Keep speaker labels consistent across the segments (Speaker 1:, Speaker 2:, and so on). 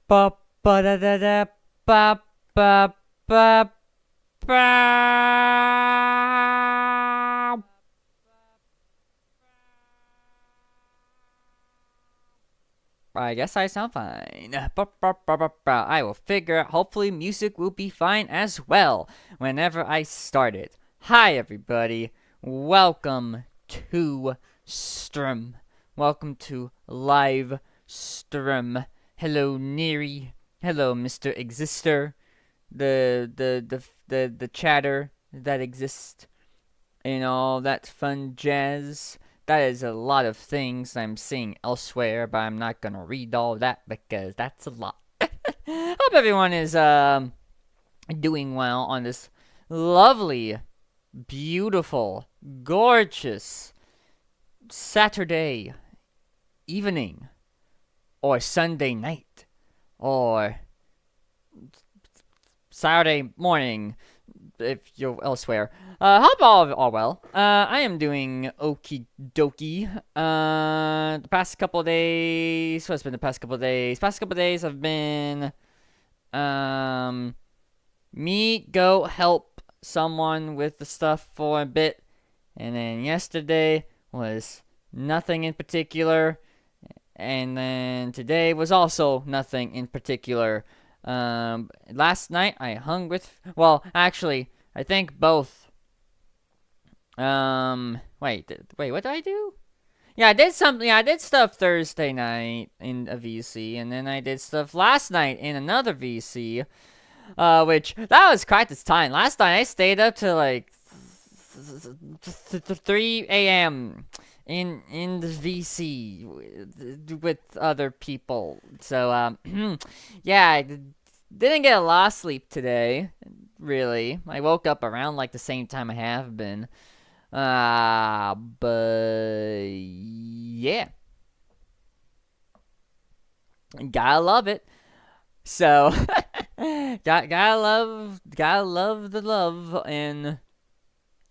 Speaker 1: Ba ba da da da ba ba ba ba. I guess I sound fine. Ba, ba, ba, ba, ba. I will figure out. Hopefully, music will be fine as well whenever I start it. Hi, everybody. Welcome to Stream. Welcome to Live Stream. Hello, Neri. Hello, Mr. Exister. The chatter that exists and all that fun jazz. That is a lot of things I'm seeing elsewhere, but I'm not gonna read all that because that's a lot. Hope everyone is doing well on this lovely, beautiful, gorgeous Saturday evening or Sunday night or Saturday morning if you're elsewhere. Hope all are well. I am doing okie dokie. The past couple of days. What's been the past couple of days? Past couple of days have been, me go help someone with the stuff for a bit, and then yesterday was nothing in particular, and then today was also nothing in particular. Last night I hung with. Well, actually, I think both. Wait, what did I do? Yeah, I did something. Yeah, I did stuff Thursday night in a VC, and then I did stuff last night in another VC. Which that was quite this time. Last night I stayed up to like 3 a.m. in the VC with other people. So yeah, I didn't get a lot of sleep today. Really, I woke up around like the same time I have been. But yeah, gotta love it. So gotta love the love and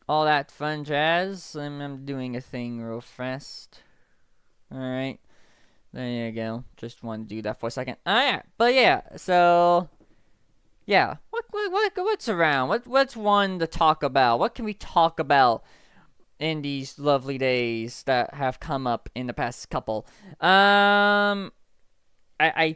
Speaker 1: all that fun jazz. I'm doing a thing real fast. All right, there you go. Just want to do that for a second. Alright, but yeah. So yeah, what's around? What's one to talk about? What can we talk about in these lovely days that have come up in the past couple? I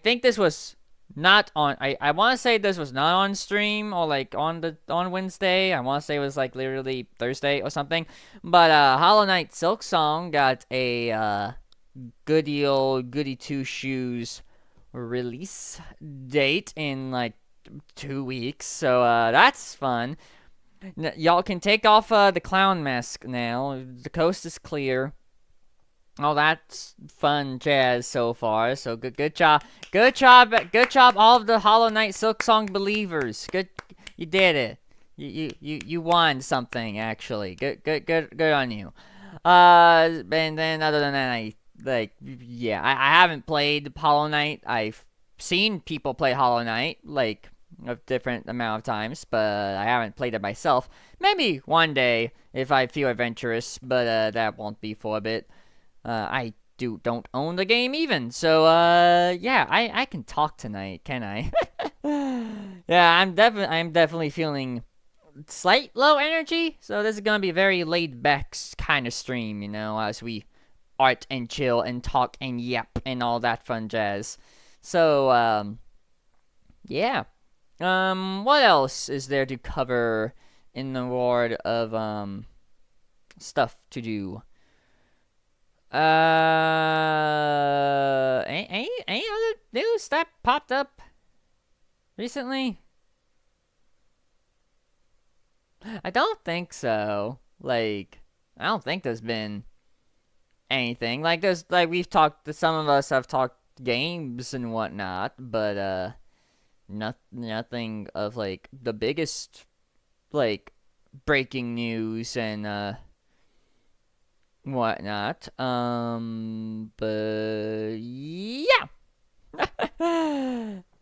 Speaker 1: think this was not on. I want to say this was not on stream or like on Wednesday. I want to say it was like literally Thursday or something. But Hollow Knight Silk Song got a goody old goody two shoes release date in like 2 weeks. So that's fun. Y'all can take off the clown mask now. The coast is clear. Oh, that's fun jazz so far. So good job, all of the Hollow Knight Silk Song believers. Good, you did it. You won something actually. Good on you. And then other than that, I haven't played Hollow Knight. I've seen people play Hollow Knight like a different amount of times, but I haven't played it myself. Maybe one day if I feel adventurous, but that won't be for a bit. I don't own the game even, so yeah, I can talk tonight, can I? Yeah, I'm definitely feeling slight low energy, so this is gonna be a very laid back kind of stream, as we art and chill and talk and yap and all that fun jazz. So yeah, what else is there to cover in the world of stuff to do? Any other news that popped up recently? I don't think so. Like, I don't think there's been anything. Like, we've talked, some of us have talked games and whatnot, but, nothing of, like, the biggest, like, breaking news and, whatnot. But yeah,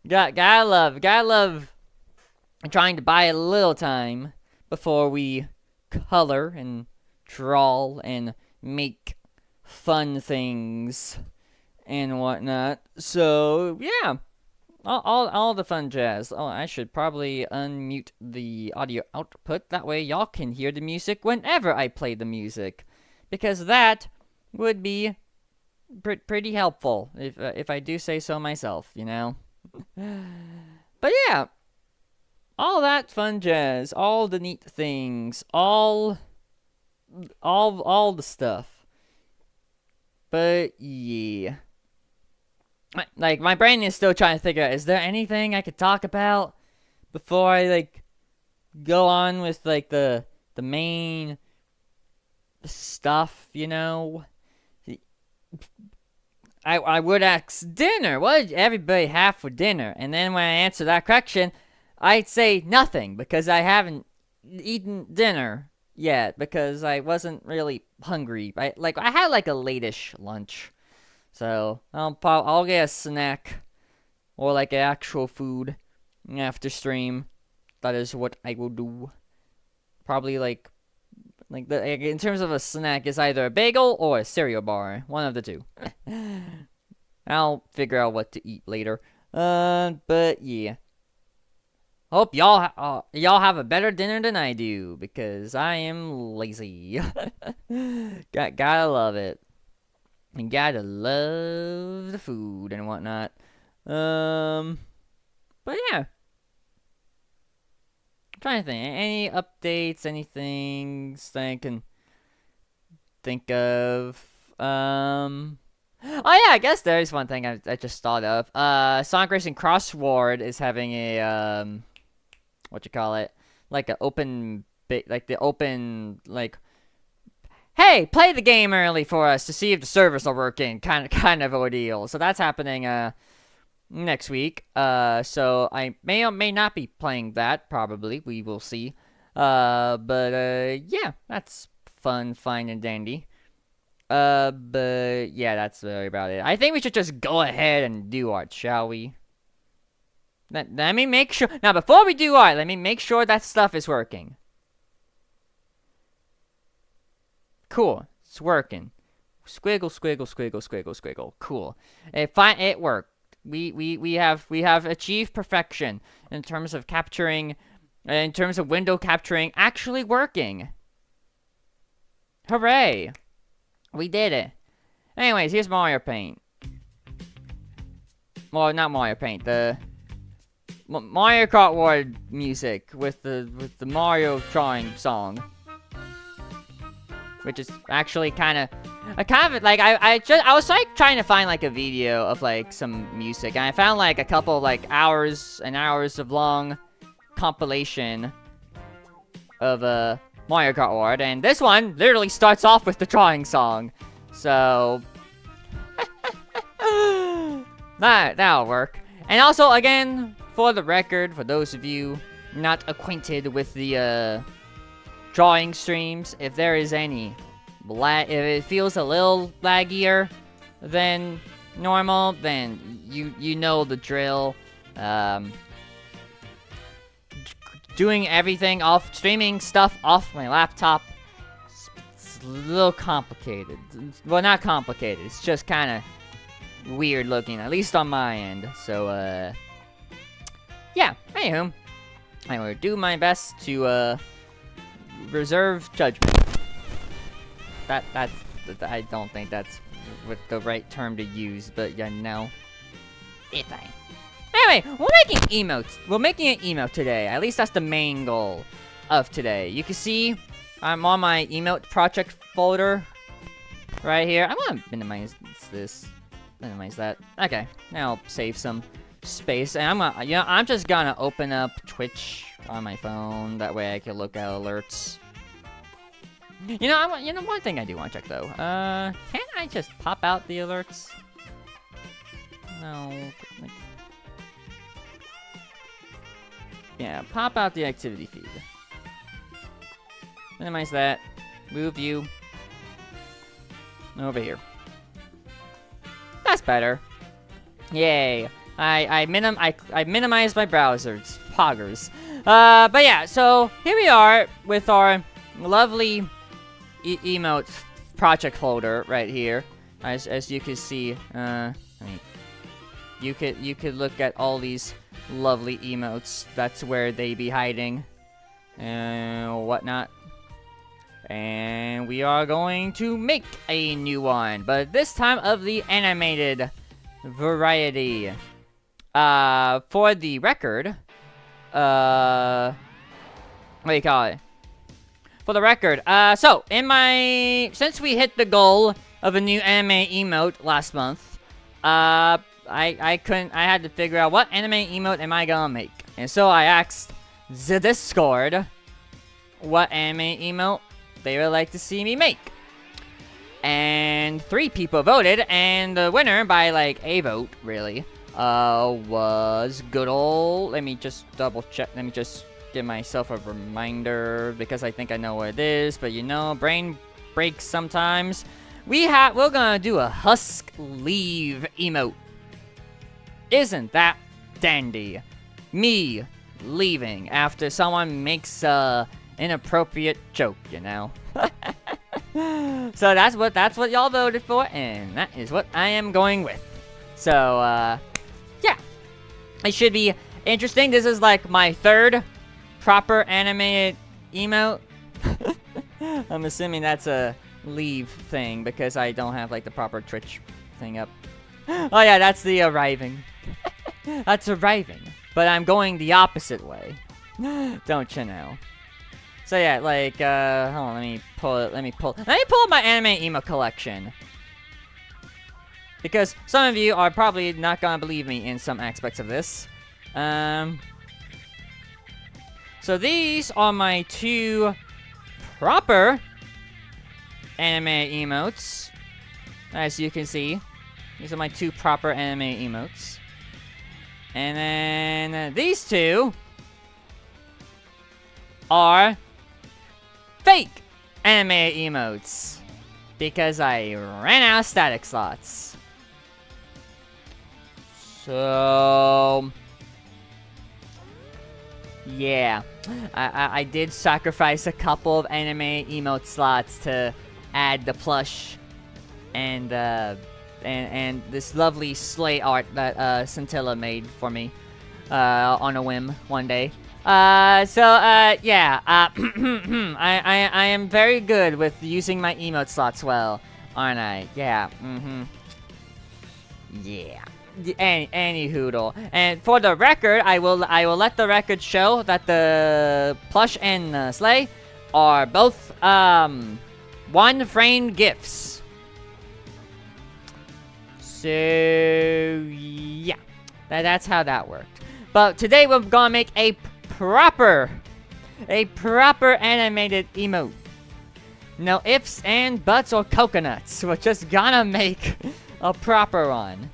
Speaker 1: gotta love trying to buy a little time before we color and draw and make fun things and whatnot. So yeah, all the fun jazz. Oh, I should probably unmute the audio output. That way y'all can hear the music whenever I play the music. Because that would be pretty helpful, if I do say so myself, you know? But yeah, all that fun jazz, all the neat things, all the stuff. But yeah. Like, my brain is still trying to figure out, is there anything I could talk about before I, like, go on with, like, the main stuff, you know? I would ask dinner. What did everybody have for dinner? And then when I answer that question, I'd say nothing, because I haven't eaten dinner yet, because I wasn't really hungry. I had, like, a late-ish lunch. So, I'll get a snack, or like an actual food, after stream. That is what I will do. Probably in terms of a snack, it's either a bagel or a cereal bar. One of the two. I'll figure out what to eat later. But yeah. Hope y'all have a better dinner than I do, because I am lazy. Gotta love it. You gotta love the food and whatnot. But yeah. I'm trying to think. Any updates, anything that I can think of? Oh yeah, I guess there's one thing I just thought of. Sonic Racing Crossword is having a, what you call it? Like an open, hey, play the game early for us to see if the servers are working, kind of ordeal. So that's happening next week. So I may or may not be playing that. Probably, we will see. But yeah, that's fun, fine, and dandy. But yeah, that's really about it. I think we should just go ahead and do art, shall we? Let me make sure. Now, before we do art, let me make sure that stuff is working. Cool. It's working. Squiggle, squiggle, squiggle, squiggle, squiggle. Cool. It worked. We have achieved perfection in terms of capturing, in terms of window capturing actually working. Hooray! We did it. Anyways, here's Mario Paint. Well, not Mario Paint. The Mario Kart World music with the Mario drawing song. Which is actually kind of like I was like trying to find like a video of like some music, and I found like a couple like hours and hours of long compilation of Mario Kart World, and this one literally starts off with the drawing song, so that'll work. And also, again, for the record, for those of you not acquainted with the drawing streams, if there is any if it feels a little laggier than normal, then you know the drill. Doing everything streaming stuff off my laptop, it's a little complicated. Well, not complicated, it's just kind of weird looking, at least on my end. So yeah, anywho, I will do my best to reserve judgment. I don't think that's the right term to use, but you know, it's fine. Anyway, we're making emotes. We're making an emote today. At least that's the main goal of today. You can see I'm on my emote project folder right here. I'm gonna minimize this. Minimize that. Okay, now I'll save some space, and I'm just gonna open up Twitch on my phone. That way I can look at alerts. You know, one thing I do want to check though. Can't I just pop out the alerts? No. Yeah, pop out the activity feed. Minimize that. Move you over here. That's better. Yay. I minimized my browsers. Poggers. But yeah, so here we are with our lovely emote project folder right here. As you can see, you could look at all these lovely emotes. That's where they be hiding and whatnot. And we are going to make a new one, but this time of the animated variety. For the record, what do you call it? For the record, so since we hit the goal of a new anime emote last month, I had to figure out what anime emote am I gonna make. And so I asked the Discord what anime emote they would like to see me make. And 3 people voted, and the winner by like a vote, really, was good old, let me just double check, let me just give myself a reminder, because I think I know what it is, but you know, brain breaks sometimes. We're gonna do a Husk leave emote. Isn't that dandy? Me leaving after someone makes a inappropriate joke, you know. So that's what y'all voted for, and that is what I am going with. So yeah, it should be interesting. This is like my 3rd proper animated emote. I'm assuming that's a leave thing because I don't have like the proper Twitch thing up. Oh yeah, that's the arriving. That's arriving, but I'm going the opposite way. Don't you know? So yeah, like, hold on, let me pull up my anime emo collection. Because some of you are probably not gonna believe me in some aspects of this. So these are my 2 proper anime emotes. As you can see, these are my 2 proper anime emotes. And then these 2 are fake anime emotes because I ran out of static slots. So yeah, I did sacrifice a couple of anime emote slots to add the plush and this lovely sleigh art that Scintilla made for me on a whim one day. Yeah, I am very good with using my emote slots well, aren't I? Yeah, yeah. Any hoodle. And for the record, I will let the record show that the plush and sleigh are both one framed gifts. So yeah, that's how that worked. But today we're gonna make a proper animated emote. No ifs and buts or coconuts. We're just gonna make a proper one.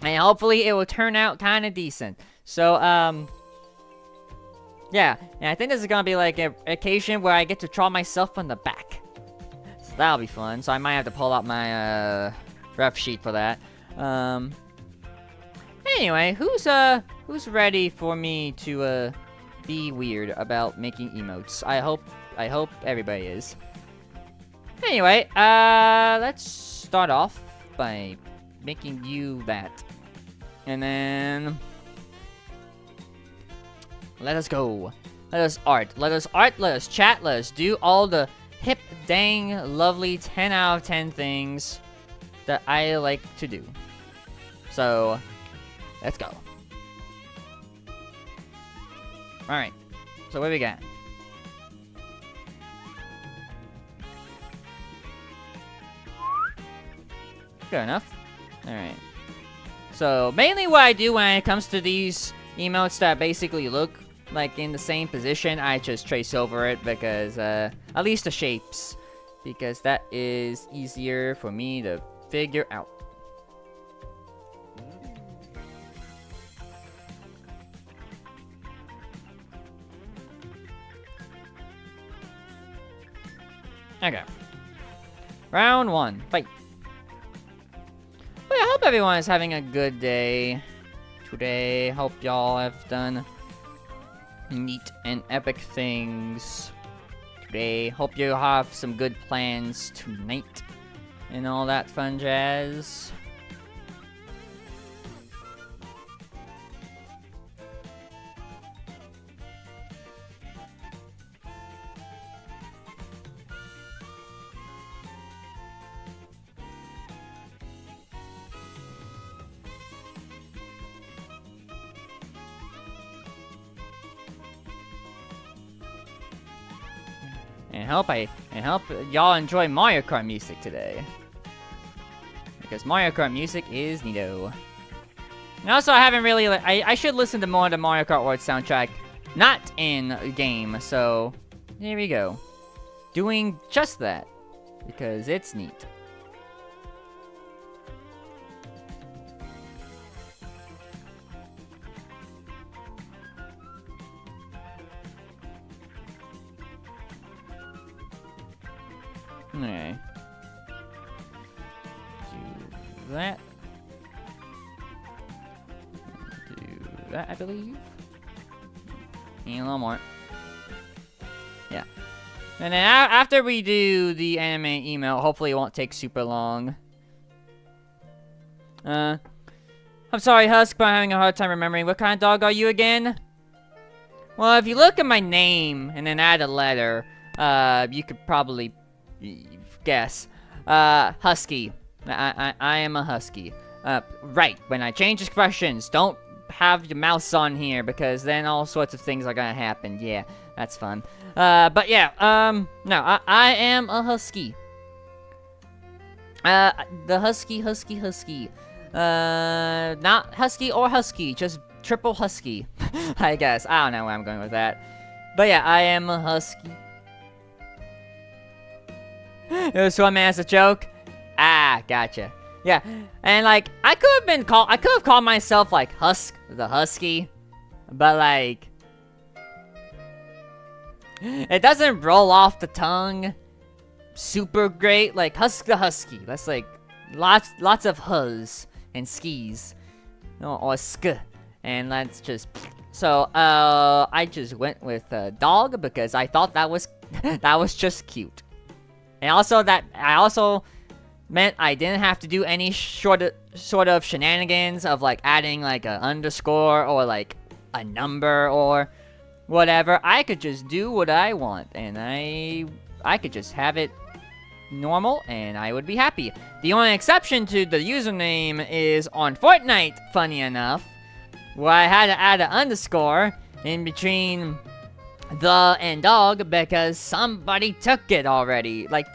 Speaker 1: And hopefully it will turn out kind of decent. So, yeah. And I think this is gonna be like an occasion where I get to draw myself from the back. So that'll be fun. So I might have to pull out my, ref sheet for that. Anyway, who's ready for me to, be weird about making emotes? I hope everybody is. Anyway, let's start off by making you that. And then let us go. Let us art. Let us chat. Let us do all the hip, dang, lovely 10 out of 10 things that I like to do. So, let's go. Alright. So what do we got? Good enough. Alright. So, mainly what I do when it comes to these emotes that basically look like in the same position, I just trace over it because, at least the shapes. Because that is easier for me to figure out. Okay. Round 1. Fight. Well, I hope everyone is having a good day today. Hope y'all have done neat and epic things today. Hope you have some good plans tonight and all that fun jazz. and hope y'all enjoy Mario Kart music today. Because Mario Kart music is neato. And also, I haven't really... I should listen to more of the Mario Kart World soundtrack. Not in game, so... Here we go. Doing just that. Because it's neat. Okay. Do that. Do that, I believe. And a little more. Yeah. And then after we do the anime email, hopefully it won't take super long. I'm sorry, Husk, but I'm having a hard time remembering. What kind of dog are you again? Well, if you look at my name and then add a letter, you could probably guess. Husky. I am a husky. Right, when I change expressions, don't have your mouse on here, because then all sorts of things are gonna happen. Yeah, that's fun. But yeah, no, I am a husky. The husky. Not husky or husky, just triple husky, I guess. I don't know where I'm going with that. But yeah, I am a husky. It was one man as a joke. Ah, gotcha. Yeah, and like I could have called myself like Husk the Husky, but like it doesn't roll off the tongue super great. Like Husk the Husky. That's like lots of huz and skis, or sk, and that's just so. I just went with dog because I thought that was that was just cute. And also I also meant I didn't have to do any sort of shenanigans of like adding like an underscore or like a number or whatever. I could just do what I want, and I could just have it normal, and I would be happy. The only exception to the username is on Fortnite, funny enough, where I had to add an underscore in between the and dog because somebody took it already. Like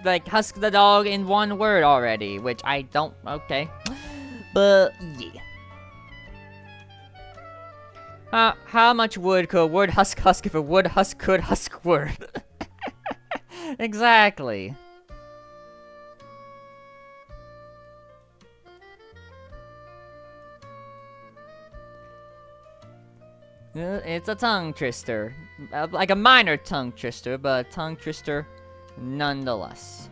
Speaker 1: like Husk the dog in one word already, which I don't. Okay, but yeah. How much wood could word husk if a wood husk could husk word? Exactly. It's a tongue twister. Like a minor tongue twister, but a tongue twister nonetheless.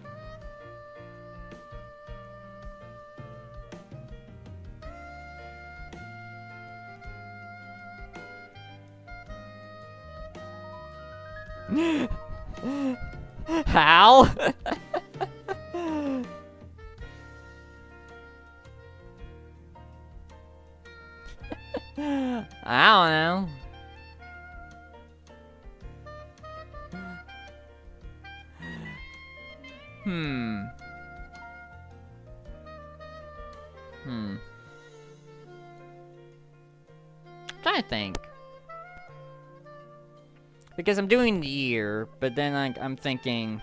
Speaker 1: How? I don't know. Trying to think. Because I'm doing the year, but then I'm thinking,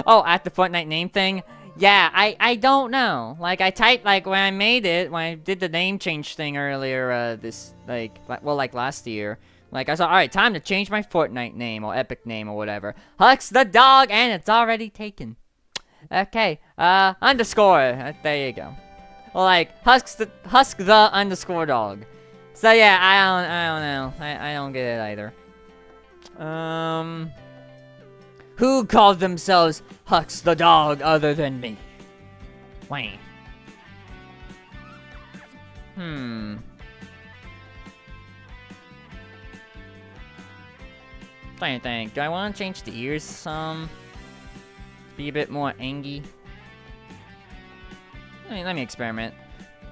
Speaker 1: Oh, at the Fortnite name thing? Yeah, I don't know. Like, I typed, like, when I made it, when I did the name change thing earlier, like last year. Like, I saw, alright, time to change my Fortnite name, or Epic name, or whatever. Husk the dog, and it's already taken. Okay, underscore. There you go. Well, like, Husk the underscore dog. So, yeah, I don't know. I don't get it either. Who called themselves Husk the dog other than me? Wayne. Trying to think. Do I want to change the ears some? Be a bit more angy? Let me experiment.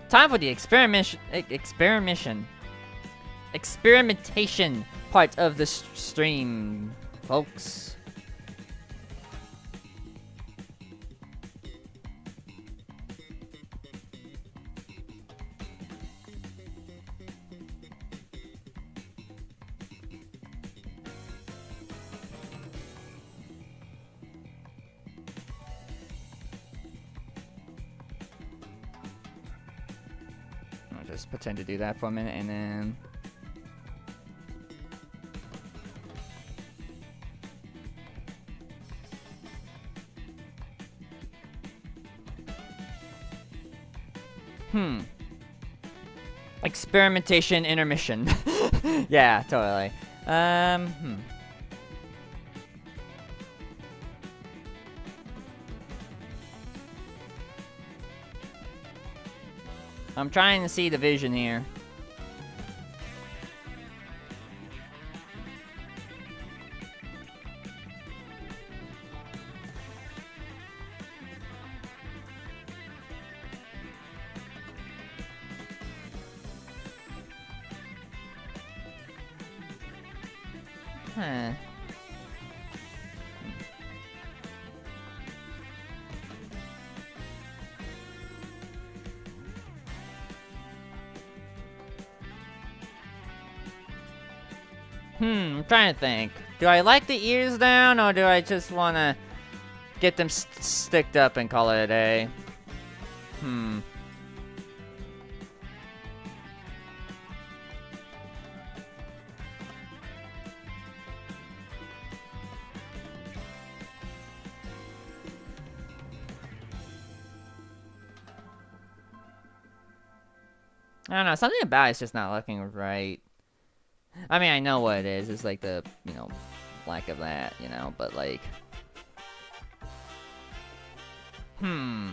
Speaker 1: Time for the experimentation part of the stream, folks. just pretend to do that for a minute and then... Experimentation intermission. Yeah, totally. I'm trying to see the vision here. Huh. I'm trying to think. Do I like the ears down, or do I just want to get them sticked up and call it a day? I don't know, something about it's just not looking right. I mean, I know what it is. It's like the, you know, lack of that, you know, but like... You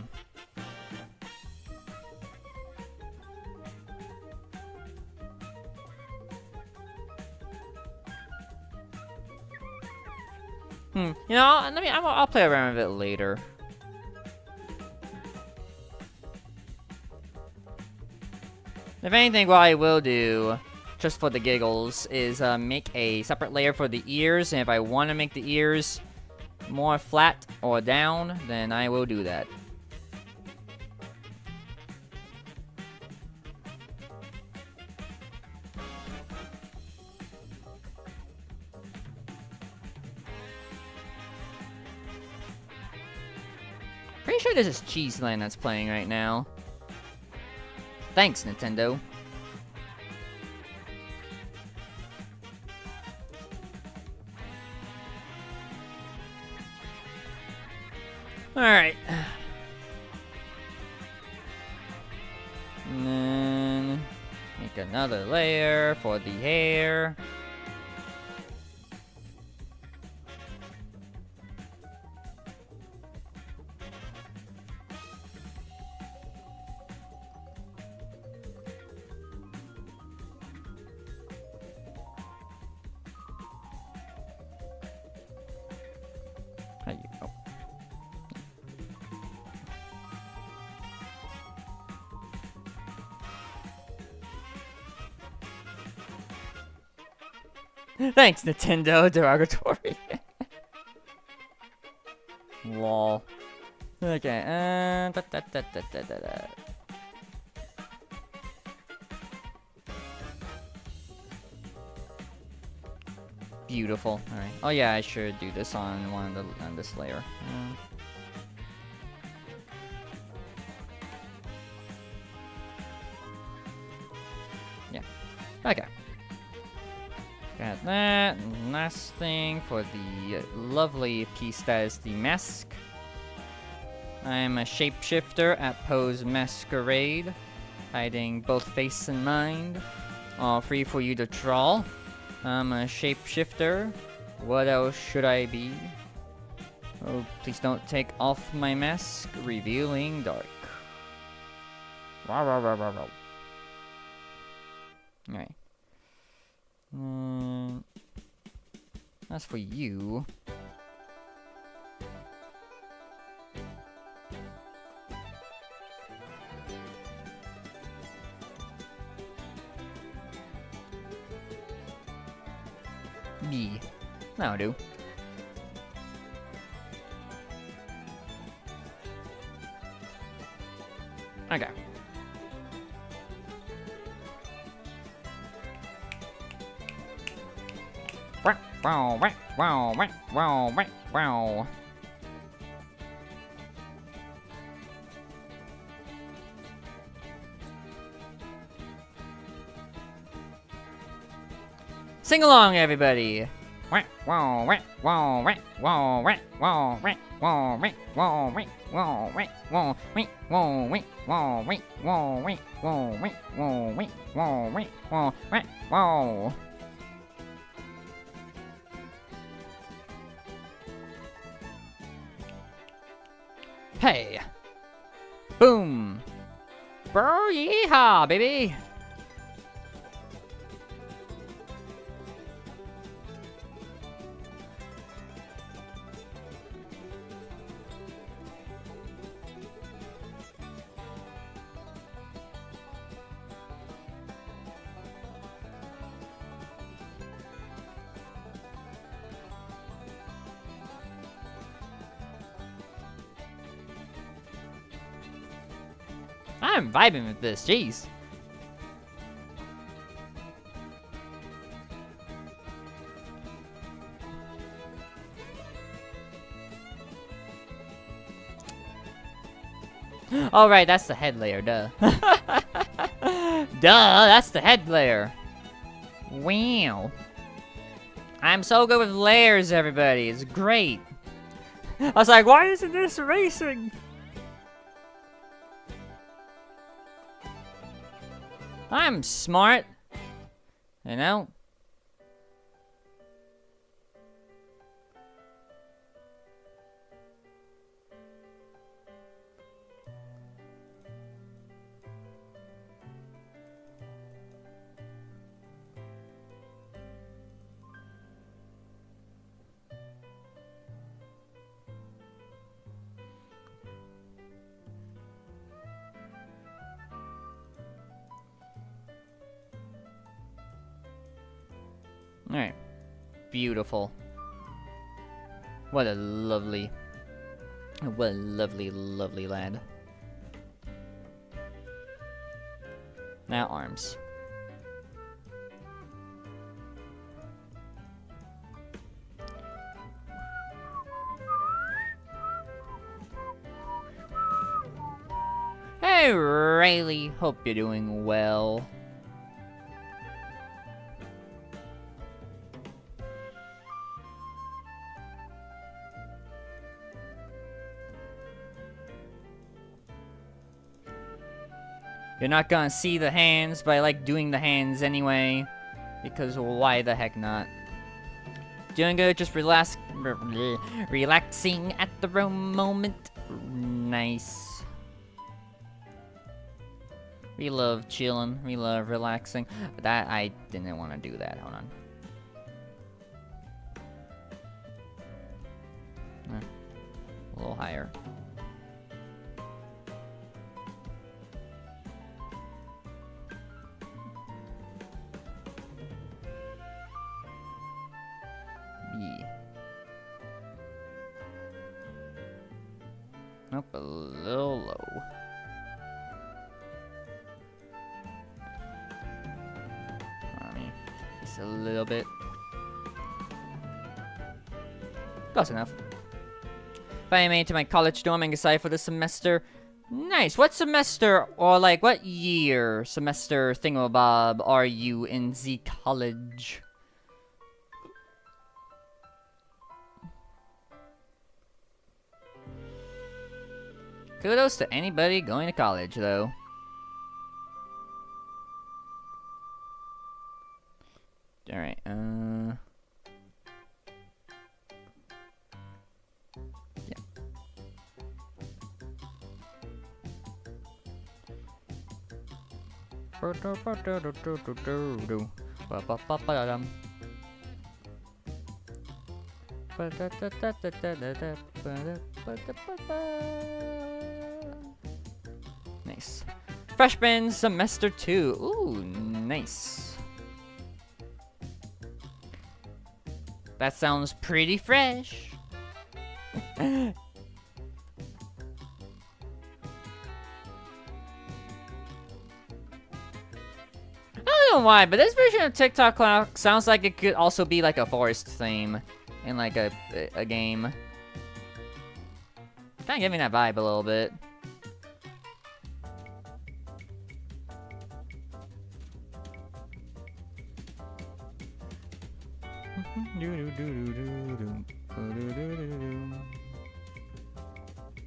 Speaker 1: know, I'll play around with it later. If anything, what I will do, just for the giggles, is make a separate layer for the ears, and if I want to make the ears more flat or down, then I will do that. Pretty sure this is Cheeseland that's playing right now. Thanks, Nintendo. Alright. And then make another layer for the hair. How you go? Thanks, Nintendo. Derogatory. Lol. Okay. Beautiful. All right. Oh yeah, I should do this on on this layer. Yeah. Okay. Got that. And last thing for the lovely piece that is the mask. I'm a shapeshifter at Pose Masquerade, hiding both face and mind. All free for you to draw. I'm a shapeshifter. What else should I be? Oh, please don't take off my mask, revealing dark. Rah, rah, rah, rah, rah. Alright. That's for you. Me. That'll do. Okay. Wow, wow, wow, wow, wow, wow, wow. Sing along, everybody. Hey. Boom. Bro, yeehaw, baby. I'm vibing with this, jeez. Oh, right, that's the head layer, duh. Duh, that's the head layer. Wow. I'm so good with layers, everybody. It's great. I was like, why isn't this racing? I'm smart. You know? Alright. Beautiful. What a lovely, lovely lad. Now arms. Hey, Rayleigh. Hope you're doing well. You're not gonna see the hands, but I like doing the hands anyway. Because why the heck not? Doing good, just relaxing at the moment. Nice. We love chilling, we love relaxing. But that, I didn't want to do that, hold on. A little higher. Up a little low. Just a little bit. Close enough. Finally made it to my college dorm and excited for the semester. Nice. What semester or like what year semester thingamabob are you in the college? Kudos to anybody going to college, though. Alright, yeah. Nice. Freshman semester 2. Ooh, nice. That sounds pretty fresh. I don't know why, but this version of TikTok Clock sounds like it could also be like a forest theme in like a game. Kinda giving that vibe a little bit.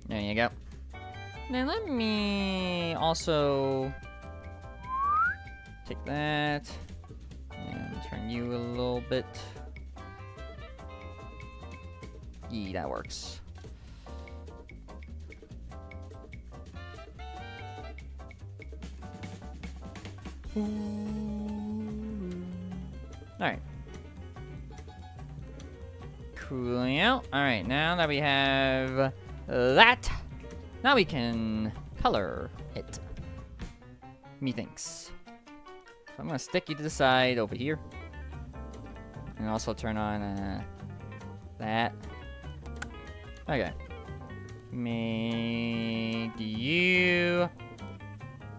Speaker 1: There you go. Now let me also take that and turn you a little bit. Yeah, that works. Alright. Cooling out. Alright, now that we have that, now we can color it. Methinks. So I'm gonna stick you to the side over here. And also turn on that. Okay. Make you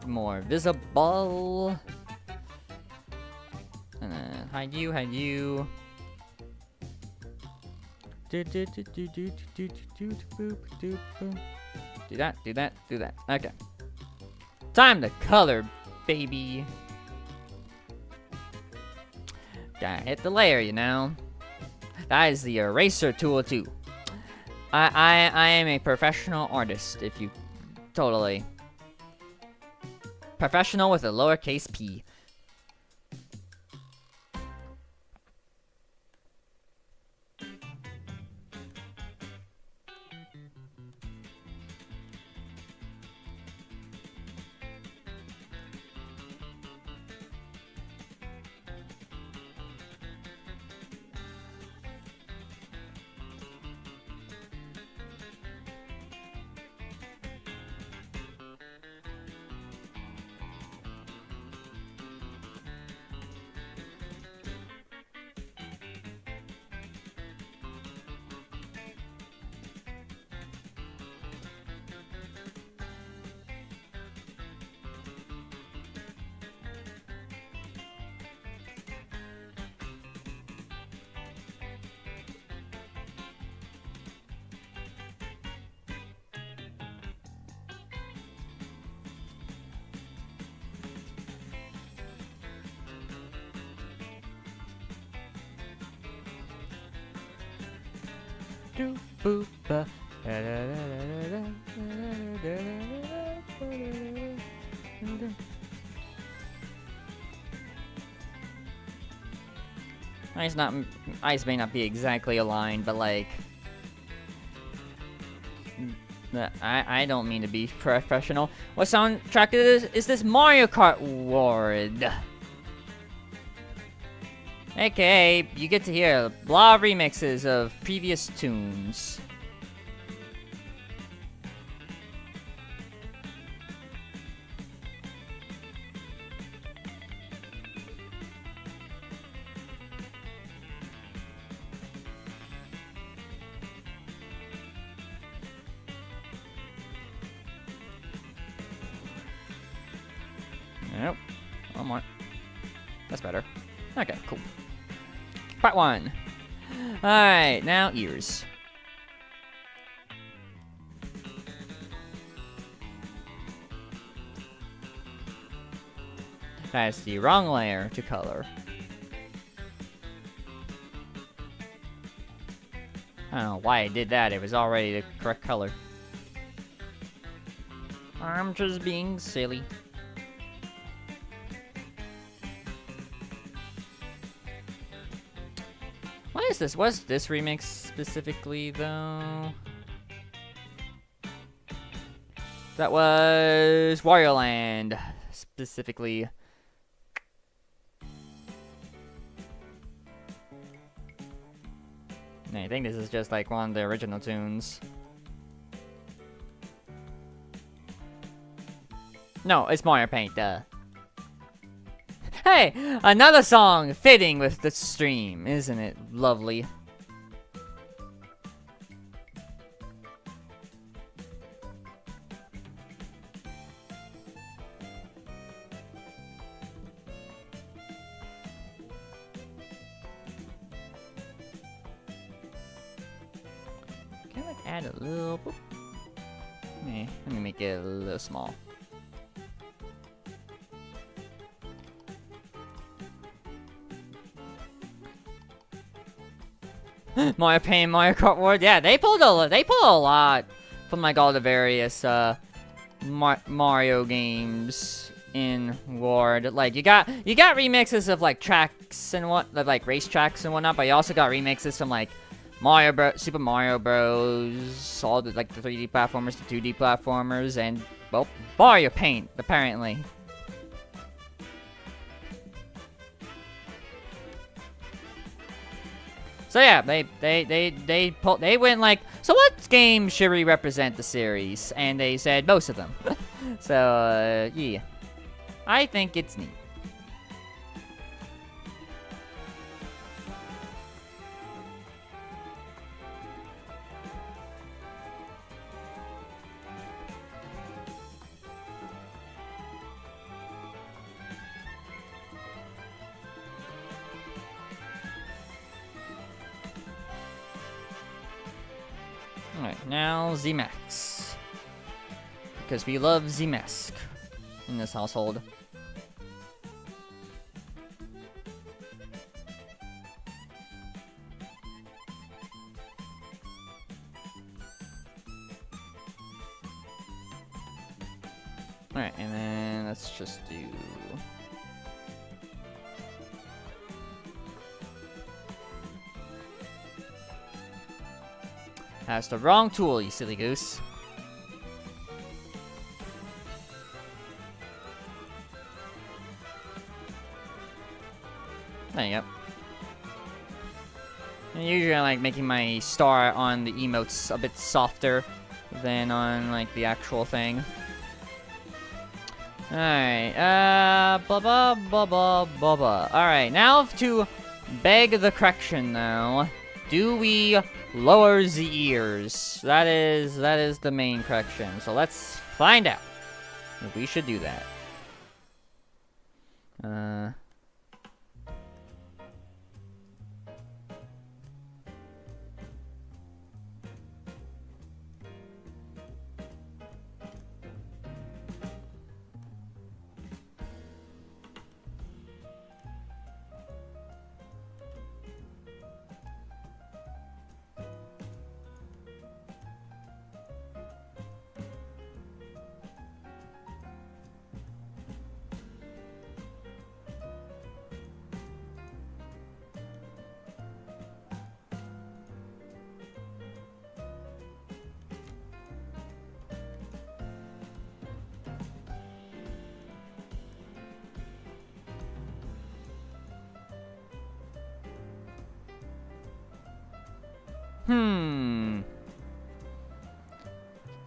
Speaker 1: more visible. And then hide you, hide you. Do that, do that, do that. Okay. Time to color, baby. Gotta hit the layer, you know. That is the eraser tool too. I am a professional artist, if you totally. Professional with a lowercase p. Eyes may not be exactly aligned, but like, I don't mean to be professional. What soundtrack is this Mario Kart World? AKA, you get to hear a lot of remixes of previous tunes. Nope. One more. That's better. Okay, cool. Part 1. Alright, now ears. That's the wrong layer to color. I don't know why I did that. It was already the correct color. I'm just being silly. What is this? What's this remix specifically, though? That was Wario Land, specifically. I think this is just like one of the original tunes. No, it's Mario Paint, duh. Hey, another song fitting with the stream, isn't it lovely? Can I like add a little? Boop. Let me make it a little small. Mario Paint, Mario Kart World. Yeah, they pulled a lot from like all the various Mario games in World. Like you got remixes of like tracks and like race tracks and whatnot, but you also got remixes from like Super Mario Bros, all the like the 3D platformers, the 2D platformers, and well, Mario Paint apparently. So yeah, they went like, so what games should we represent the series? And they said most of them. So yeah, I think it's neat. Alright, now Z-Max. Because we love Z-Mask in this household. Alright, and then let's just do... That's the wrong tool, you silly goose. There you go. And usually I like making my star on the emotes a bit softer than on like the actual thing. Alright, blah blah blah blah blah blah. Alright, now to beg the correction though. Do we lower the ears? That is the main correction. So let's find out if we should do that.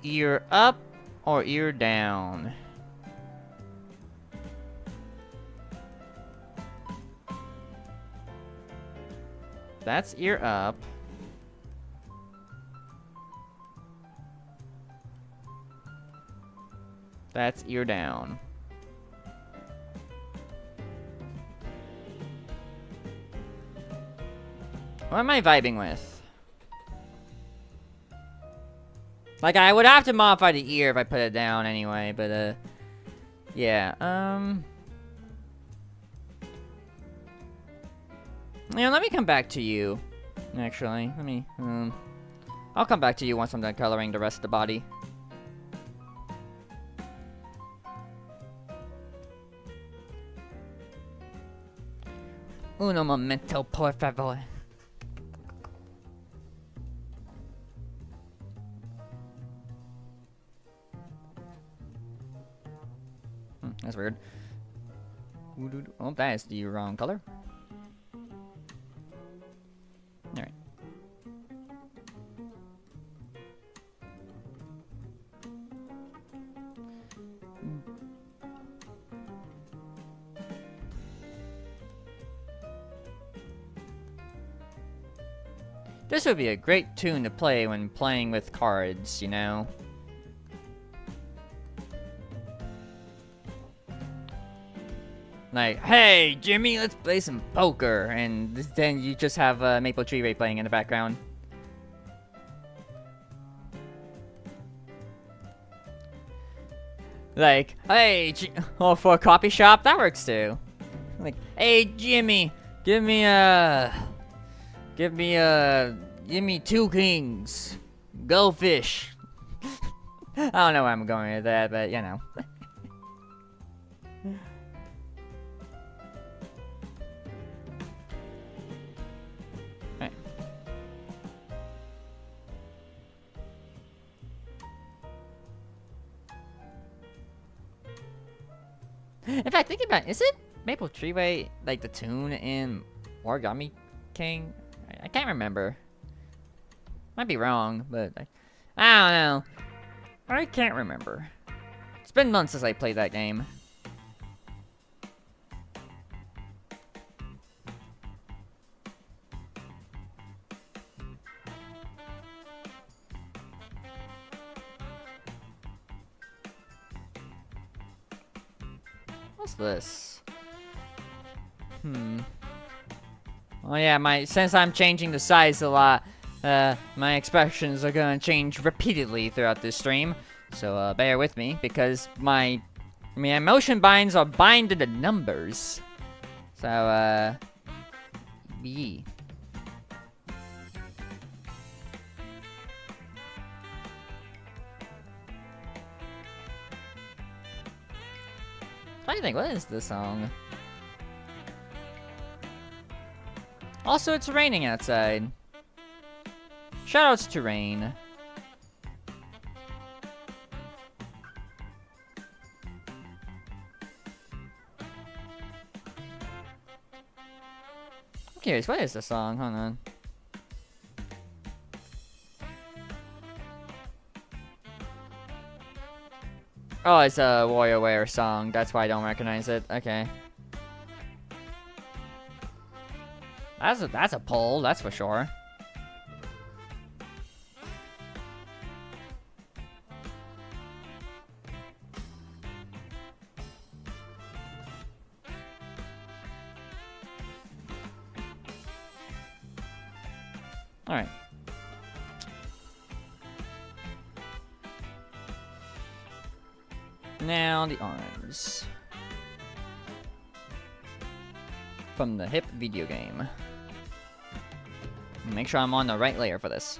Speaker 1: Ear up or ear down? That's ear up. That's ear down. What am I vibing with? Like, I would have to modify the ear if I put it down anyway, but, yeah, yeah, let me come back to you, actually. Let me, I'll come back to you once I'm done coloring the rest of the body. Uno momento, por favor. That's weird. Oh, that is the wrong color. Alright. This would be a great tune to play when playing with cards, you know? Like, hey, Jimmy, let's play some poker. And then you just have Maple Tree Ray playing in the background. Like, hey, oh, for a coffee shop, that works too. Like, hey, Jimmy, give me a Give me 2 kings. Go fish. I don't know where I'm going with that, but you know. Right. In fact, thinking about it, is it Maple Treeway like the tune in Origami King? I can't remember. Might be wrong, but I don't know. I can't remember. It's been months since I played that game. What's this? Oh yeah, since I'm changing the size a lot, my expressions are gonna change repeatedly throughout this stream. So bear with me, because my emotion binds are binded to numbers. So yeah. What do you think? What is this song? Also, it's raining outside. Shoutouts to rain. I'm curious, what is the song? Hold on. Oh, it's a WarioWare song. That's why I don't recognize it. Okay. That's a pull, that's for sure. All right. Now the arms. From the hip video game. Make sure I'm on the right layer for this.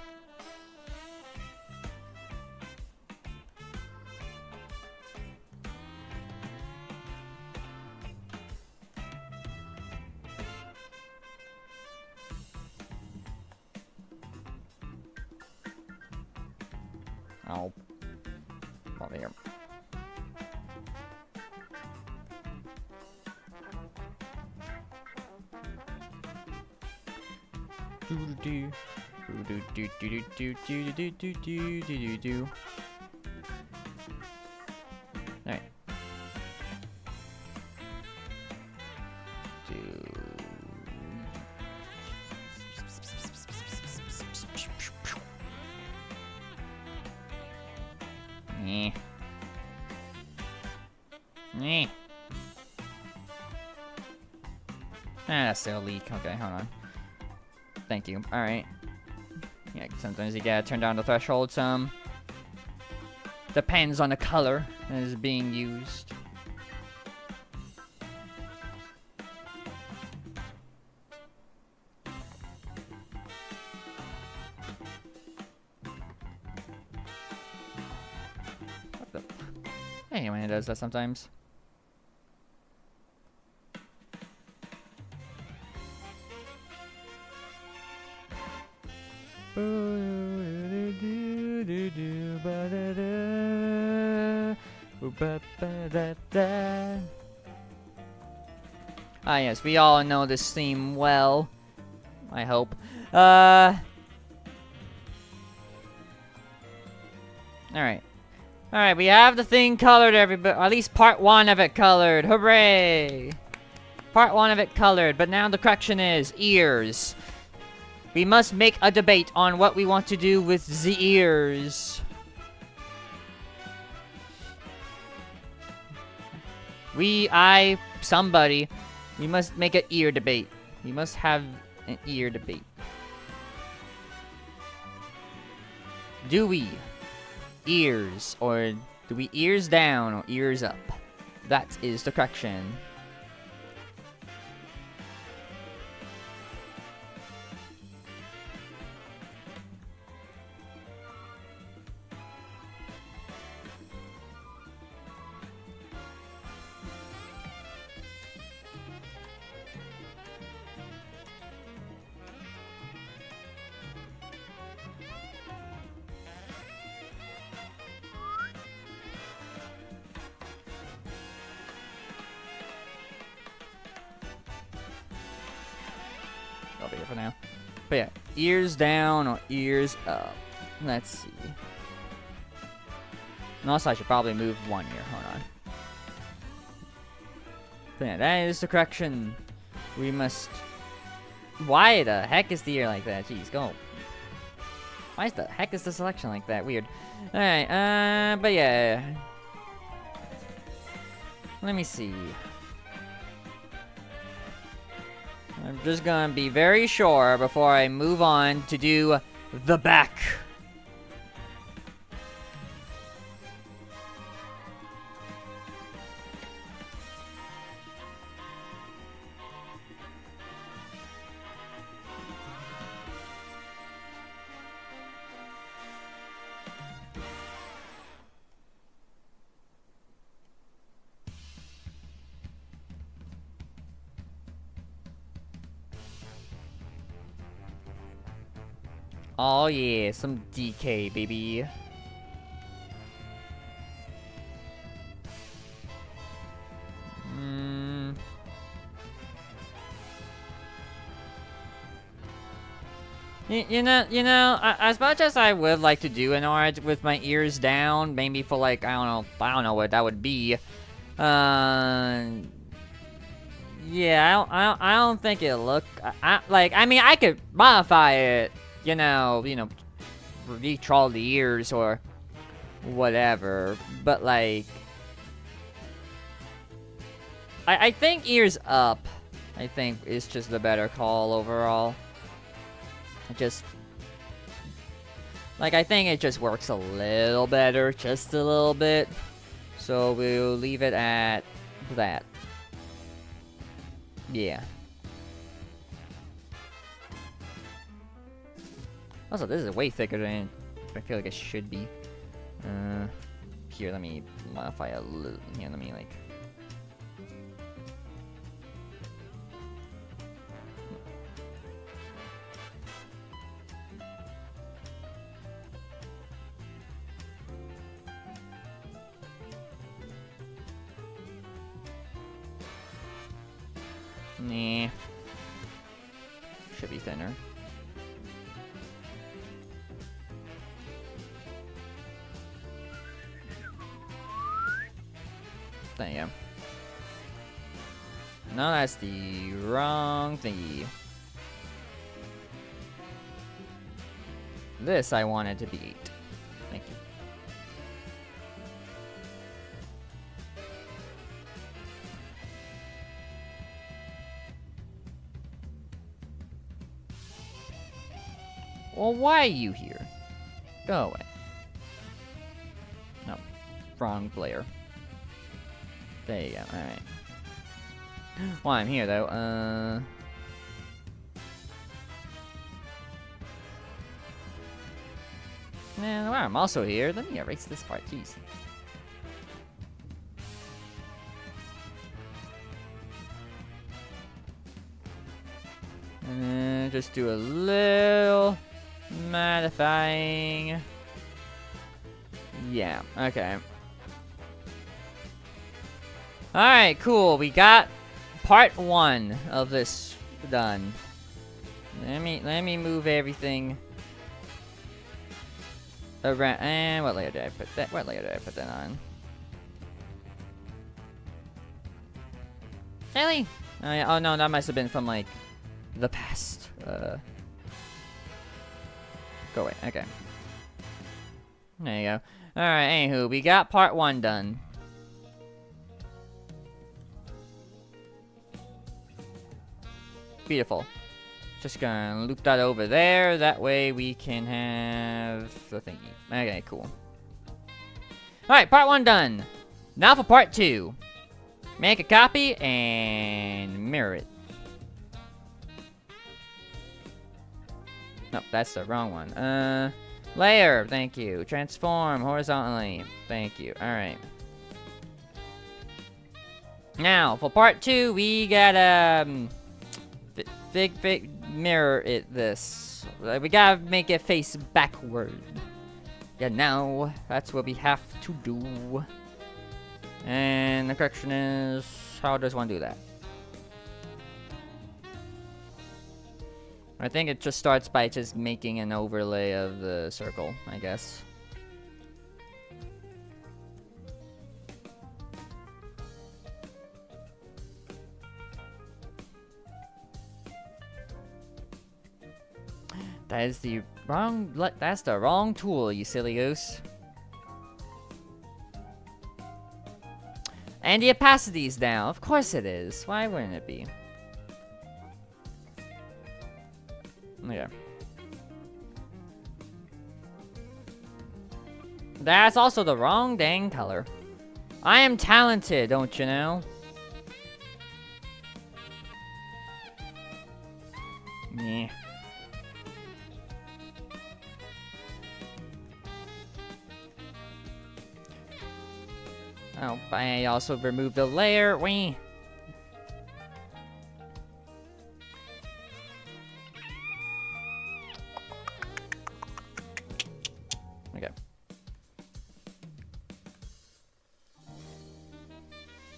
Speaker 1: Oh. Over here. Do do do do do do do do do do do. All right. That's still a leak. Okay, hold on. Thank you. Alright. Yeah, sometimes you gotta turn down the threshold some. Depends on the color that is being used. What the? Anyway, it does that sometimes. Ah yes, we all know this theme well. I hope. Alright. Alright, we have the thing colored, everybody. At least part 1 of it colored. Hooray! Part 1 of it colored, but now the correction is ears. We must make a debate on what we want to do with the ears. Somebody, we must make an ear debate. We must have an ear debate. Do we ears, or do we ears down or ears up? That is the correction. it for now. But yeah, ears down or ears up. Let's see. And also, I should probably move one ear. Hold on. But yeah, that is the correction. We must... Why the heck is the ear like that? Jeez, go. Why the heck is the selection like that? Weird. Alright, but yeah. Let me see. I'm just gonna be very sure before I move on to do the back. Oh yeah, some DK, baby. You know, as much as I would like to do an art with my ears down, maybe for like, I don't know what that would be. Yeah, I don't think it'll look. I mean, I could modify it. You know, retrawl the ears or whatever. But like, I think ears up. I think is just the better call overall. I think it just works a little better, just a little bit. So we'll leave it at that. Yeah. Also, this is way thicker than I feel like it should be. Here, let me modify a little. Here, let me like. Nah. Should be thinner. There you go. No, that's the wrong thingy. This I wanted to be 8. Thank you. Well, why are you here? Go away. No. Wrong player. There you go. Alright. While I'm here, though, and while I'm also here, let me erase this part. Jeez. And then just do a little modifying. Yeah, okay. Alright, cool. We got part 1 of this done. Let me move everything around. And what layer did I put that? What layer did I put that on? Really? Oh no, that must have been from like the past. Go away. Okay. There you go. Alright, anywho, we got part 1 done. Beautiful. Just gonna loop that over there. That way we can have the thingy. Okay, cool. Alright, part 1 done. Now for part 2. Make a copy and mirror it. Nope, that's the wrong one. Layer, thank you. Transform horizontally. Thank you. Alright. Now, for part 2, we gotta big mirror it this. We gotta make it face backward. Yeah, now that's what we have to do. And the correction is, how does one do that? I think it just starts by just making an overlay of the circle, I guess. That is the wrong. That's the wrong tool, you silly goose. And the opacity's down. Of course it is. Why wouldn't it be? Yeah. That's also the wrong dang color. I am talented, don't you know? Yeah. Oh, I also removed the layer. Wee. Okay.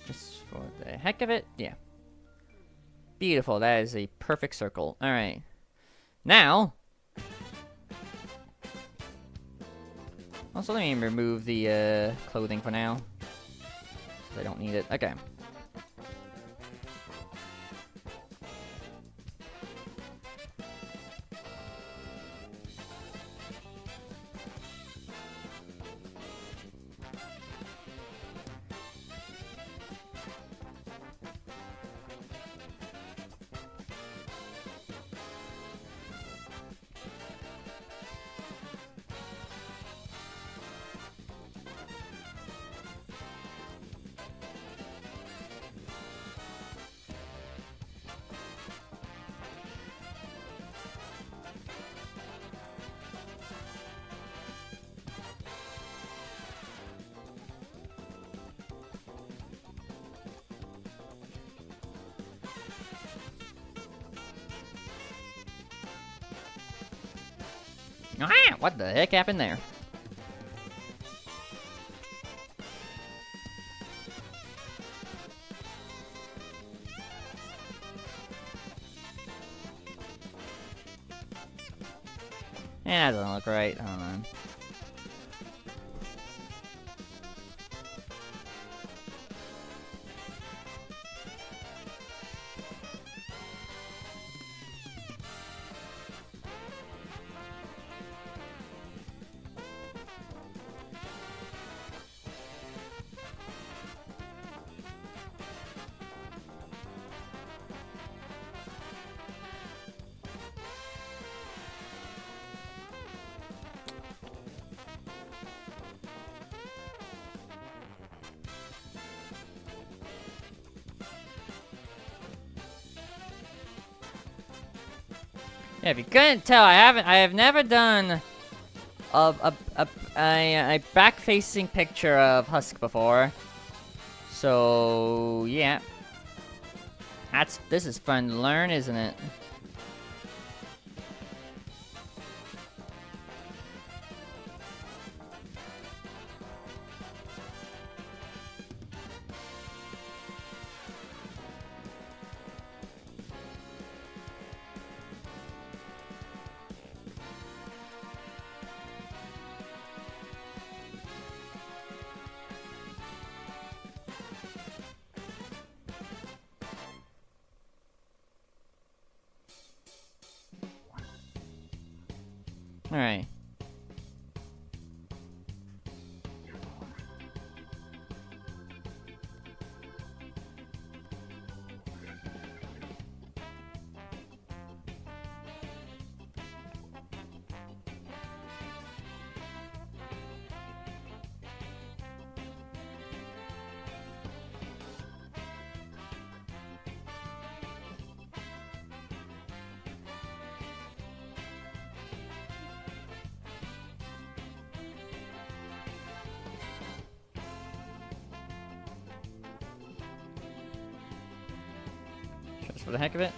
Speaker 1: Just for the heck of it, yeah. Beautiful. That is a perfect circle. All right. Now. Also, let me remove the clothing for now. I don't need it. Okay. Ah, what the heck happened there? That doesn't look right. Hold on. Yeah, if you couldn't tell, I have never done a back-facing picture of Husk before. So yeah, this is fun to learn, isn't it? All right. Just for the heck of it.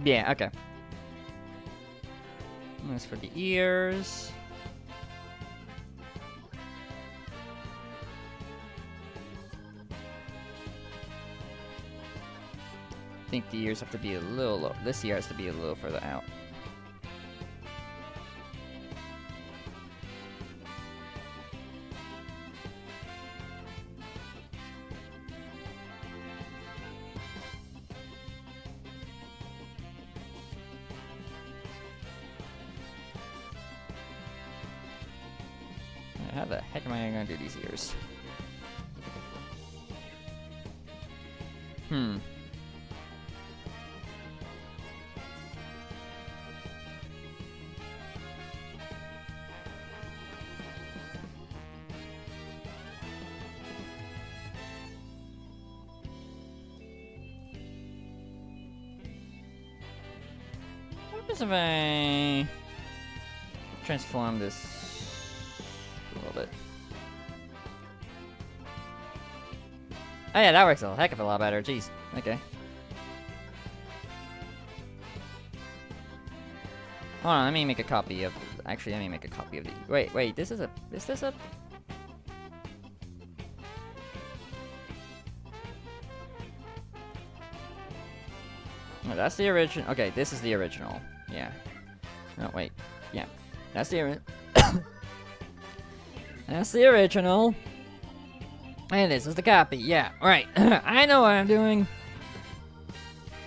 Speaker 1: Yeah, okay. And that's for the ears. think the years have to be a little low. This year has to be a little further out. How the heck am I gonna do these years? What happens if I transform this a little bit? Oh yeah, that works a heck of a lot better. Jeez. Okay. Hold on, let me make a copy of... Actually, let me make a copy of the... Wait, this is a... Is this a... Oh, that's the original. Okay, this is the original. Yeah. No, wait. Yeah. That's the That's the original. And this is the copy. Yeah, right. I know what I'm doing.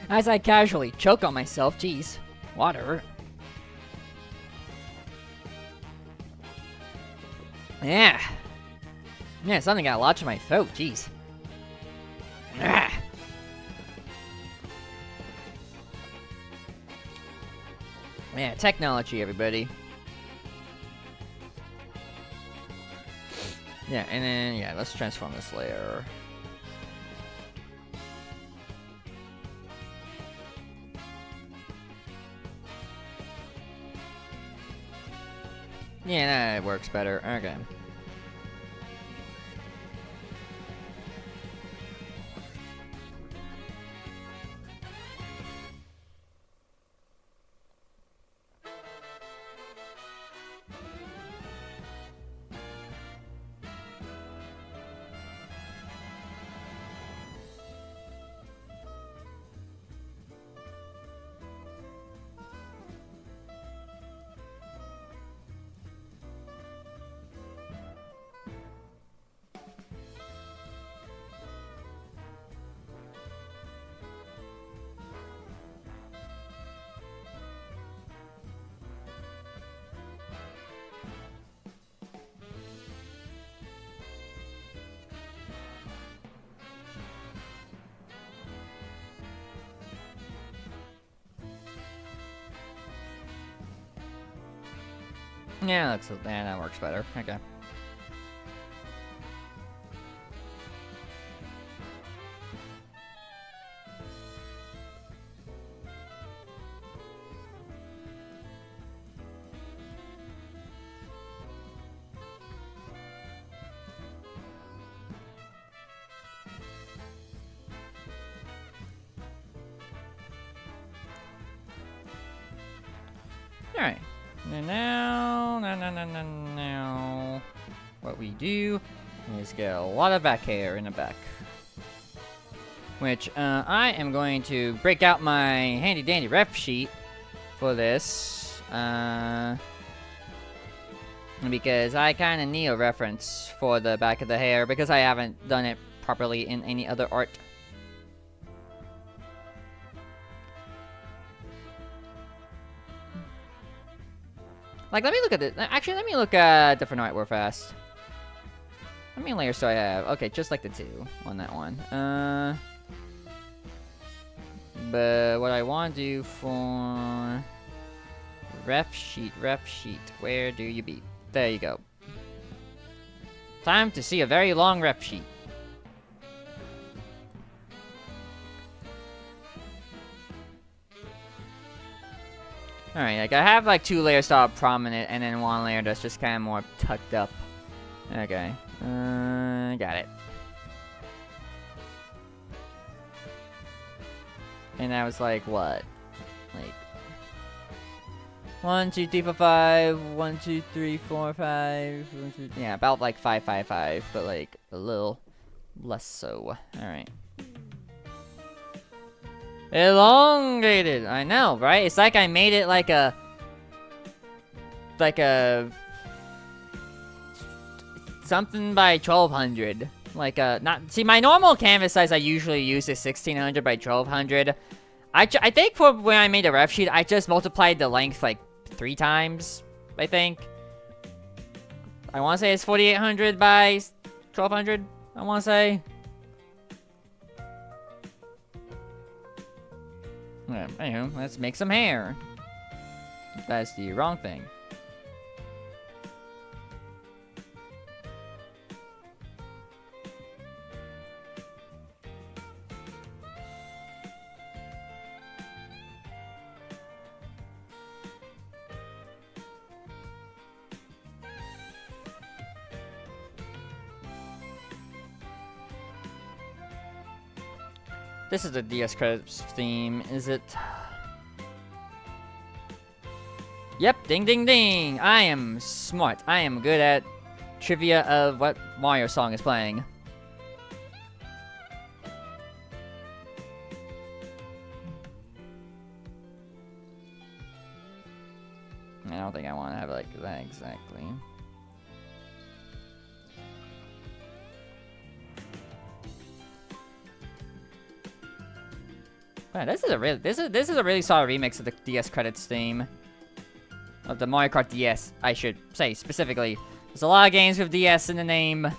Speaker 1: As I casually choke on myself. Jeez. Water. Yeah. Yeah, something got lodged in my throat. Jeez. Ah. Yeah, technology, everybody. Yeah, and then, yeah, let's transform this layer. Yeah, that works better. Okay. Yeah, that works better. Okay. Alright. And now, what we do is get a lot of back hair in the back. Which, I am going to break out my handy-dandy ref sheet for this. Because I kind of need a reference for the back of the hair because I haven't done it properly in any other art. Like, let me look at it. Actually, let me look at different artwork fast. How many layers do I have? Okay, just like the two on that one. But what I want to do for ref sheet, where do you be? There you go. Time to see a very long ref sheet. Alright, like I have like 2 layers that are prominent and then 1 layer that's just kind of more tucked up. Okay. Got it. And that was like what? Like 1, 2, 3, 4, 5. 1, 2, 3, 4, 5. 1, 2, yeah, about like 5, 5, 5, but like a little less so. Alright. Elongated. I know, right? It's like I made it like a something by 1200. Like not see my normal canvas size I usually use is 1600 by 1200. I think for when I made a ref sheet, I just multiplied the length like 3 times. I think. I want to say it's 4800 by 1200. I want to say. Yeah, anyway, let's make some hair. That's the wrong thing. This is the DS credits theme, is it? Yep, ding ding ding! I am smart. I am good at trivia of what Mario song is playing. I don't think I want to have it like that exactly. Man, this is a really solid remix of the DS credits theme. Of the Mario Kart DS, I should say specifically. There's a lot of games with DS in the name.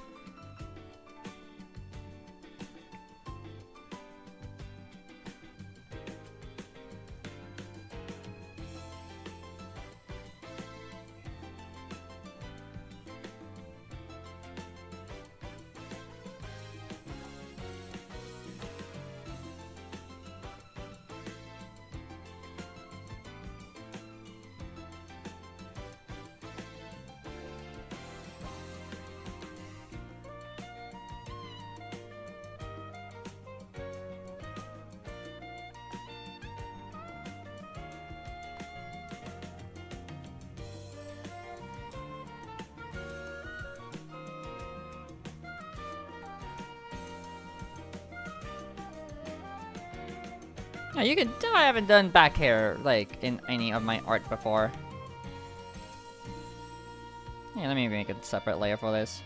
Speaker 1: Yeah, you can tell I haven't done back hair, like, in any of my art before. Yeah, let me make a separate layer for this.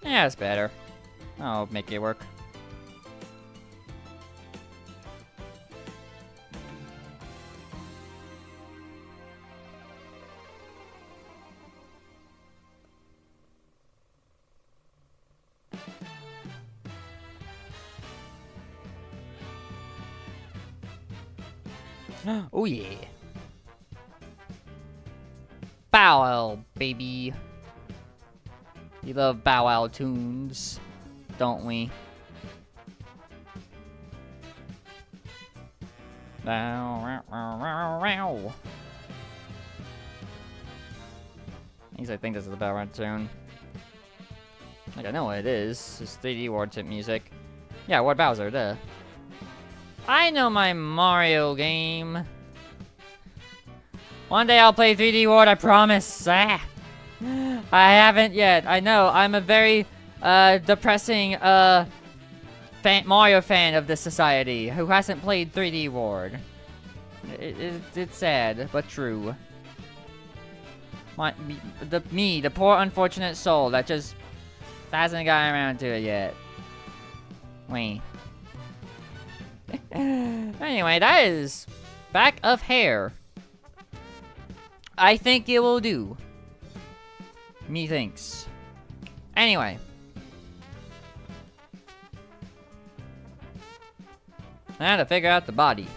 Speaker 1: Yeah, it's better. I'll make it work. Oh yeah. Bow Wow, baby. We love Bow Wow tunes, don't we? Bow wow wow. At least I think this is the Bow Wow tune. Like, I know what it is. It's 3D World tip music. Yeah, what Bowser, duh. I know my Mario game. One day I'll play 3D World, I promise. Ah. I haven't yet. I know. I'm a very depressing Mario fan of the society who hasn't played 3D World. It's sad, but true. The poor unfortunate soul that just hasn't gotten around to it yet. Wait. Anyway, that is back of hair. I think it will do. Methinks. Anyway. I had to figure out the body.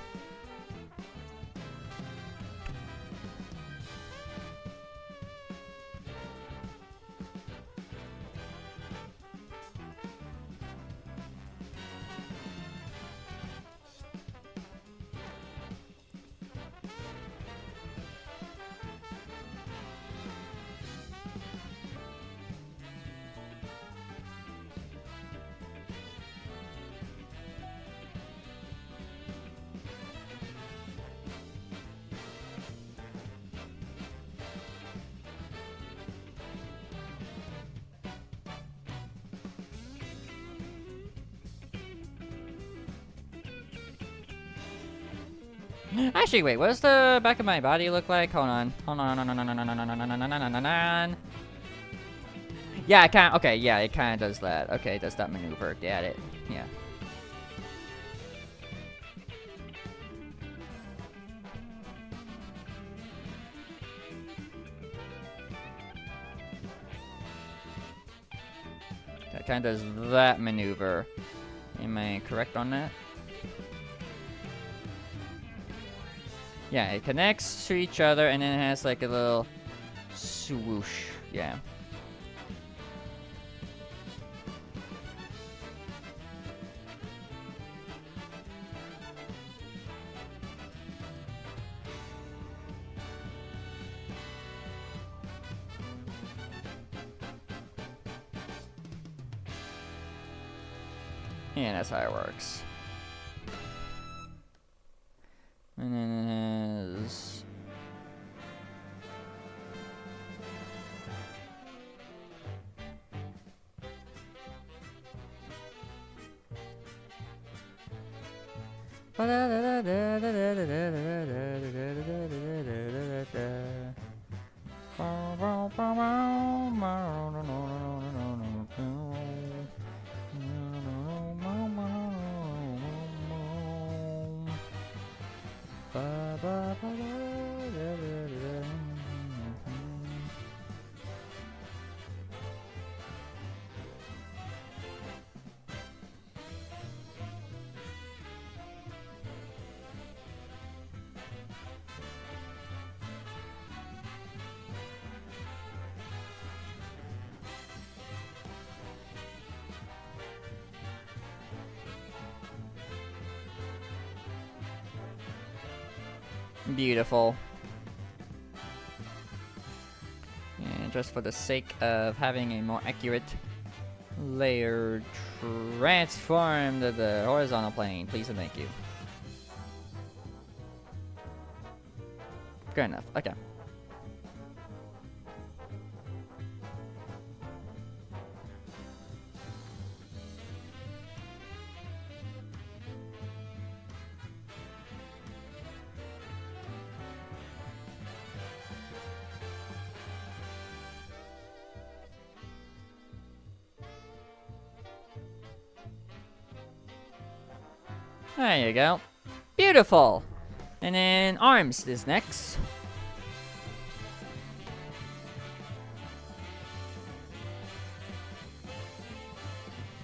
Speaker 1: Actually, wait, what does the back of my body look like? Hold on. Hold on, hold on, hold on, hold on, hold on, hold on, hold on, hold on. Yeah, it kind of, okay, yeah, it kind of does that. Okay, it does that maneuver. Get it. Yeah. That kind of does that maneuver. Am I correct on that? Yeah, it connects to each other and then it has like a little swoosh. Yeah. Yeah, that's how it works. And then it has... Beautiful. And just for the sake of having a more accurate layer, transform to the horizontal plane, please and thank you. Good enough. Okay. There you go. Beautiful. And then arms is next.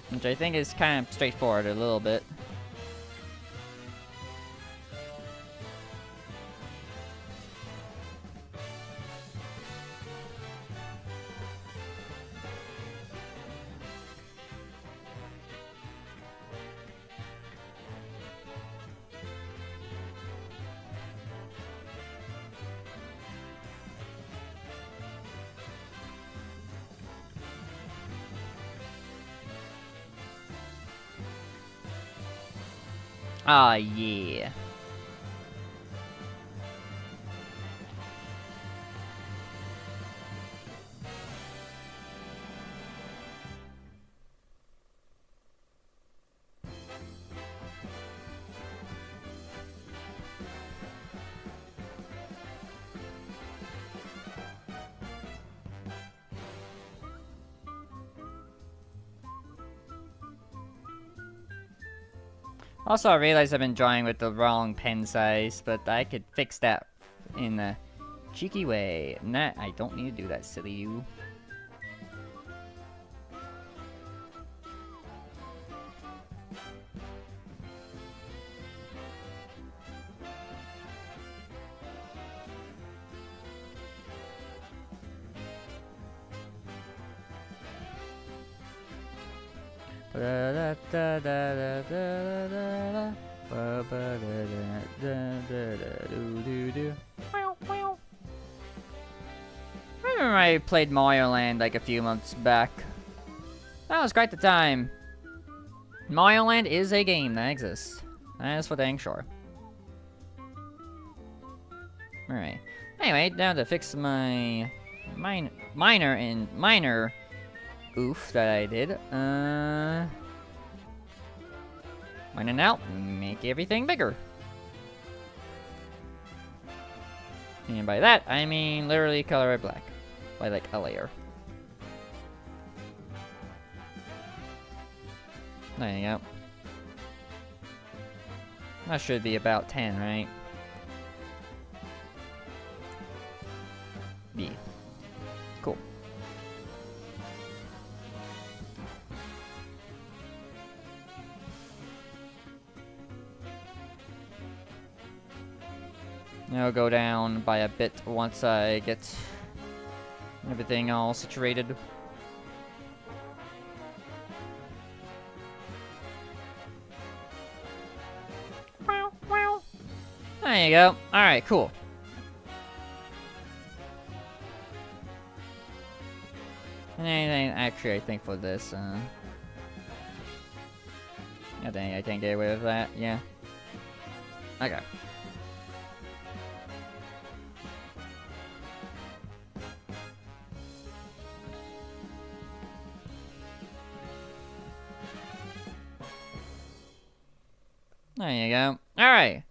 Speaker 1: Which I think is kind of straightforward a little bit. Ah, yeah. Also, I realized I've been drawing with the wrong pen size, but I could fix that in a cheeky way. Nah, I don't need to do that, silly you. I remember I played Mario Land like a few months back. That was quite the time. Mario Land is a game that exists. That is for dang sure. Alright. Anyway, now to fix my minor oof that I did. Mine and out, make everything bigger. And by that, I mean literally color it black. By like a layer. There you go. That should be about 10, right? Yeah. Cool. I'll go down by a bit once I get everything all saturated. There you go. Alright, cool. And anything, actually, I think for this, I think I can get away with that, yeah. Okay. There you go. Alright.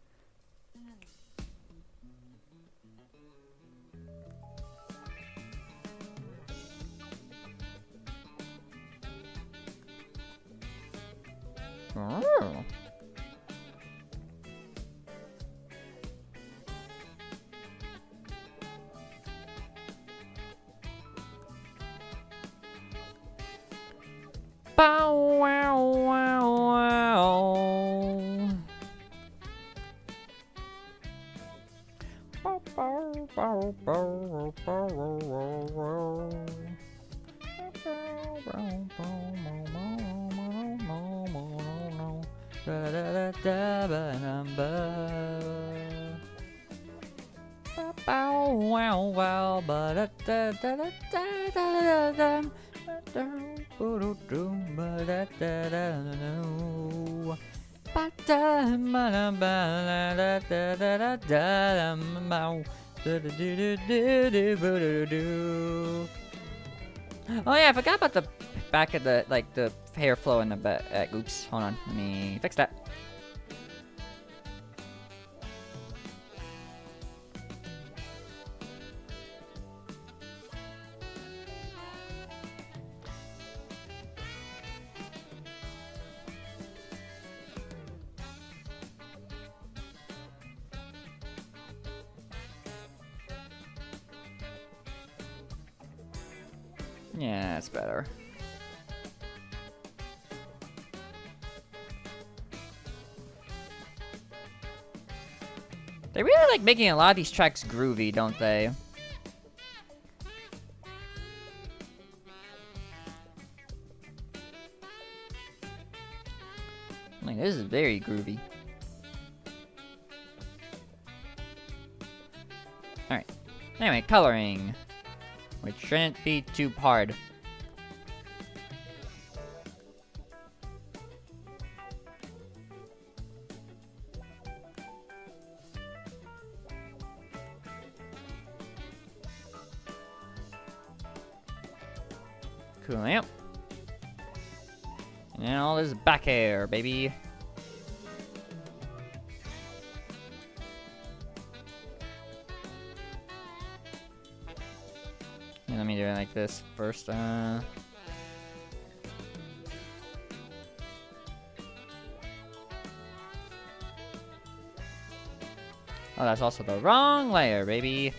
Speaker 1: Oh. Bow wow wow wow. Bow bow bow bow bow bow. Bow wow wow ba da da da da da da da. Oh yeah, I forgot about the back of the the hair flow in the back. Oops, hold on, let me fix that. Yeah, that's better. They really like making a lot of these tracks groovy, don't they? Like, this is very groovy. Alright. Anyway, coloring. Which shouldn't be too hard. Cool, yep. And all this back hair, baby. And let me do it like this first. Oh, that's also the wrong layer, baby.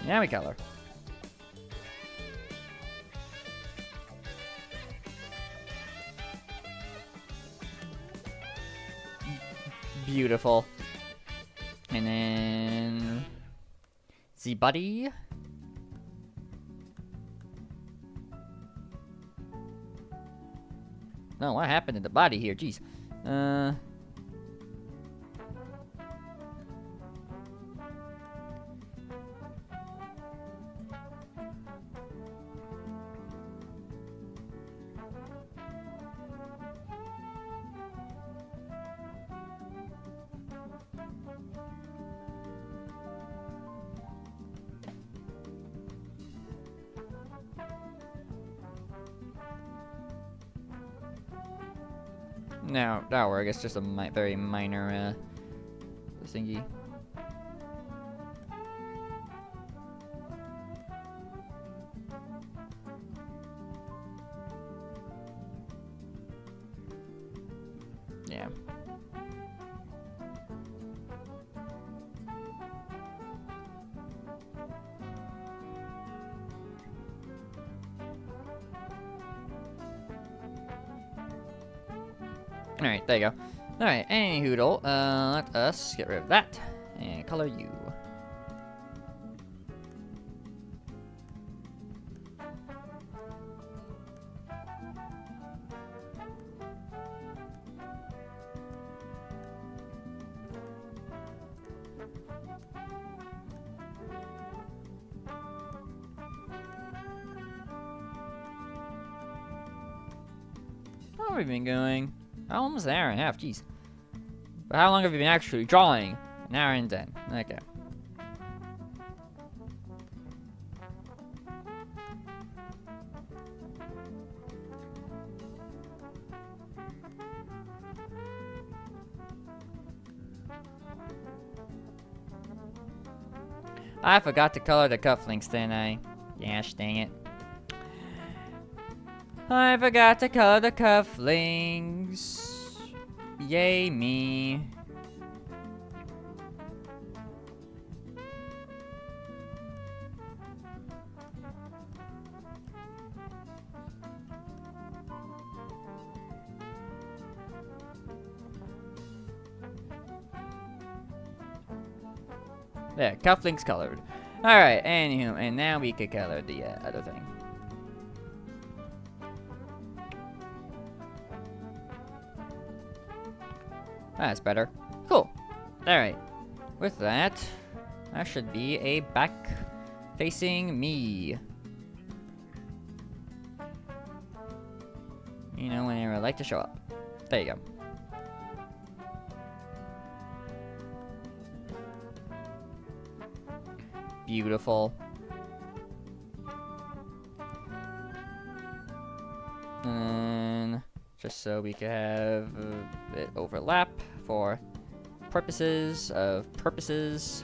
Speaker 1: Now we color. Beautiful. And then the body. No, what happened to the body here? Jeez. No, that'll work. It's just a very minor thingy. Yeah. Alright, there you go. Alright, any hoodle, let us get rid of that and color you. How have we been going? Almost an hour and a half, jeez. But how long have you been actually drawing? An hour and 10. Okay. I forgot to color the cufflinks, didn't I? Gosh, dang it. I forgot to color the cufflinks. Yay me. There, cufflinks colored. Alright, anywho, and now we can color the other thing. That's better. Cool. Alright. With that, that should be a back facing me. You know, whenever I like to show up. There you go. Beautiful. And just so we can have it overlap for purposes of purposes.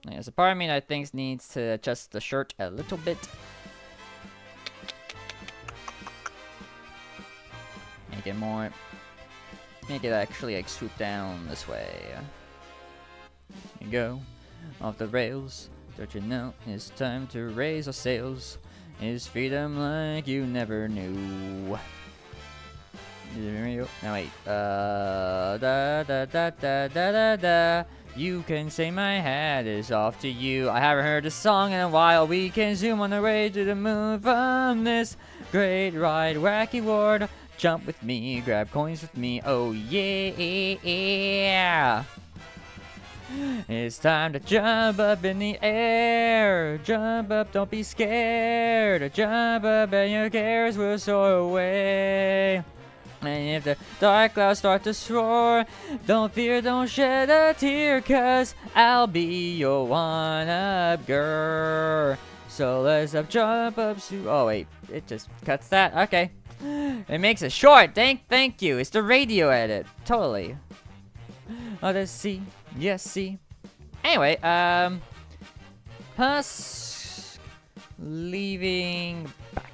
Speaker 1: There's a part of me that thinks needs to adjust the shirt a little bit. Make it more. Make it actually like swoop down this way. There you go. Off the rails. Don't you know it's time to raise our sails? It's freedom like you never knew. No wait. Da da da da da da da. You can say my hat is off to you. I haven't heard this song in a while. We can zoom on the way to the moon from this great ride. Wacky ward. Jump with me, grab coins with me, oh yeah! It's time to jump up in the air. Jump up, don't be scared. Jump up and your cares will soar away. And if the dark clouds start to roar, don't fear, don't shed a tear, 'cause I'll be your one-up girl. So let's up, jump up, oh wait, it just cuts that, okay. It makes it short. Thank you. It's the radio edit. Totally. Oh, let's see. Yes, see. Anyway, Husk leaving back.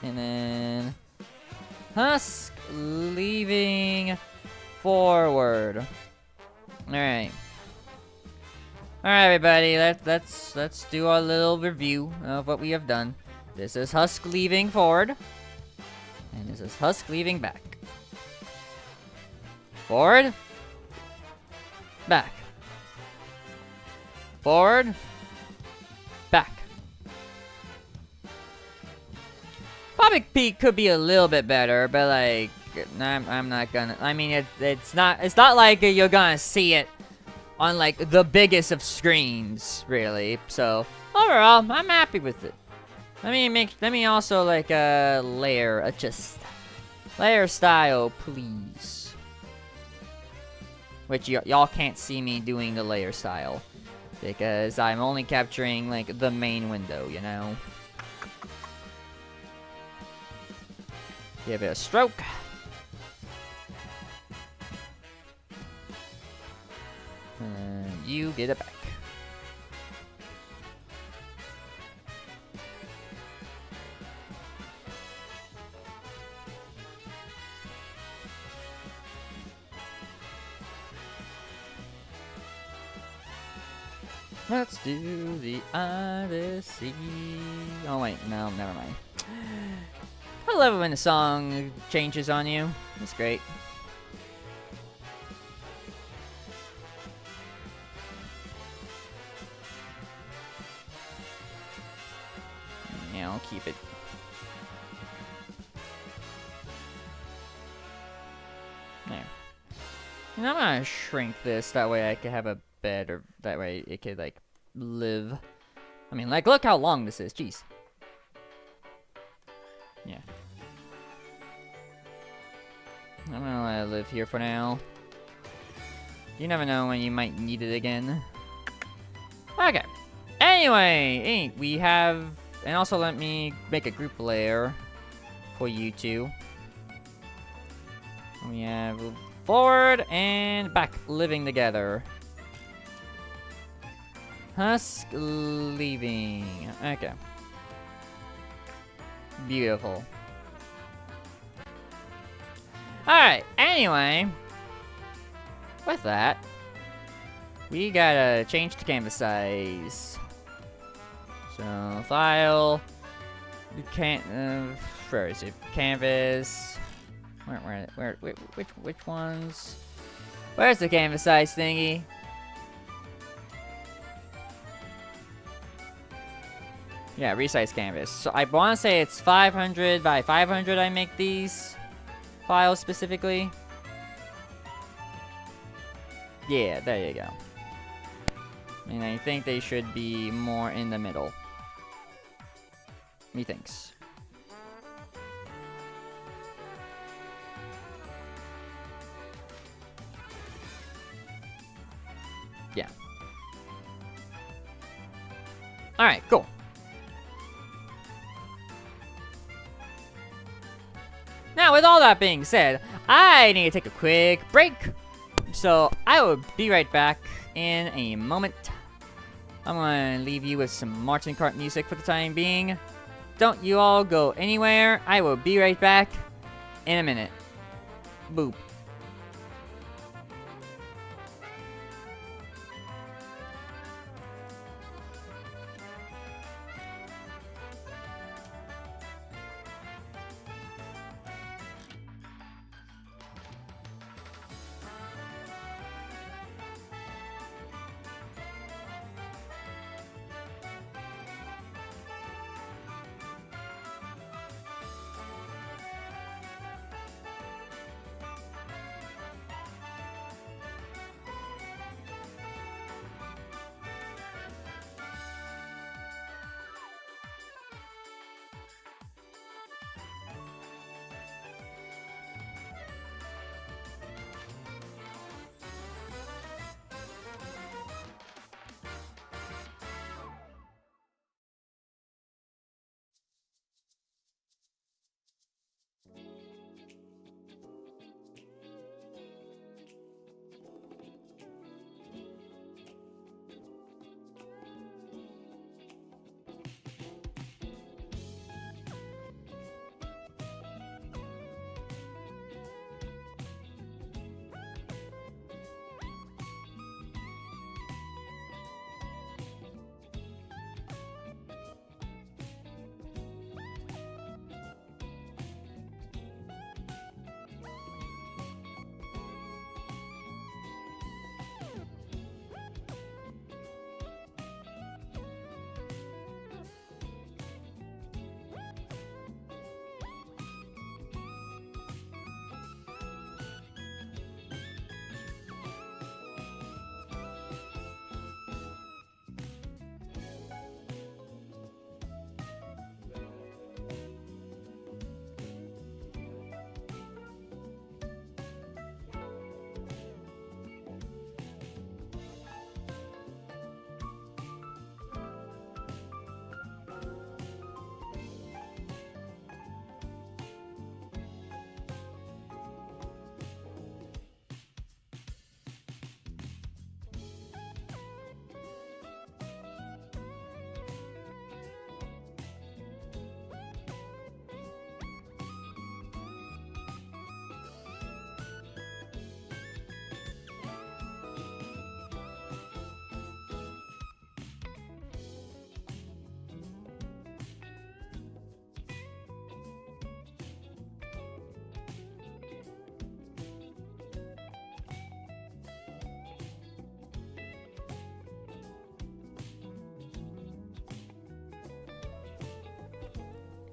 Speaker 1: And then Husk leaving forward. Alright. Alright, everybody, let's do our little review of what we have done. This is Husk leaving forward. And this is Husk leaving back. Forward. Back. Forward. Back. Probably Peak could be a little bit better, but like, I'm not gonna. I mean, it's not like you're gonna see it on like the biggest of screens, really. So overall, I'm happy with it. Let me also like layer adjust. Layer style, please. Which y'all can't see me doing the layer style because I'm only capturing like the main window, you know. Give it a stroke. And you get it back. Let's do the Odyssey. Oh wait, no, never mind. I love it when the song changes on you. It's great. Yeah, I'll keep it. There. And I'm gonna shrink this, that way I can have a bed, or that way it could, like, live. I mean, like, look how long this is, jeez. Yeah. I'm gonna let it live here for now. You never know when you might need it again. Okay. Anyway, we have... And also let me make a group layer for you two. We have forward and back living together. Husk leaving. Okay. Beautiful. Alright, anyway. With that, we gotta change the canvas size. So, file. You can't. Where is it? Canvas. Which ones? Where's the canvas size thingy? Yeah, resize canvas. So I want to say it's 500 by 500. I make these files specifically. Yeah, there you go. And I think they should be more in the middle. Methinks. Yeah. Alright, cool. Now, with all that being said, I need to take a quick break. So, I will be right back in a moment. I'm going to leave you with some Marching Cart music for the time being. Don't you all go anywhere. I will be right back in a minute. Boop.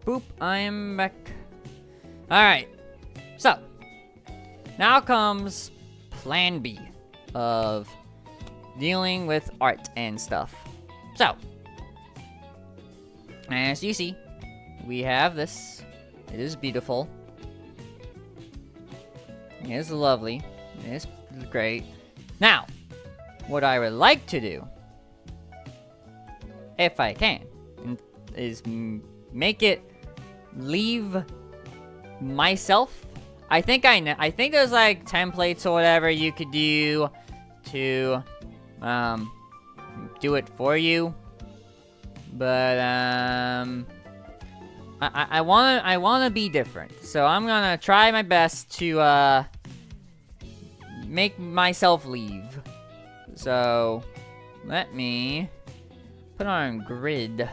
Speaker 1: Boop, I am back. Alright, so now comes plan B of dealing with art and stuff. So, as you see, we have this. It is beautiful. It is lovely. It is great. Now, what I would like to do, if I can, is make it leave myself. I think there's like templates or whatever you could do to do it for you. But I wanna be different. So I'm gonna try my best to make myself leave. So let me put on grid.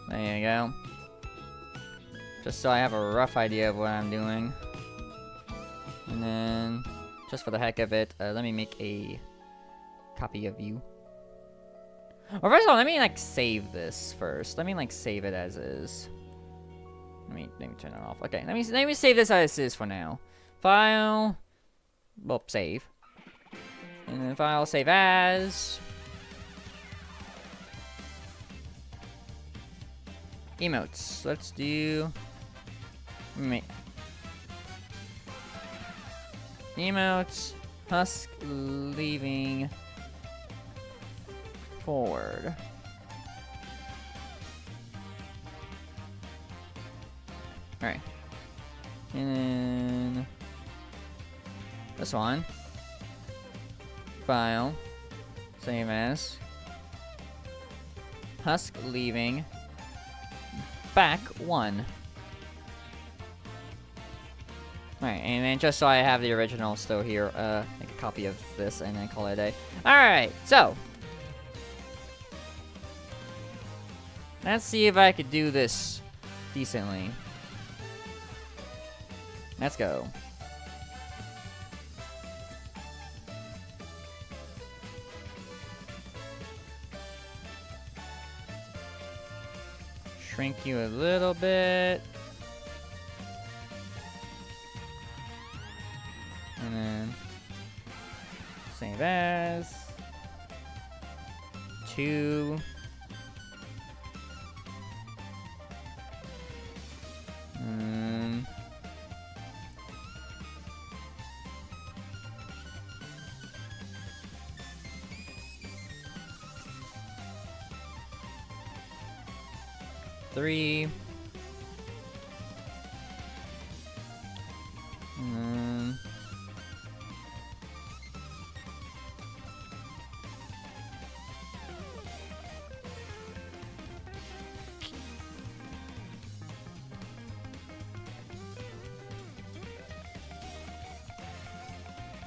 Speaker 1: There you go. Just so I have a rough idea of what I'm doing. And then, just for the heck of it, let me make a copy of you. Well, first of all, let me, like, save this first. Let me, like, save it as is. Let me turn it off. Okay, let me save this as is for now. File. Well, save. And then file, save as. Emotes. Let's do... Emotes. Husk leaving forward. Alright. And then... this one. File. Save as. Husk leaving back 1. Alright, and then just so I have the original still here, make a copy of this and then call it a day. Alright, so. Let's see if I could do this decently. Let's go. Shrink you a little bit. And then save as 2. Three.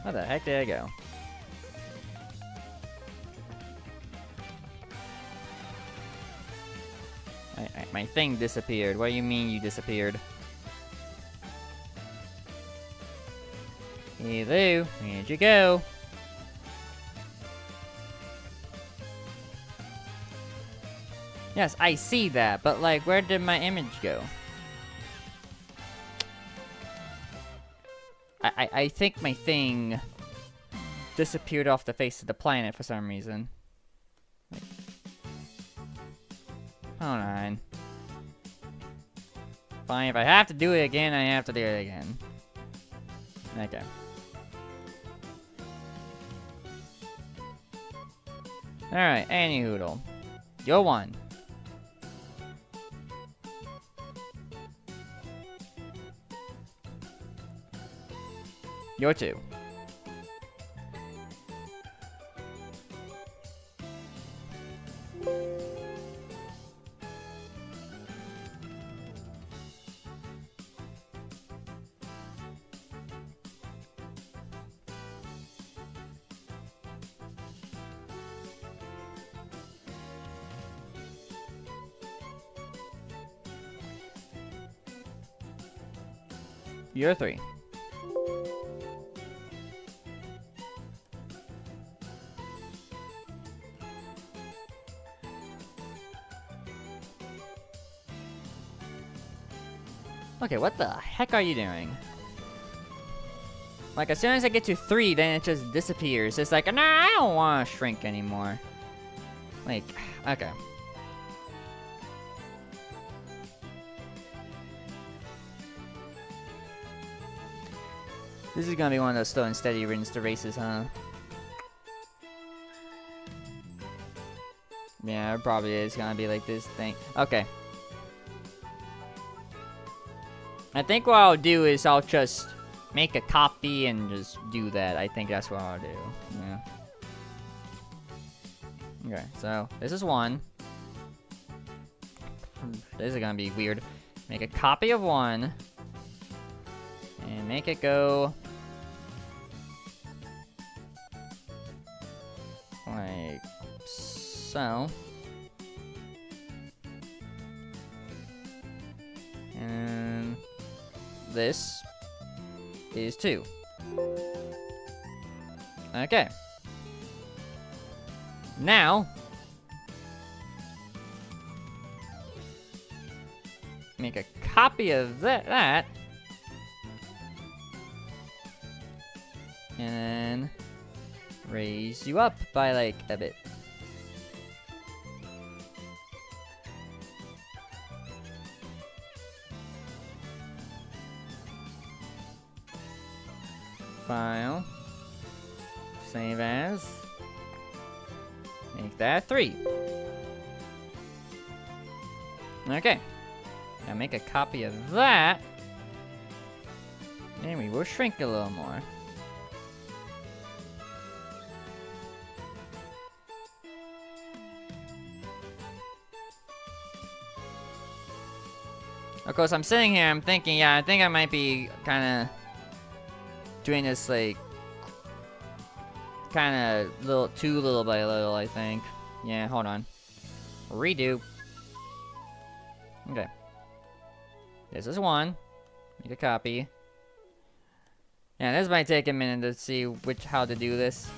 Speaker 1: How the heck did I go? My thing disappeared. What do you mean you disappeared? Hello, where'd you go? Yes, I see that, but like, where did my image go? I think my thing disappeared off the face of the planet for some reason. Like, hold on. Fine, if I have to do it again, I have to do it again. Okay. Alright, any hoodle. You're 1. You're 2. You're 3. Okay, what the heck are you doing? Like, as soon as I get to 3, then it just disappears. It's like, nah, I don't want to shrink anymore. Like, okay. This is gonna be one of those slow and steady rinse to races, huh? Yeah, it probably is gonna be like this thing. Okay. I think what I'll do is I'll just make a copy and just do that. I think that's what I'll do. Yeah. Okay, so this is 1. This is gonna be weird. Make a copy of 1. And make it go... like so. And this is 2. Okay. Now, make a copy of that. And then raise you up by like a bit. File. Save as. Make that 3. Okay. Now make a copy of that. And we will shrink a little more. Of course, I'm sitting here, I'm thinking, yeah, I think I might be kind of doing this, like, kind of little by little, I think. Yeah, hold on. Redo. Okay. This is 1. Make a copy. Yeah, this might take a minute to see how to do this.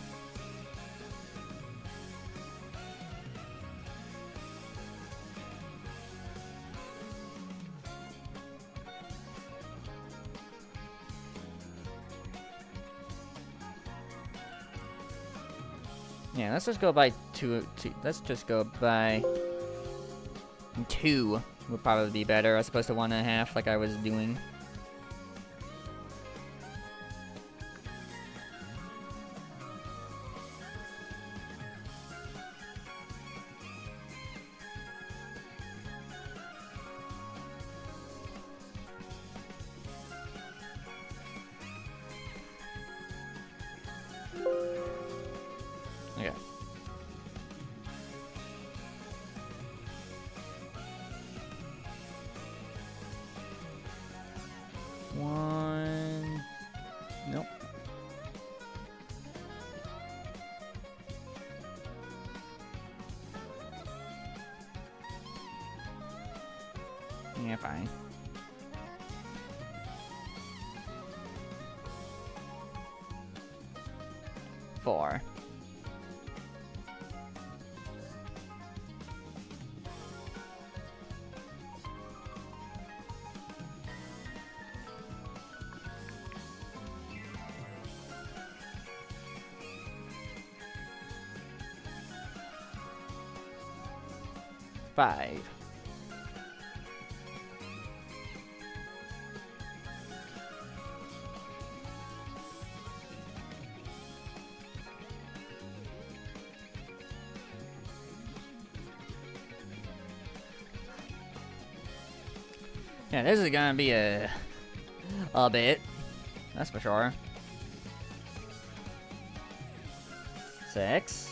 Speaker 1: Yeah, let's just go by 2. Let's just go by 2. Would probably be better as opposed to 1.5 like I was doing. Okay. One. Nope. Yeah, fine. Four. Five. Yeah, this is gonna be a bit. That's for sure. 6.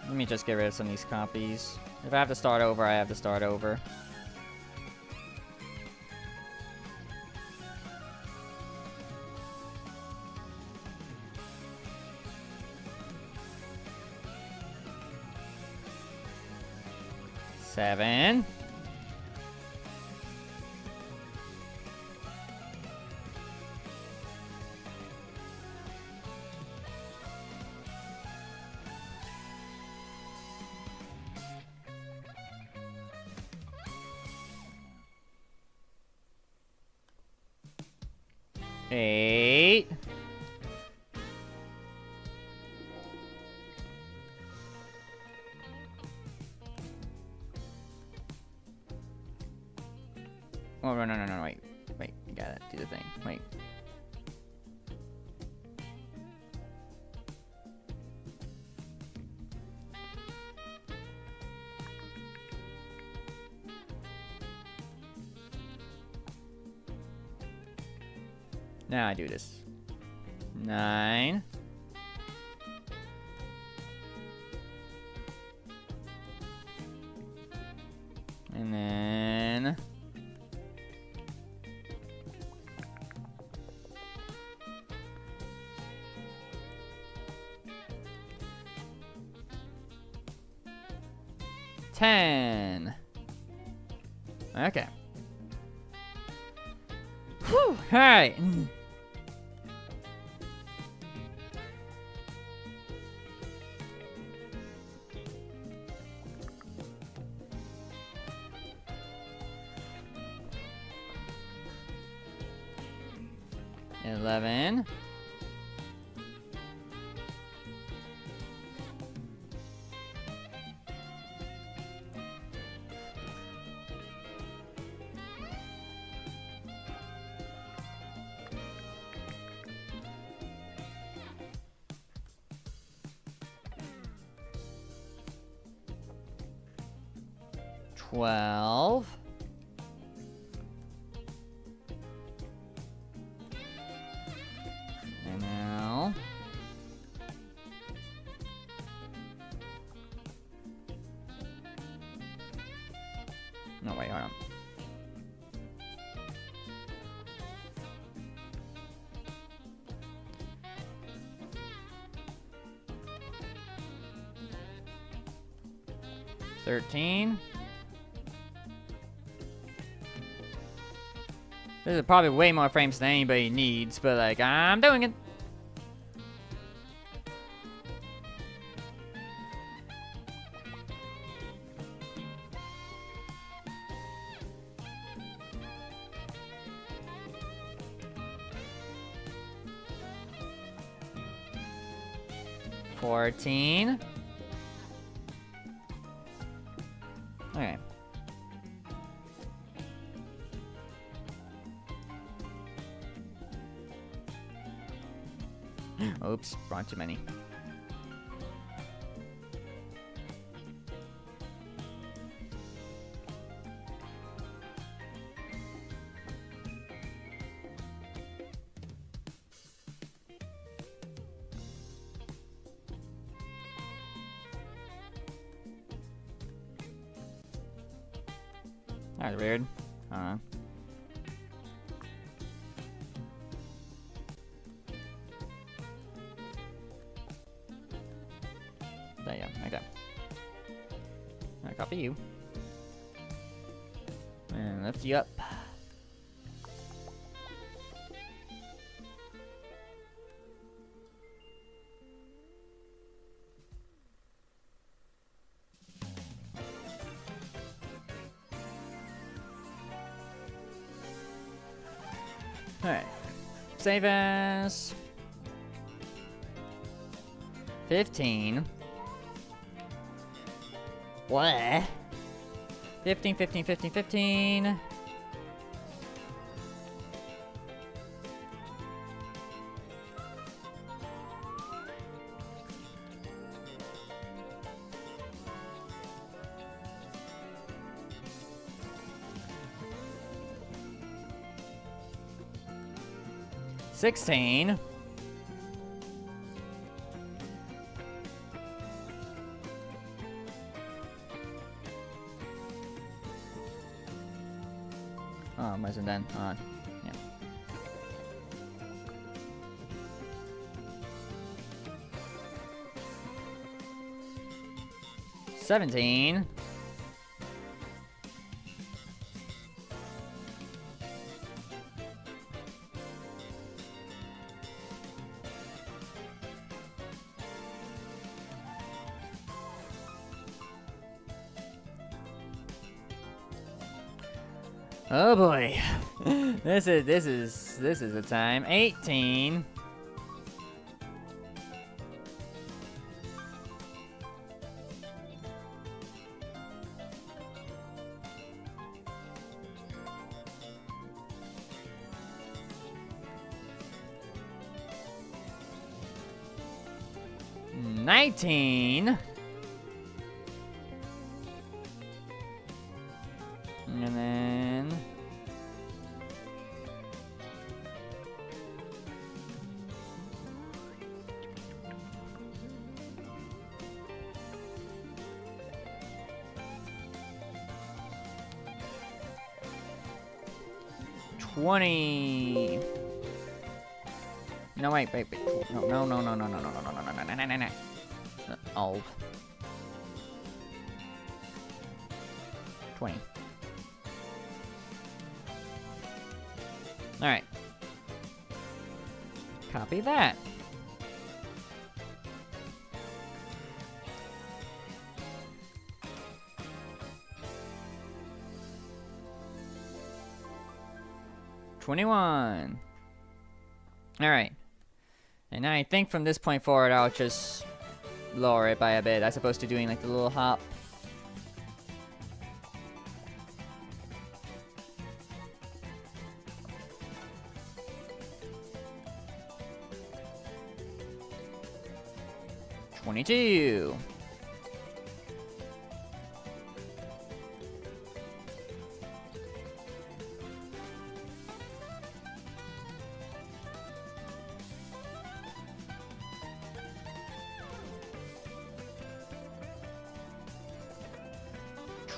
Speaker 1: Let me just get rid of some of these copies. If I have to start over, I have to start over. Seven. 8. Oh, no, wait. Wait, you gotta do the thing. Wait. Now I do this. 9. And then... $10. Okay. Whew. Alright. $11. $12. And now... No, wait, hold on. $13. This is probably way more frames than anybody needs, but like, I'm doing it. $14. Okay. Oops, brought too many. That's weird. There you go. Okay. I copy you. And lift you up. Alright. Save as 15. What? 15. 16. Oh, wasn't done. Hold on. Yeah. 17. Oh boy. This is the time. 18. $19. And then $20. No, wait. No. Oh. 20. Alright. Copy that. $21. Alright. And I think from this point forward, I'll just lower it by a bit, as opposed to doing like the little hop. $22.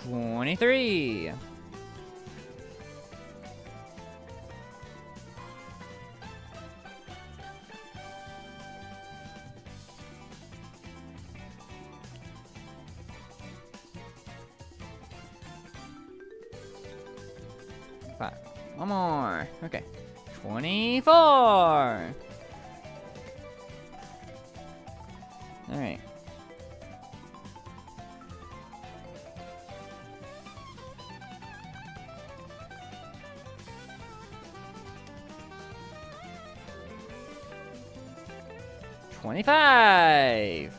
Speaker 1: $23. Five. One more. Okay. 24. All right. $25.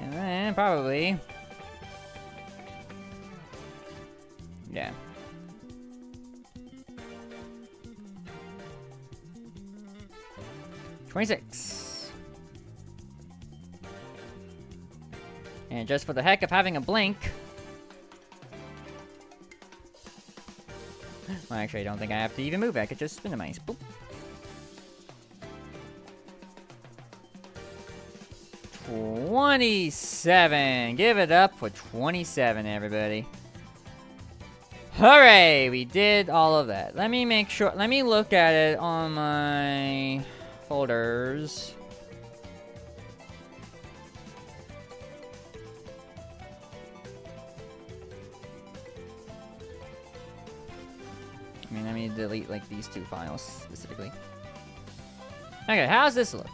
Speaker 1: And then probably, yeah. $26. And just for the heck of having a blink. Well, actually, I don't think I have to even move. I could just spin the mice. Boop. $27. Give it up for 27, everybody. Hooray! We did all of that. Let me make sure. Let me look at it on my folders. I mean, let me delete like these two files specifically. Okay, how's this look?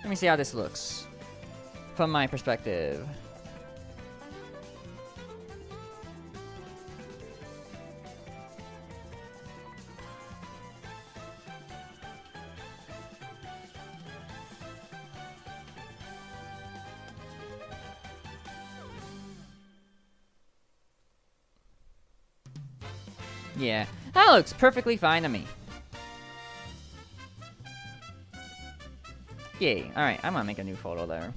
Speaker 1: Let me see how this looks from my perspective. Yeah, that looks perfectly fine to me. Yay. Alright, I'm gonna make a new photo there.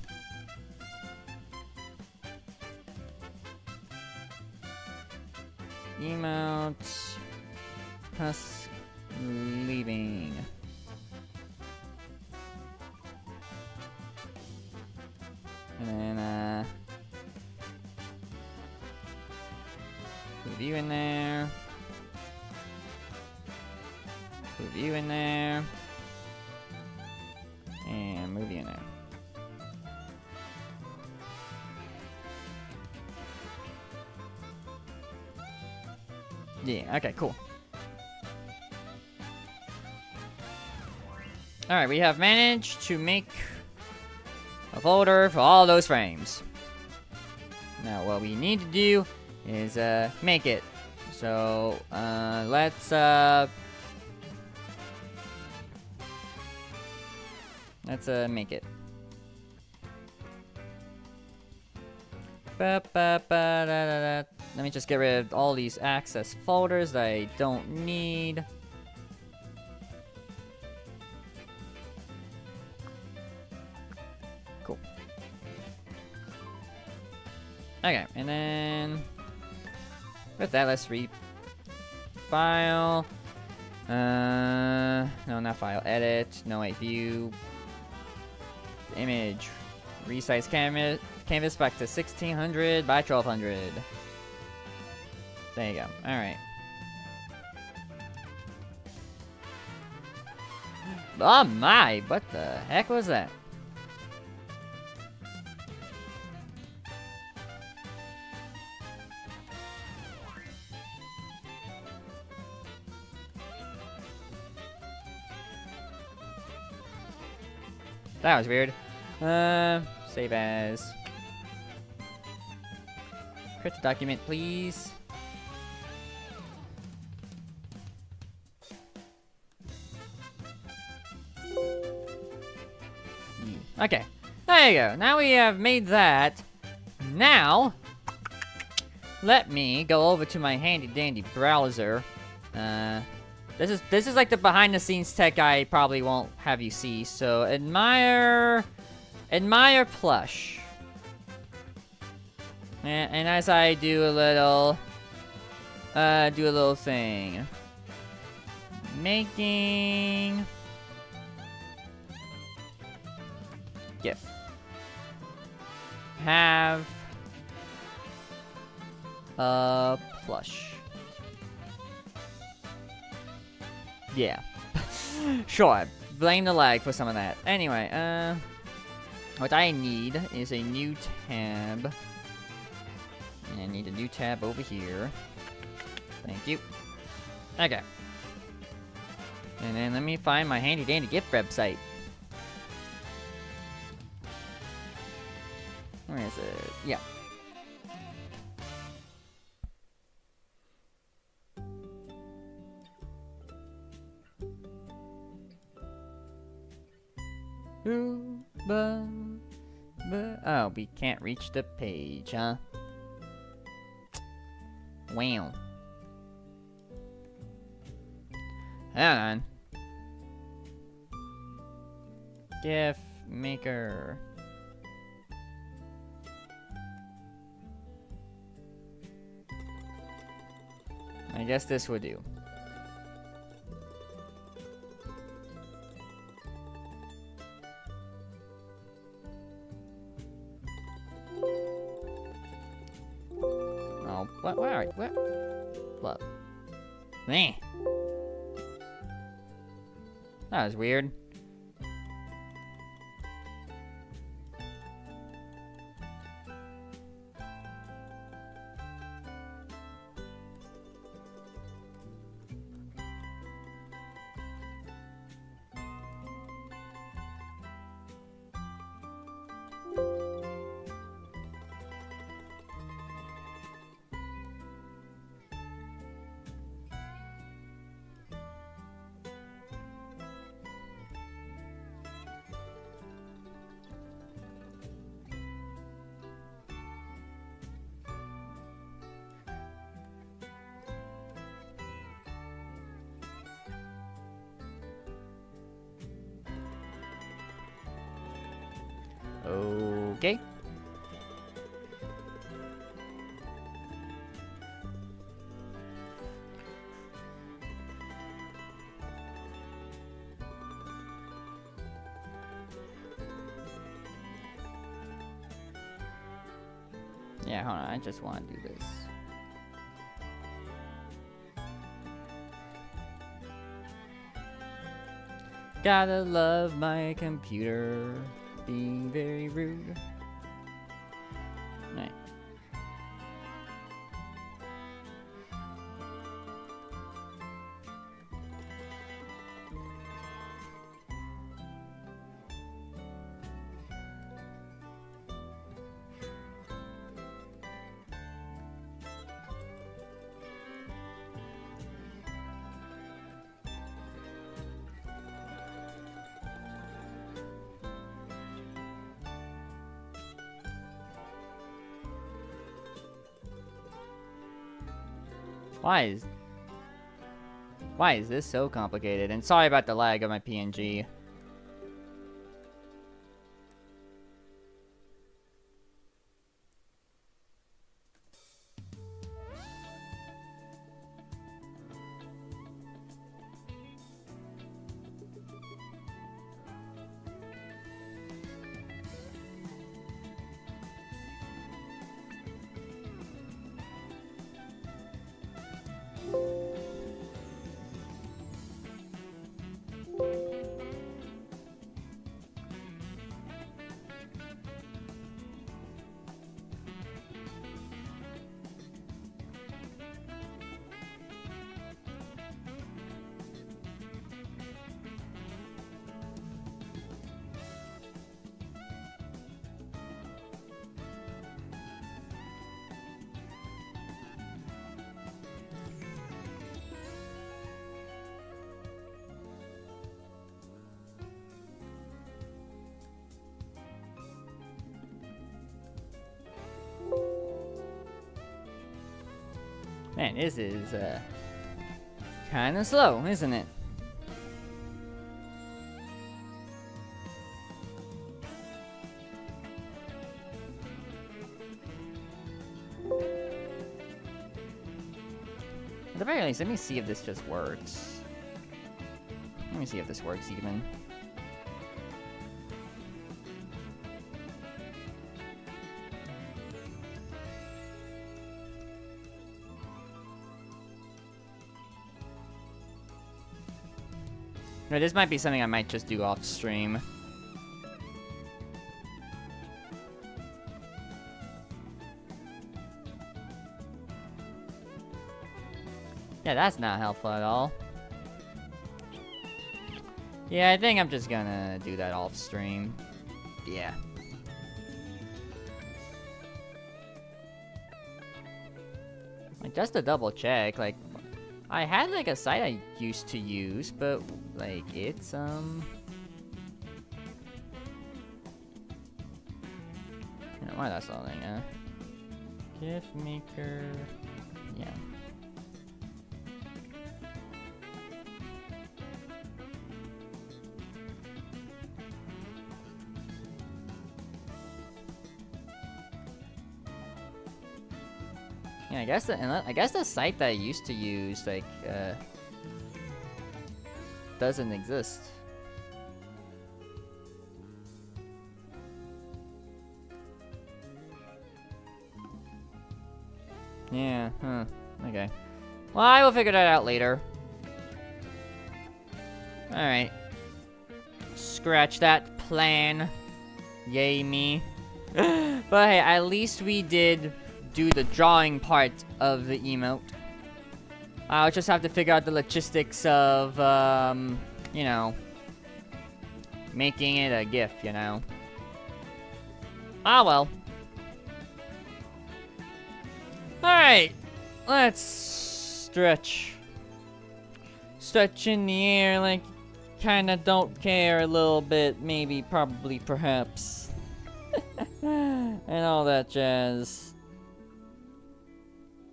Speaker 1: Emote. Husk leaving. And then, move you in there. Move you in there. And move you in there. Yeah, okay, cool. Alright, we have managed to make a folder for all those frames. Now what we need to do is make it. So let's make it. Let me just get rid of all these access folders that I don't need. Cool. Okay, and then with that, let's file. No, not file. Edit. No, wait. View. Image. Resize canvas back to 1600 by 1200. There you go. All right. Oh my! What the heck was that? That was weird. Save as. Create the document, please. Okay, there you go. Now we have made that. Now, let me go over to my handy dandy browser. This is like the behind the scenes tech I probably won't have you see. So admire plush. And as I do a little thing, making GIF. Have a plush. Yeah. Sure. Blame the lag for some of that. Anyway, what I need is a new tab. And I need a new tab over here. Thank you. Okay. And then let me find my handy dandy GIF website. Where is it? Yeah. Oh, we can't reach the page, huh? Wow. Hold on. GIF maker. I guess this would do. Oh, what? Where? What? Eh. That was weird. Okay. Yeah, hold on. I just want to do this. Gotta love my computer being very rude. Right. Why is this so complicated? And sorry about the lag of my PNG. Man, this is kind of slow, isn't it? At the very least, let me see if this just works. Let me see if this works even. No, this might be something I might just do off stream. Yeah, that's not helpful at all. Yeah, I think I'm just gonna do that off stream. Yeah. Like, just to double check, like, I had like a site I used to use, but like it's why that's all thing, gift maker, yeah. Yeah, I guess the site that I used to use like doesn't exist. Yeah, huh. Okay. Well, I will figure that out later. Alright. Scratch that plan. Yay me. But hey, at least we did do the drawing part of the emote. I'll just have to figure out the logistics of, you know, making it a GIF, you know. Ah, well. Alright, let's stretch. Stretch in the air like kinda don't care a little bit, maybe, probably, perhaps. And all that jazz.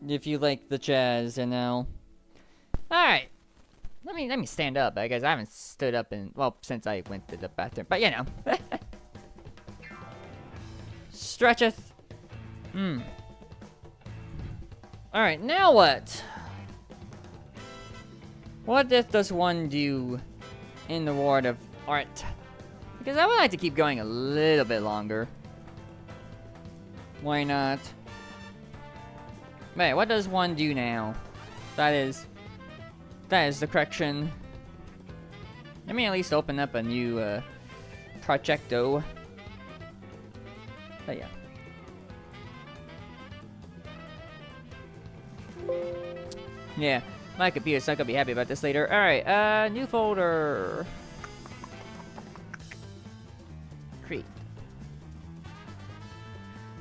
Speaker 1: If you like the jazz, you know. Alright. Let me stand up, because I haven't stood up in, well, since I went to the bathroom. But, you know. Stretcheth. Alright, now what? What does one do in the world of art? Because I would like to keep going a little bit longer. Why not? Wait, what does one do now? That is the correction. Let me at least open up a new projecto. But yeah. Yeah, my computer's not gonna be happy about this later. Alright, new folder. Create.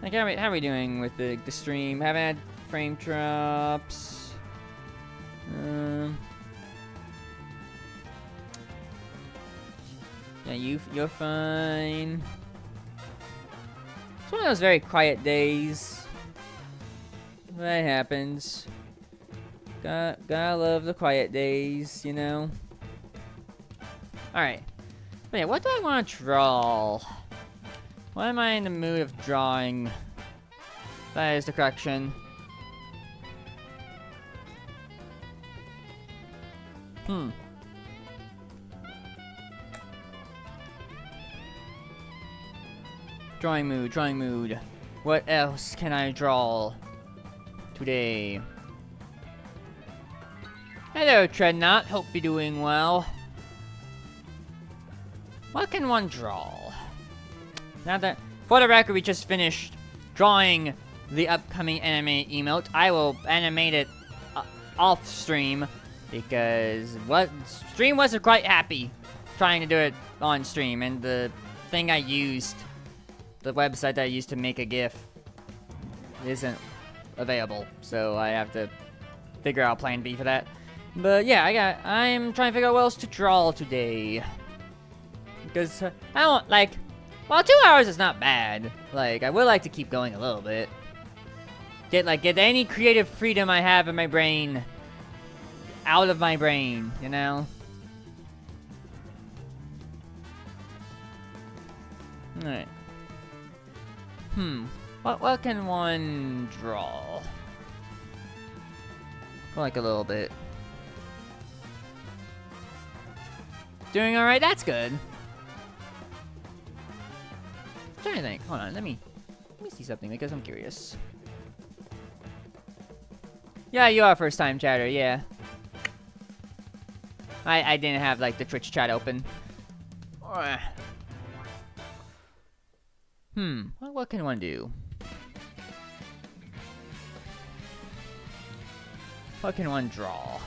Speaker 1: Like, how are we doing with the stream? Haven't had frame drops. Yeah, you're fine. It's one of those very quiet days. That happens. Gotta love the quiet days, you know? Alright. But yeah, what do I want to draw? Why am I in the mood of drawing? That is the correction. Drawing mood, drawing mood. What else can I draw today? Hello, Treadnought. Hope you're doing well. What can one draw? Now that, for the record, we just finished drawing the upcoming anime emote. I will animate it off stream because stream wasn't quite happy trying to do it on stream, and the thing I used, the website that I used to make a GIF, isn't available, so I have to figure out plan B for that. But yeah, I'm trying to figure out what else to draw today. Because I don't, like, well, 2 hours is not bad. Like, I would like to keep going a little bit. Get any creative freedom I have in my brain out of my brain, you know? Alright. What can one draw? Like a little bit. Doing alright, that's good. I'm trying to think. Hold on, let me see something because I'm curious. Yeah, you are first time chatter, yeah. I didn't have like the Twitch chat open. What can one do? What can one draw?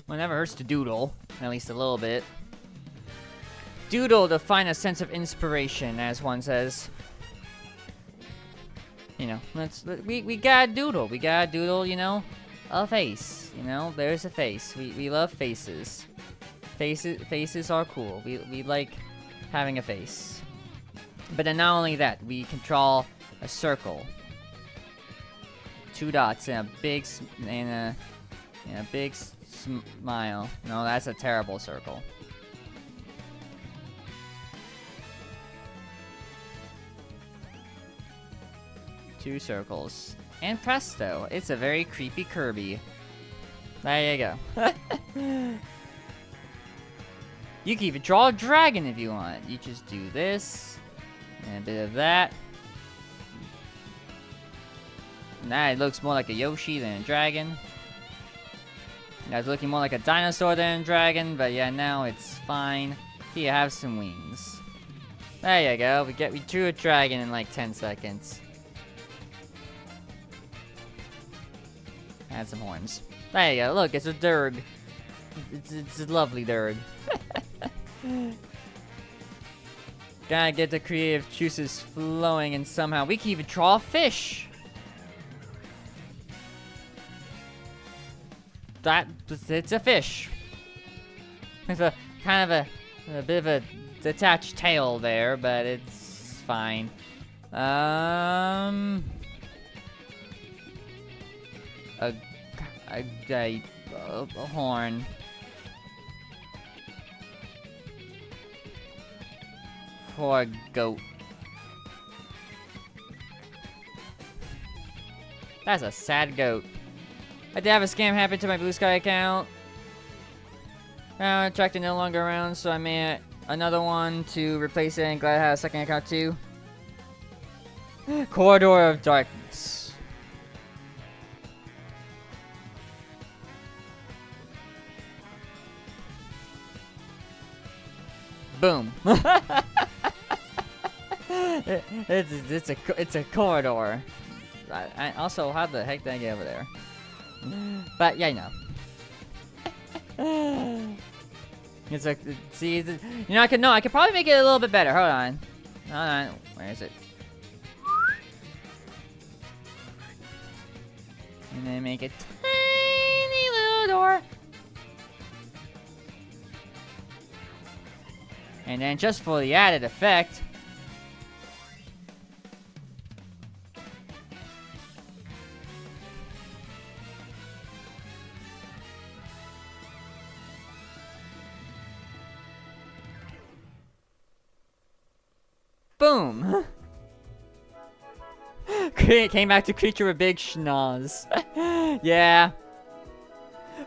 Speaker 1: Well, it never hurts to doodle, at least a little bit. Doodle to find a sense of inspiration, as one says. You know, we gotta doodle. We gotta doodle, you know, a face. You know, there's a face. We love faces. Faces are cool. We like having a face. But then not only that, we can draw a circle. 2 dots and a big smile. No, that's a terrible circle. Two circles. And presto, it's a very creepy Kirby. There you go. You can even draw a dragon if you want. You just do this, and a bit of that. Now it looks more like a Yoshi than a dragon. Now it's looking more like a dinosaur than a dragon, but yeah, now it's fine. Here, have some wings. There you go. We drew a dragon in like 10 seconds. Add some horns. There you go. Look, it's a Durg. It's a lovely Durg. Gotta get the creative juices flowing, and somehow we can even draw a fish. It's a fish. With a kind of a bit of a detached tail there, but it's fine. A horn. For a goat. That's a sad goat. I did have a scam happen to my Blue Sky account. Tracked no longer around, so I made another one to replace it, and glad I had a second account too. Corridor of Darkness. Boom. It's a corridor. I also, how the heck did I get over there? But yeah, you know. It's like, see, you know, I could probably make it a little bit better. Hold on, where is it? And then make a tiny little door. And then just for the added effect, Boom. Came back to creature with big schnoz. Yeah.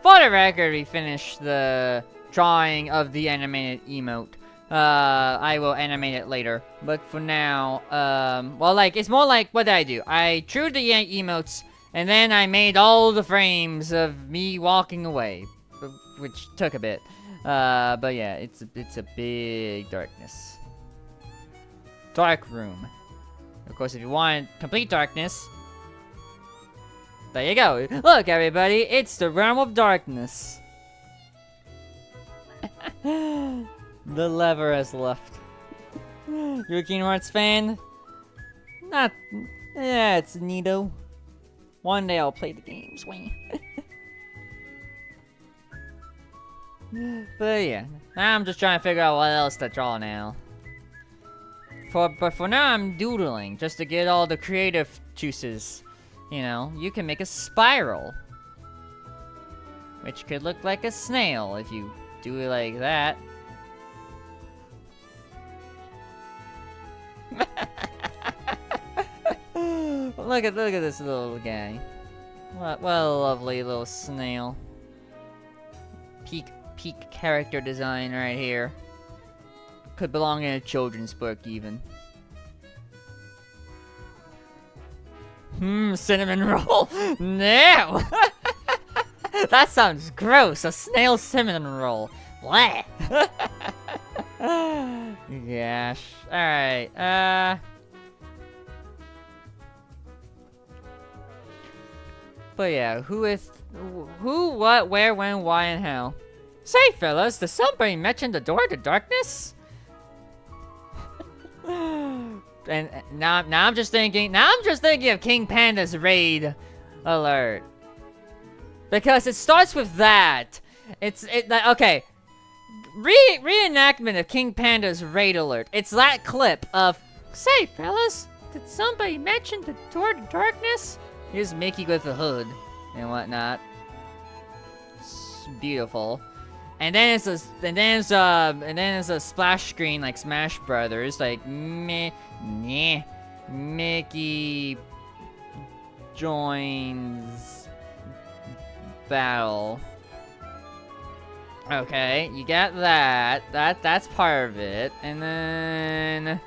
Speaker 1: For the record, we finished the drawing of the animated emote. I will animate it later. But for now, well, like, it's more like, what did I do? I drew the emotes, and then I made all the frames of me walking away, which took a bit. But yeah, it's a big darkness. Dark room. Of course, if you want complete darkness, there you go. Look, everybody, it's the realm of darkness. The lever has left. You're a Kingdom Hearts fan? Not. Yeah, it's neato. One day I'll play the games. But yeah, now I'm just trying to figure out what else to draw now. But for now, I'm doodling just to get all the creative juices. You know, you can make a spiral, which could look like a snail if you do it like that. Look at this little guy. What a lovely little snail. Peak character design right here. Could belong in a children's book, even. Cinnamon roll? No! That sounds gross. A snail cinnamon roll. What? Gosh. Alright, but yeah, who, what, where, when, why, and how? Say, fellas, does somebody mention the door to darkness? And now I'm just thinking of King Panda's raid alert. Because it starts with that. Okay. Reenactment of King Panda's raid alert. It's that clip of, say, fellas, did somebody mention the door to darkness? Here's Mickey with the hood and whatnot. It's beautiful. And then it's a splash screen like Smash Brothers, like Mickey joins battle. Okay, you got that. That's part of it. And then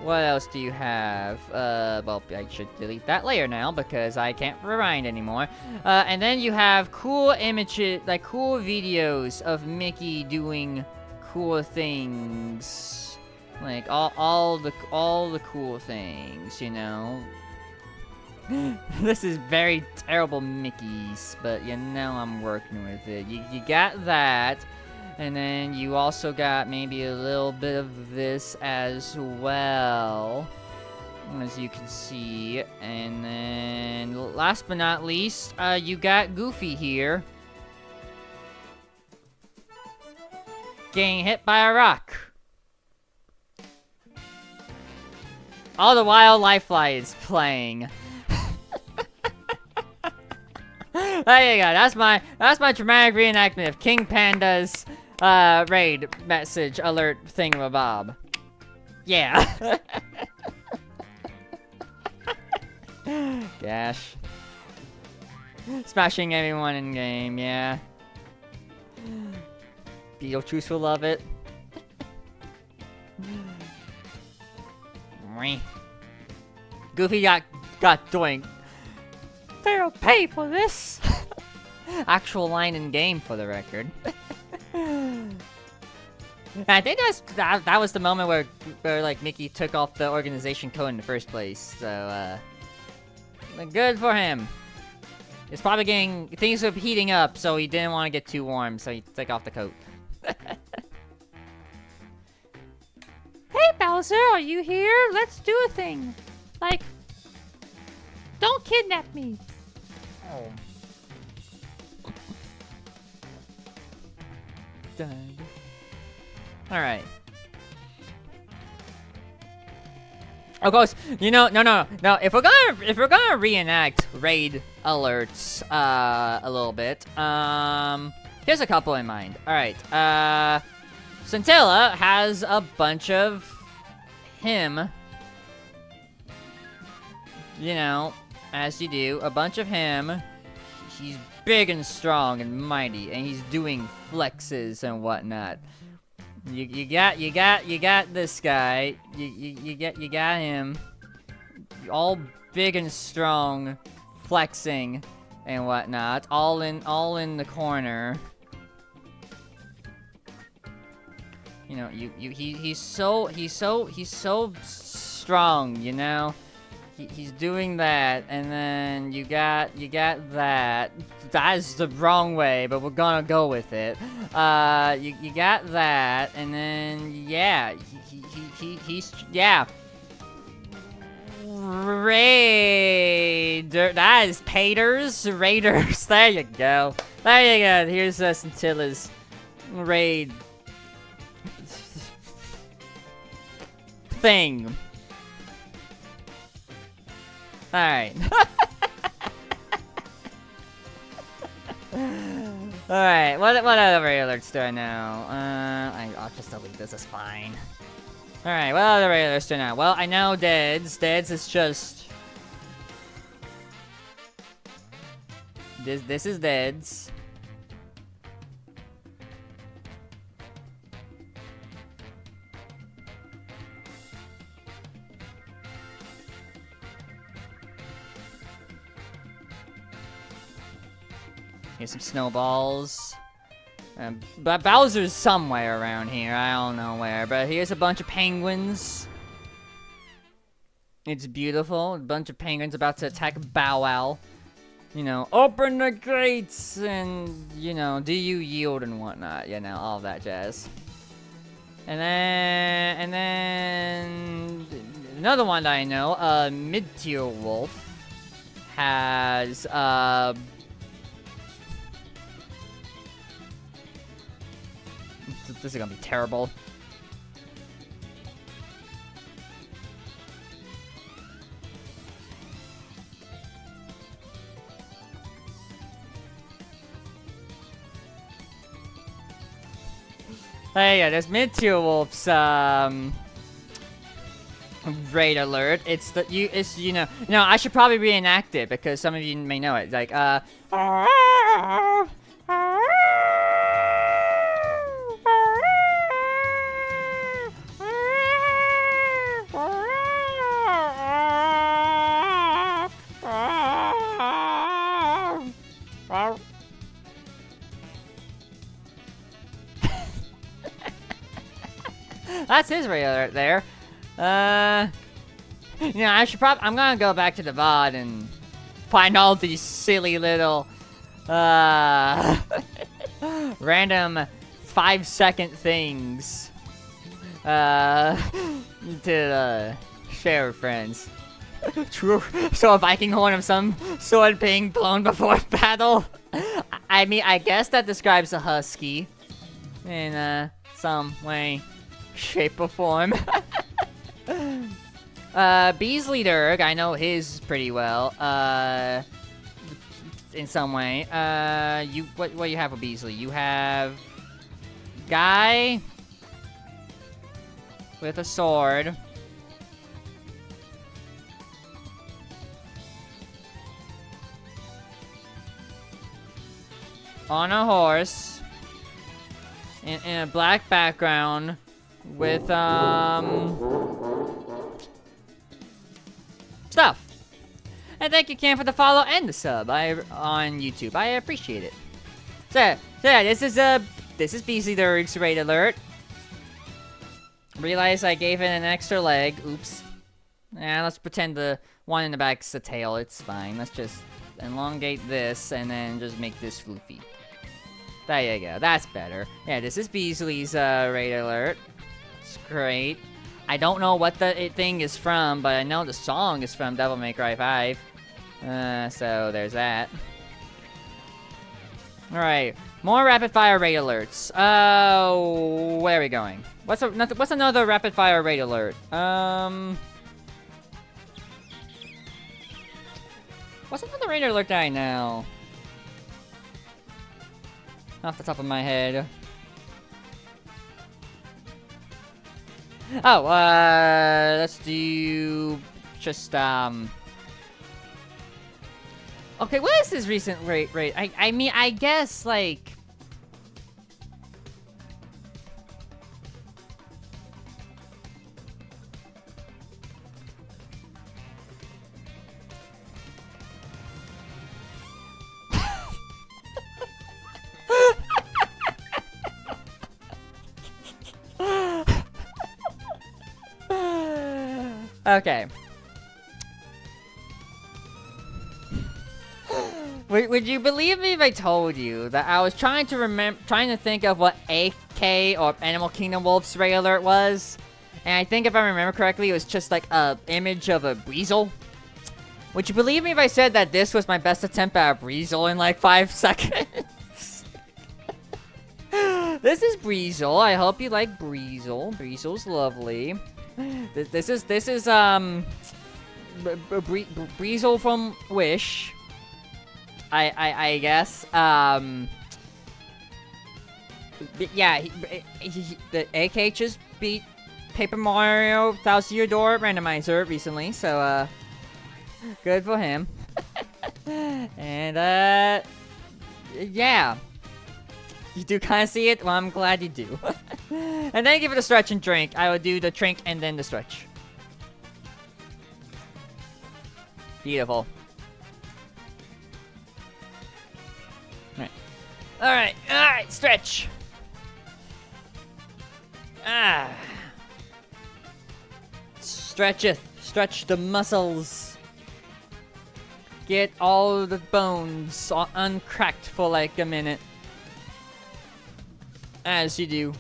Speaker 1: what else do you have? Well, I should delete that layer now because I can't rewind anymore. And then you have cool images, like cool videos of Mickey doing cool things, like all the cool things, you know. This is very terrible Mickey's, but you know I'm working with it. You got that. And then you also got maybe a little bit of this as well, as you can see. And then, last but not least, you got Goofy here, getting hit by a rock. All the while, Lifeline is playing. There you go. That's my dramatic reenactment of King Panda's raid message alert thingamabob. Yeah. Gosh. Smashing everyone in game, yeah. Beetlejuice will love it. Goofy got doinked. They'll pay for this. Actual line in game, for the record. I think that was the moment where like Mickey took off the organization code in the first place. So good for him. It's probably things were heating up, so he didn't want to get too warm, so he took off the coat. Hey Bowser, are you here? Let's do a thing. Like, don't kidnap me. Oh. Done. All right. Of course, you know, no. If we're gonna reenact raid alerts a little bit, here's a couple in mind. All right. Scintilla has a bunch of him you know, as you do, a bunch of him. He's big and strong and mighty, and he's doing flexes and whatnot. You got this guy. You got him. All big and strong, flexing and whatnot. All in the corner. You know, he's so strong, you know? He's doing that, and then you got that. That is the wrong way, but we're gonna go with it. You got that, and then yeah, he's yeah. Raider, that is Paters, Raiders. There you go. There you go. Here's Scintilla's raid thing. Alright. Alright, what other alerts do I know? I'll just delete this, it's fine. Alright, what other alerts do I know? Well, I know Deads. Deads is just... This is Deads. Here's some snowballs. But Bowser's somewhere around here. I don't know where. But here's a bunch of penguins. It's beautiful. A bunch of penguins about to attack Bow Wow. You know, open the gates and, you know, do you yield and whatnot. You know, all that jazz. And then another one that I know, mid-tier wolf has, this is gonna be terrible. Hey, yeah, there's mid-tier wolf's raid alert. It's you know, I should probably reenact it because some of you may know it. Like that's his raid alert there. You know, I'm gonna go back to the VOD and find all these silly little, random 5-second things, to, share with friends. True. So a Viking horn of some sword being blown before battle. I mean, I guess that describes a husky in, some way, shape, or form. Beasley Durg, I know his pretty well, in some way. What do you have with Beasley? You have guy with a sword. On a horse. In a black background. With, stuff. And thank you, Cam, for the follow and the sub on YouTube. I appreciate it. So yeah, this is Beasley Durg's raid alert. Realize I gave it an extra leg. Oops. Yeah, let's pretend the one in the back's the tail. It's fine. Let's just elongate this and then just make this floofy. There you go. That's better. Yeah, this is Beasley's raid alert. It's great. I don't know what the thing is from, but I know the song is from Devil May Cry 5. So there's that. Alright, more rapid-fire raid alerts. Where are we going? What's another rapid-fire raid alert? What's another raid alert that I know? Off the top of my head. Oh, let's do just, Okay, what is his recent rate? I mean, I guess, like... Okay. Would you believe me if I told you that I was trying to think of what AK or Animal Kingdom Wolf's Ray Alert was? And I think if I remember correctly, it was just like a image of a Breezel. Would you believe me if I said that this was my best attempt at a Breezel in like 5 seconds? This is Breezel. I hope you like Breezel. Breezel's lovely. This is Breezel from Wish. I guess. Yeah, the AK just beat Paper Mario Thousand Year Door randomizer recently, so good for him. And yeah, you do kind of see it. Well, I'm glad you do. And then give it a stretch and drink. I will do the drink and then the stretch. Beautiful. Alright, stretch. Stretch the muscles. Get all the bones uncracked for like a minute. As you do.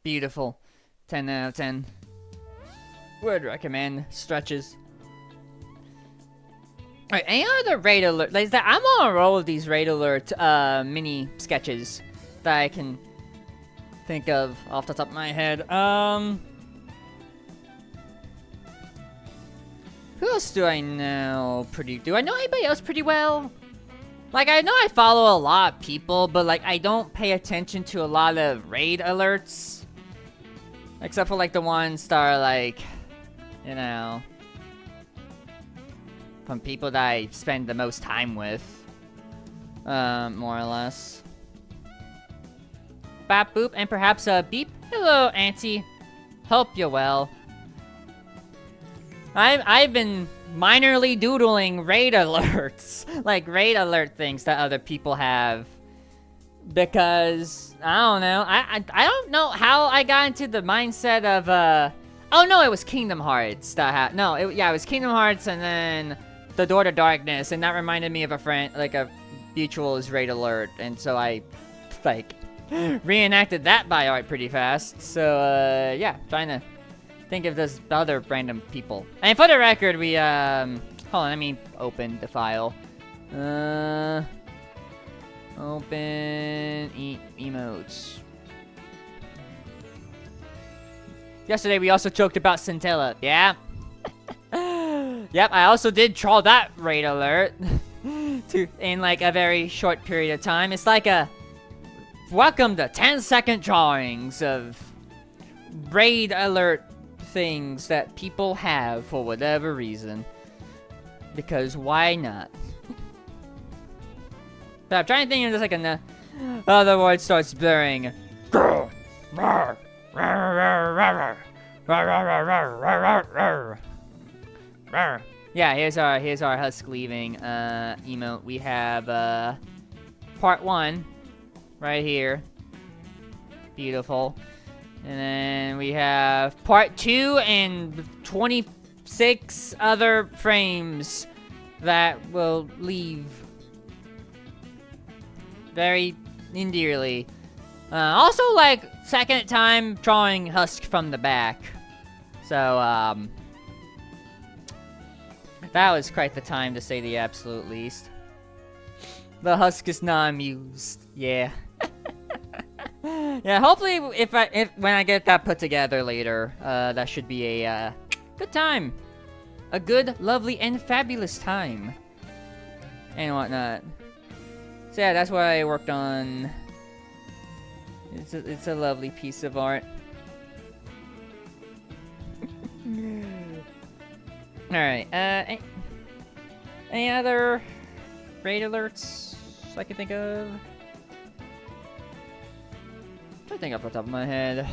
Speaker 1: Beautiful. 10 out of 10. Would recommend stretches. Alright, any other raid alert? Like that, I'm on a roll of these raid alert mini sketches that I can think of off the top of my head. Who else do I know do I know anybody else pretty well? Like, I know I follow a lot of people, but like I don't pay attention to a lot of raid alerts. Except for like the ones that are like, you know, from people that I spend the most time with. More or less. Bap boop, and perhaps a beep. Hello, Auntie. Hope you're well. I've been minorly doodling raid alerts. Like raid alert things that other people have. Because, I don't know. I don't know how I got into the mindset of, oh no, it was Kingdom Hearts that it was Kingdom Hearts and then The Door to Darkness, and that reminded me of a friend, like a mutual's raid alert, and so I, like, reenacted that by art pretty fast. So, yeah, trying to think of those other random people. And for the record, we, hold on, let me open the file. Open emotes. Yesterday we also joked about Scintilla. Yeah. Yep, I also did draw that raid alert in like a very short period of time. It's like a welcome to 10-second drawings of raid alert things that people have for whatever reason. Because why not? But I'm trying to think of just like a other word starts blurring. Yeah, here's our Husk leaving emote. We have part 1 right here. Beautiful. And then we have part 2 and 26 other frames that will leave very endearly. Also, like, second time drawing Husk from the back. So, that was quite the time, to say the absolute least. The Husk is not amused. Yeah. Yeah, hopefully, when I get that put together later, that should be a, good time. A good, lovely, and fabulous time. And whatnot. So yeah, that's what I worked on. It's a lovely piece of art. Alright, any other raid alerts I can think of? I think off the top of my head.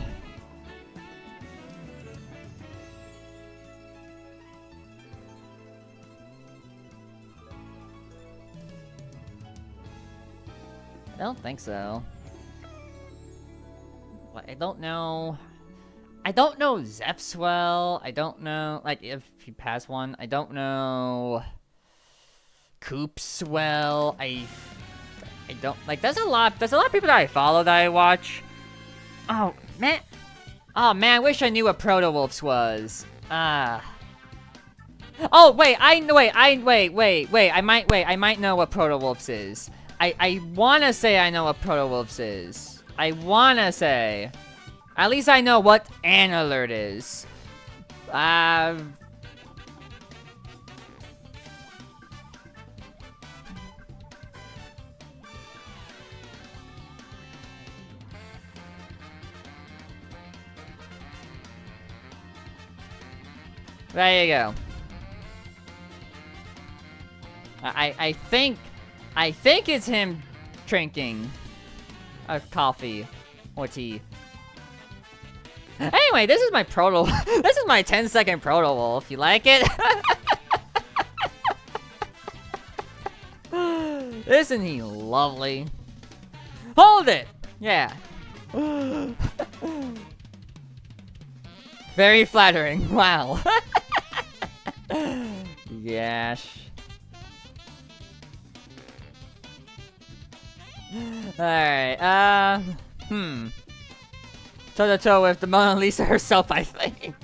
Speaker 1: I don't think so. I don't know. I don't know Zeps well. I don't know, like, if he passed one. I don't know Coops well. I don't, like, there's a lot of people that I follow that I watch. Oh, man. Oh, man, I wish I knew what Proto Wolves was. Oh, wait, I might know what Proto Wolves is. I wanna say I know what Proto Wolves is. I wanna say. At least I know what an alert is. There you go. I think it's him drinking a coffee or tea. Anyway, this is my proto. This is my 10-second proto wolf. You like it? Isn't he lovely? Hold it. Yeah. Very flattering. Wow. Yes. Alright, toe-to-toe with the Mona Lisa herself, I think.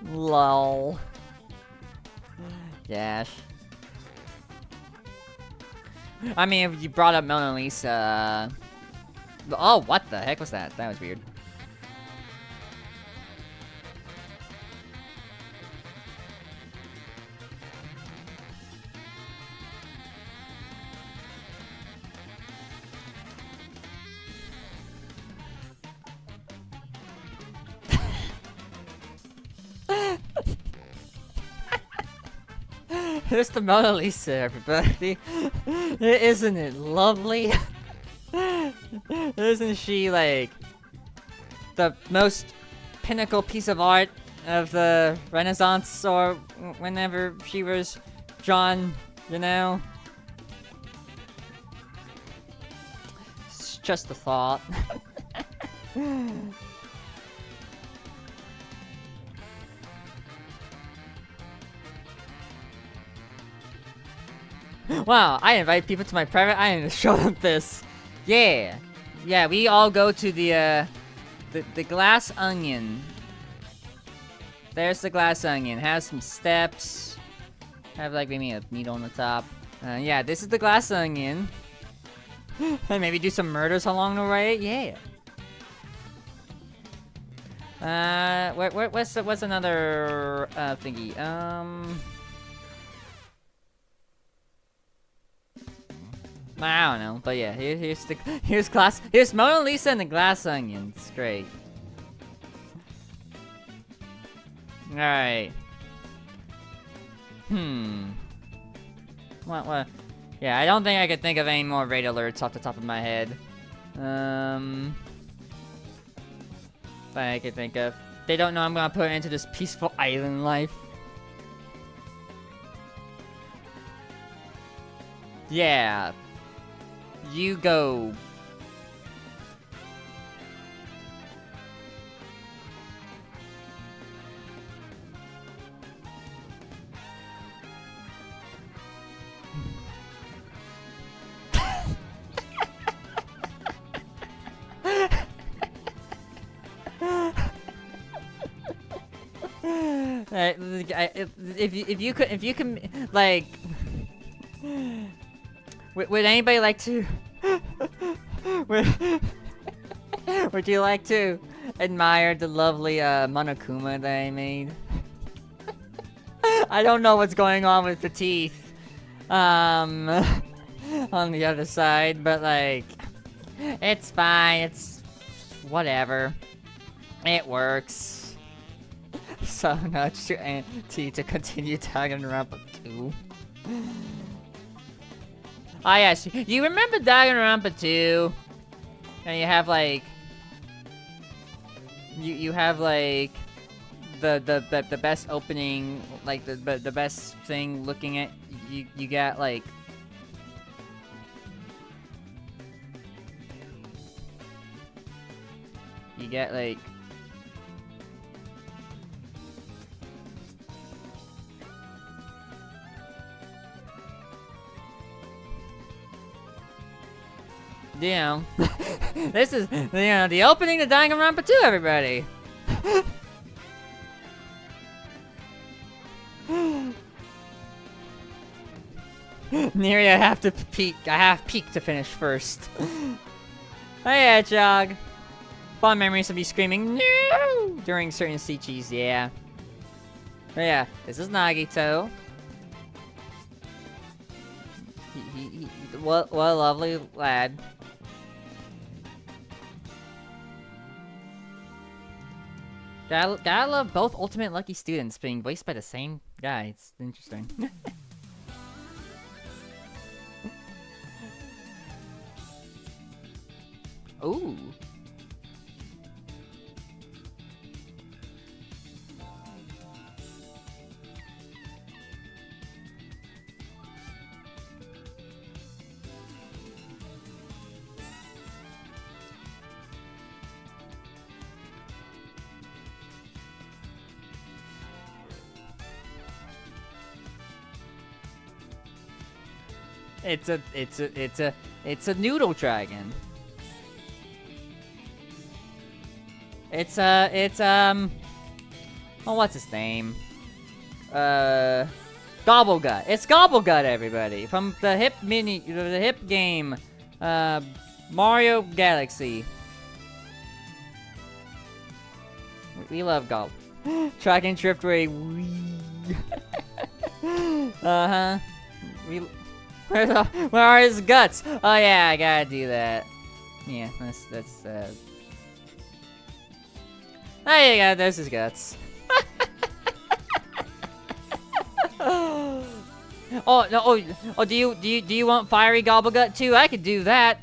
Speaker 1: Lol. Yes. I mean, if you brought up Mona Lisa... Oh, what the heck was that? That was weird. Here's the Mona Lisa, everybody. Isn't it lovely? Isn't she, like, the most pinnacle piece of art of the Renaissance, or whenever she was drawn, you know? It's just a thought. Wow, I invite people to my private island to show them this. Yeah. Yeah, we all go to the glass onion. There's the glass onion. Has some steps. Have, like, maybe a meat on the top. Yeah, this is the glass onion. And maybe do some murders along the way. Yeah. What's another thingy? I don't know, but yeah, here's Mona Lisa and the glass onion. It's great. Alright. What? Yeah, I don't think I could think of any more raid alerts off the top of my head. That I could think of. They don't know I'm gonna put it into this peaceful island life. Yeah. You go. If you can like, would anybody like to? Would you like to admire the lovely Monokuma that I made? I don't know what's going on with the teeth, on the other side, but like, it's fine. It's whatever. It works. so nudge to to continue Danganronpa 2. Ah yes, you remember Danganronpa 2? And you have like you have like the best opening, like the best thing looking at you got like you get like you know, this is, you know, the opening to Danganronpa 2, everybody! Neri, I have peak to finish first. Hey, Hedgehog! Fond memories of me screaming, no! During certain Sichis, yeah. But yeah, this is Nagito. What a lovely lad. Gotta love both Ultimate Lucky students being voiced by the same guy. It's interesting. Ooh. It's a noodle dragon. Oh, what's his name? Gobblegut. It's Gobblegut, everybody, from the hip game, Mario Galaxy. We love Gobb. Track and Driftway. Uh-huh. Where are his guts? Oh yeah, I gotta do that. Yeah, that's There you go, there's his guts. Oh no! Oh, do you want Fiery Gobblegut too? I could do that.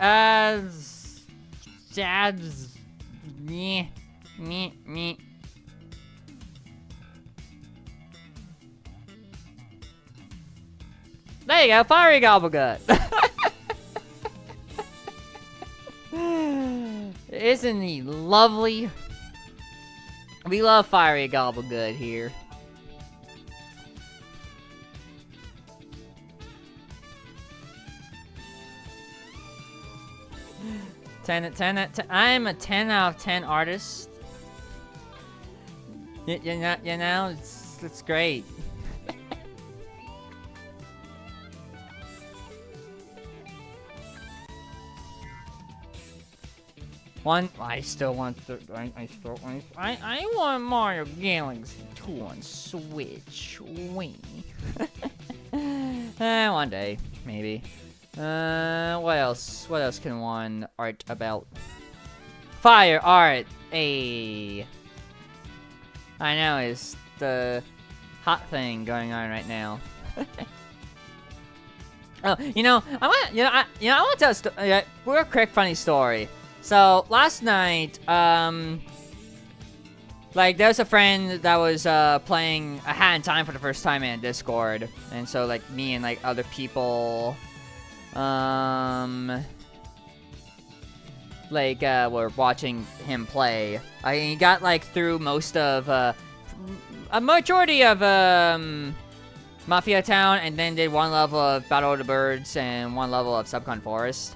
Speaker 1: Me. There you go, Fiery Gobblegut. Isn't he lovely? We love Fiery Gobblegut here. I'm a 10 out of 10 artist. You know, it's great. I still want I want Mario Galaxy 2 on Switch. Wing. One day, maybe. What else? What else can one art about? Fire art! I know, it's the hot thing going on right now. Oh, I want to tell a real quick funny story. So, last night, like, there's a friend that was, playing A Hat in Time for the first time in Discord. And so, like, me and, like, other people, were watching him play. He got, like, through most of, a majority of, Mafia Town, and then did one level of Battle of the Birds and one level of Subcon Forest.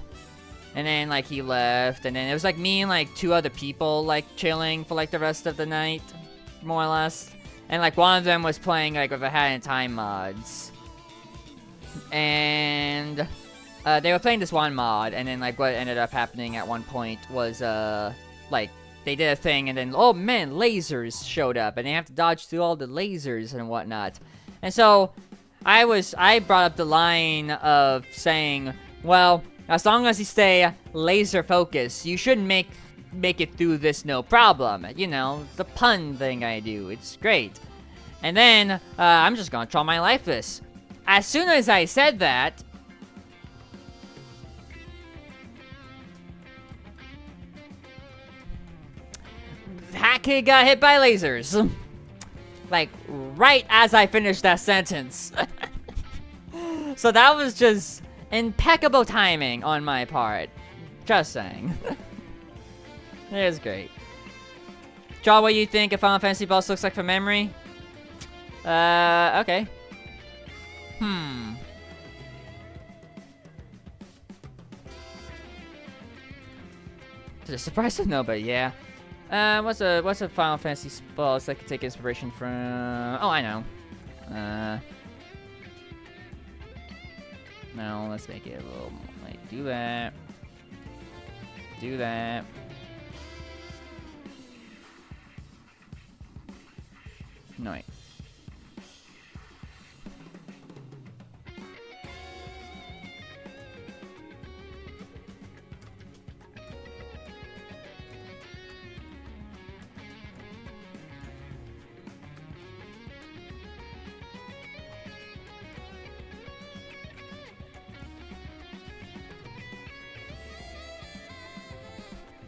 Speaker 1: And then, like, he left, and then it was, like, me and, like, 2 other people, like, chilling for, like, the rest of the night, more or less. And, like, one of them was playing, like, with A Hat in Time mods. And, they were playing this one mod, and then, like, what ended up happening at one point was, like, they did a thing, and then, oh, man, lasers showed up, and they have to dodge through all the lasers and whatnot. And so, I brought up the line of saying, well, as long as you stay laser focused, you shouldn't make make it through this no problem. You know, the pun thing I do. It's great. And then, I'm just gonna draw my life this. As soon as I said that, that kid got hit by lasers. Like, right as I finished that sentence. So that was just impeccable timing on my part. Just saying. It was great. Draw what you think a Final Fantasy boss looks like from memory. Okay. Is it a surprise to know, but yeah. What's a Final Fantasy boss that could take inspiration from? Oh, I know. No, let's make it a little more. Like, do that. Do that. No, wait.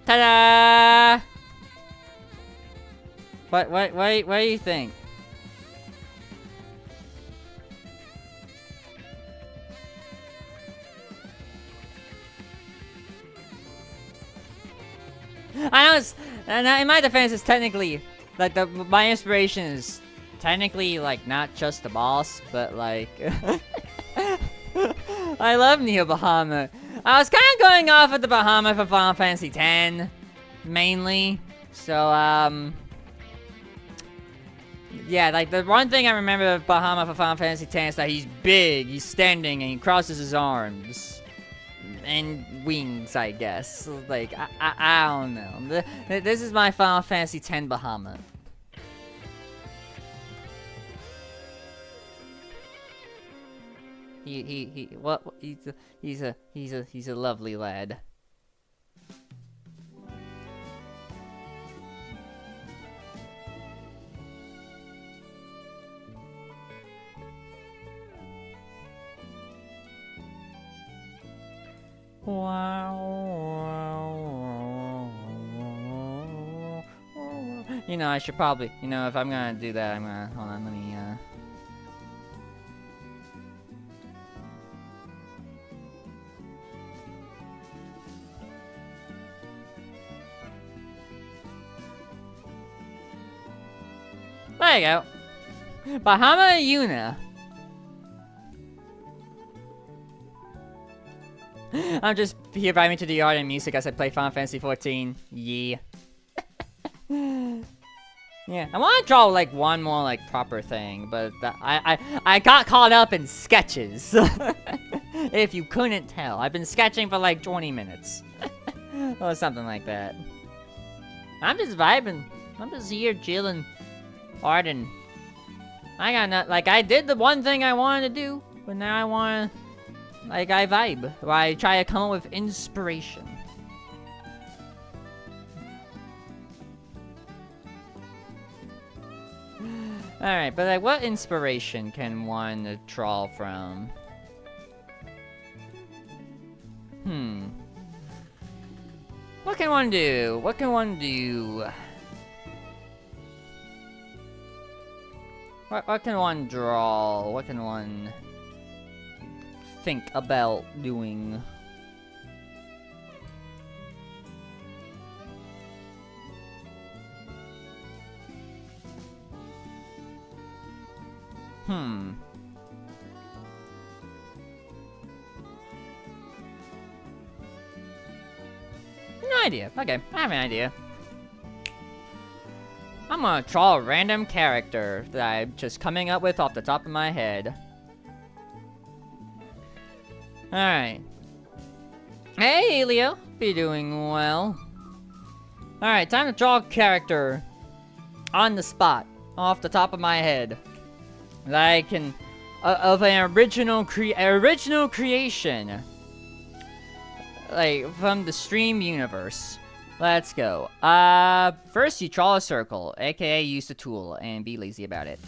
Speaker 1: Ta-da! What do you think? I know it's, in my defense, it's technically, like, my inspiration is technically, like, not just the boss, but, like, I love Neo Bahamut. I was kind of going off of the Bahamut for Final Fantasy X, mainly, so, yeah, like, the one thing I remember of Bahamut for Final Fantasy X is that he's big, he's standing, and he crosses his arms. And wings, I guess. Like, I don't know. This is my Final Fantasy X Bahamut. He's a lovely lad. You know, I should probably, you know, if I'm gonna do that, I'm gonna, hold on, let me, there you go. Bahamut Yuna. I'm just here vibing to the art and music as I play Final Fantasy 14. Yeah. Yeah, I want to draw like one more like proper thing, but I got caught up in sketches. If you couldn't tell, I've been sketching for like 20 minutes. Or something like that. I'm just vibing. I'm just here chilling, arting. I got not like I did the one thing I wanted to do, but now I want to. Like, I vibe, or I try to come up with inspiration. Alright, but like, what inspiration can one draw from? What can one do? What can one do? What can one draw? What can one think about doing? No idea. Okay, I have an idea. I'm gonna draw a random character that I'm just coming up with off the top of my head. Alright. Hey, Leo. Be doing well. Alright, time to draw a character on the spot, off the top of my head. That I can... of an original creation. Like, from the stream universe. Let's go. First you draw a circle, aka use the tool, and be lazy about it.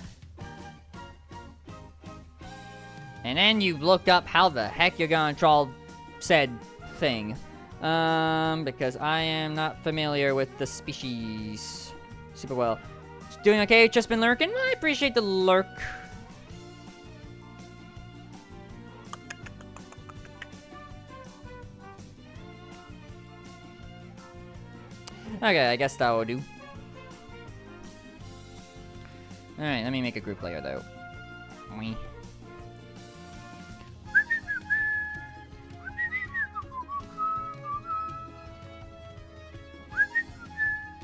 Speaker 1: And then you look up how the heck you're gonna draw said thing. Because I am not familiar with the species super well. Doing okay? Just been lurking? Well, I appreciate the lurk. Okay, I guess that will do. Alright, let me make a group layer though.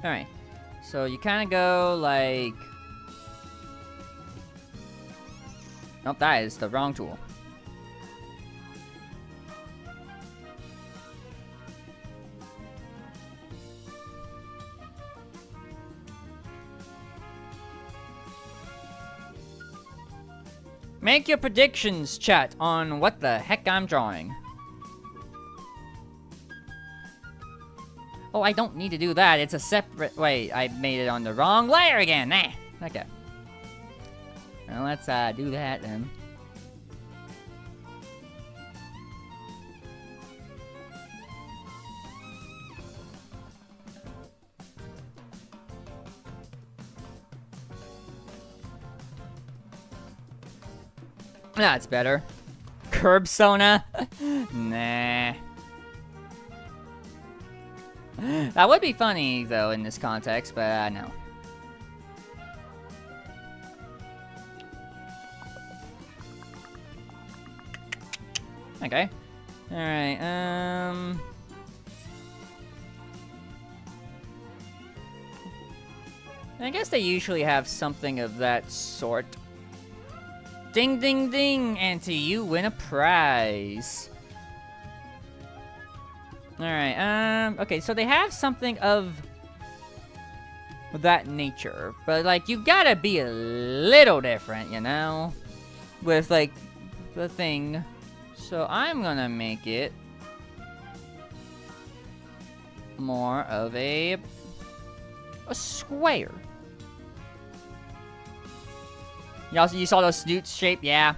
Speaker 1: Alright, so you kind of go like... Nope, that is the wrong tool. Make your predictions, chat, on what the heck I'm drawing. Oh, I don't need to do that. It's a separate... Wait, I made it on the wrong layer again. Nah. Okay. Well, let's do that then. That's better. Curb Sona? Nah. That would be funny, though, in this context, but no. Okay. Alright, I guess they usually have something of that sort. Ding, ding, ding! And to you win a prize. Alright, okay, so they have something of that nature. But, like, you gotta be a little different, you know? With, like, the thing. So I'm gonna make it more of a square. You saw those snoots shape? Yeah.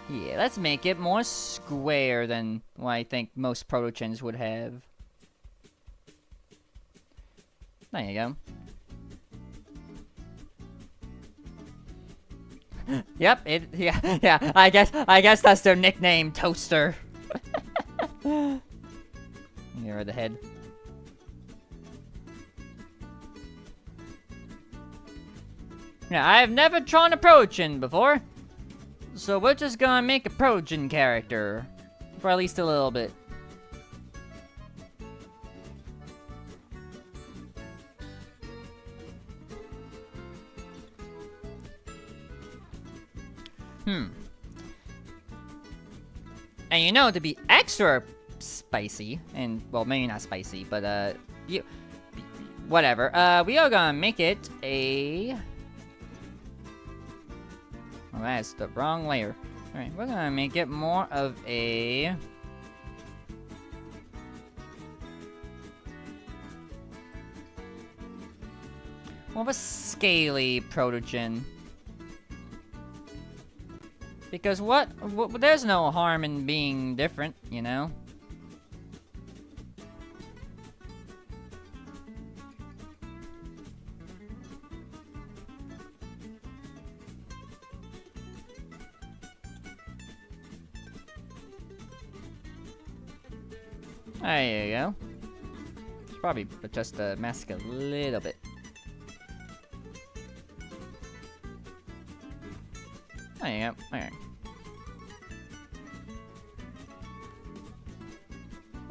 Speaker 1: Yeah, let's make it more square than what I think most proto-gens would have. There you go. Yep, yeah, I guess that's their nickname, Toaster. Here are the head. Yeah, I have never drawn a proto-gen before. So we're just gonna make a proto-gen character. For at least a little bit. And you know, to be extra spicy, and, well, maybe not spicy, but, whatever. We are gonna make it a... Oh, that's the wrong layer. Alright, we're gonna make it more of a... more of a scaly proto-gen. Because there's no harm in being different, you know? There you go. Should probably adjust the mask a little bit. There you go. Alright.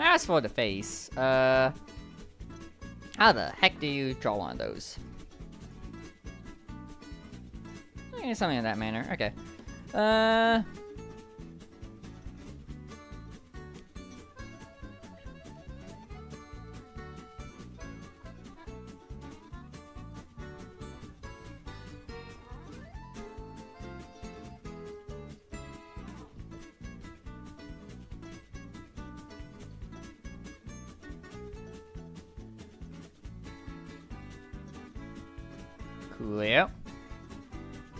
Speaker 1: As for the face, how the heck do you draw one of those? Something in that manner. Okay. Coolio.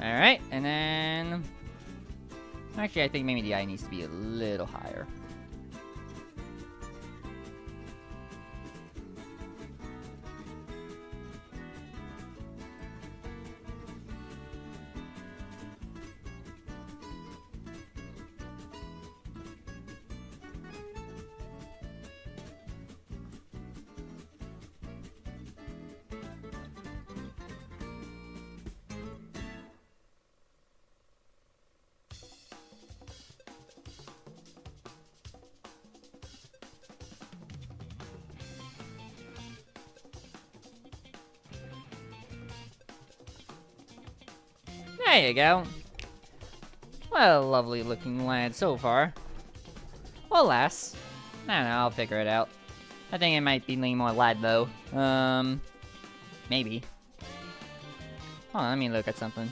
Speaker 1: Alright, and then... Actually, I think maybe the eye needs to be a little higher. There you go. What a lovely looking lad so far. Or lass. I don't know, I'll figure it out. I think it might be leaning more lad though. Maybe. Hold on, let me look at something.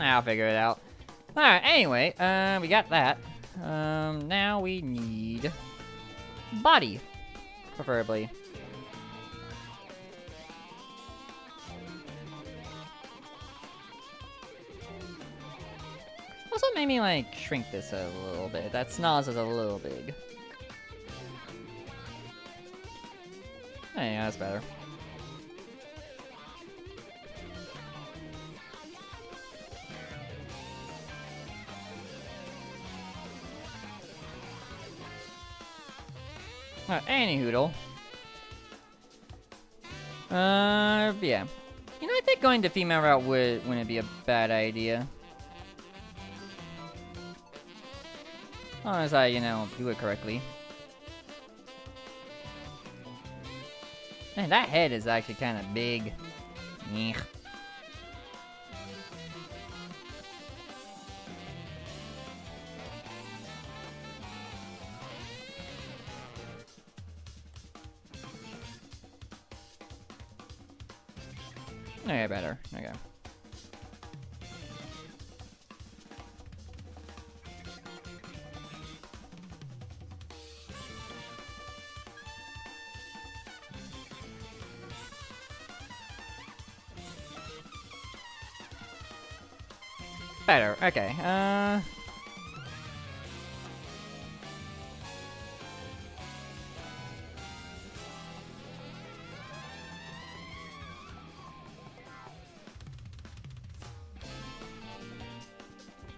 Speaker 1: I'll figure it out. Alright, anyway, we got that. Now we need body, preferably. Also, maybe like shrink this a little bit. That snaz is a little big. Oh, yeah, that's better. Any hoodle. Yeah. You know, I think going the female route wouldn't be a bad idea. As long as I, you know, do it correctly. Man, that head is actually kind of big. Eek. Okay, better. Okay. Better. Okay.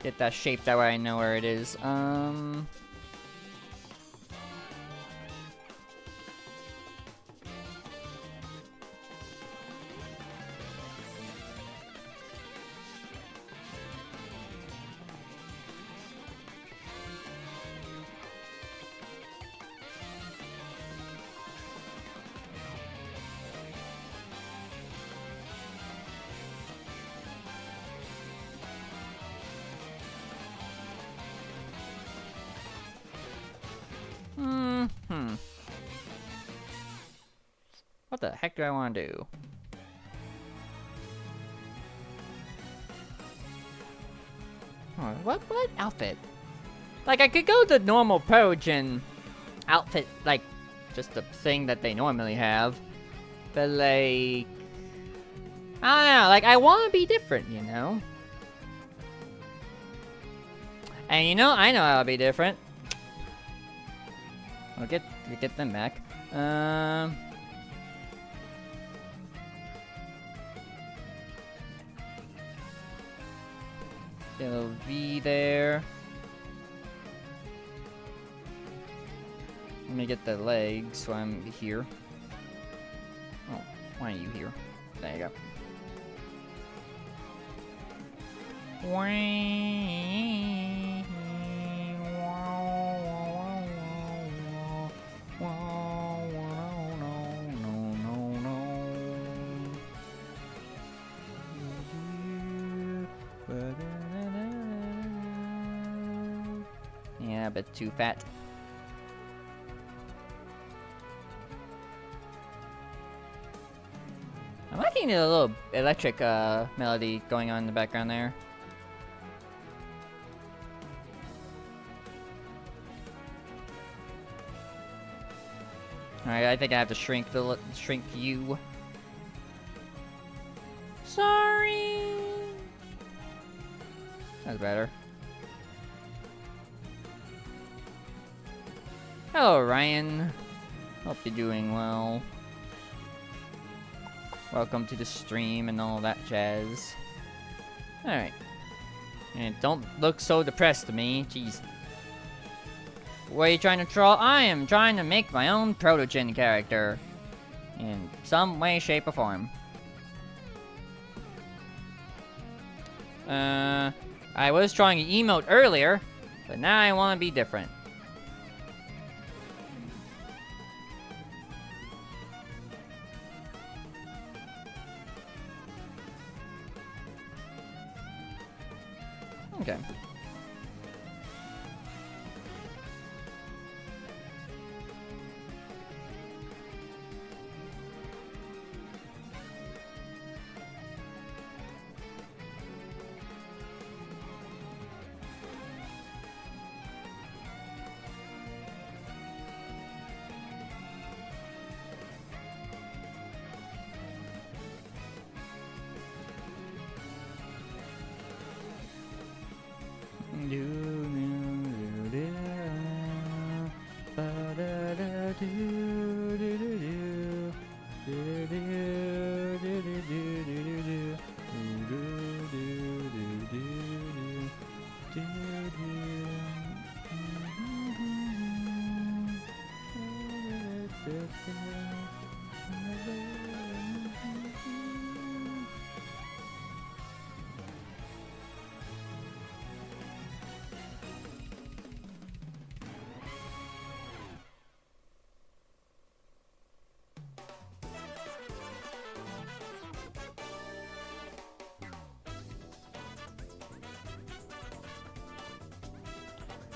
Speaker 1: Get that shape that way I know where it is. What the heck do I want to do? Oh, what outfit? Like, I could go the normal approach and outfit, like, just the thing that they normally have. But, like... I don't know, like, I want to be different, you know? And you know, I know how to be different. I'll get them back. Get a little V there. Let me get the legs so I'm here. Oh, why are you here? There you go. Yeah, a bit too fat. think there's a little electric melody going on in the background there. Alright, I think I have to shrink you. Sorry. That's better. Hello, Ryan. Hope you're doing well. Welcome to the stream and all that jazz. Alright. And don't look so depressed to me. Jeez. What are you trying to troll? I am trying to make my own protogen character. In some way, shape, or form. I was trying to emote earlier, but now I want to be different. Okay.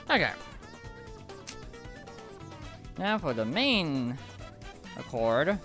Speaker 1: Okay. Now for the main accord.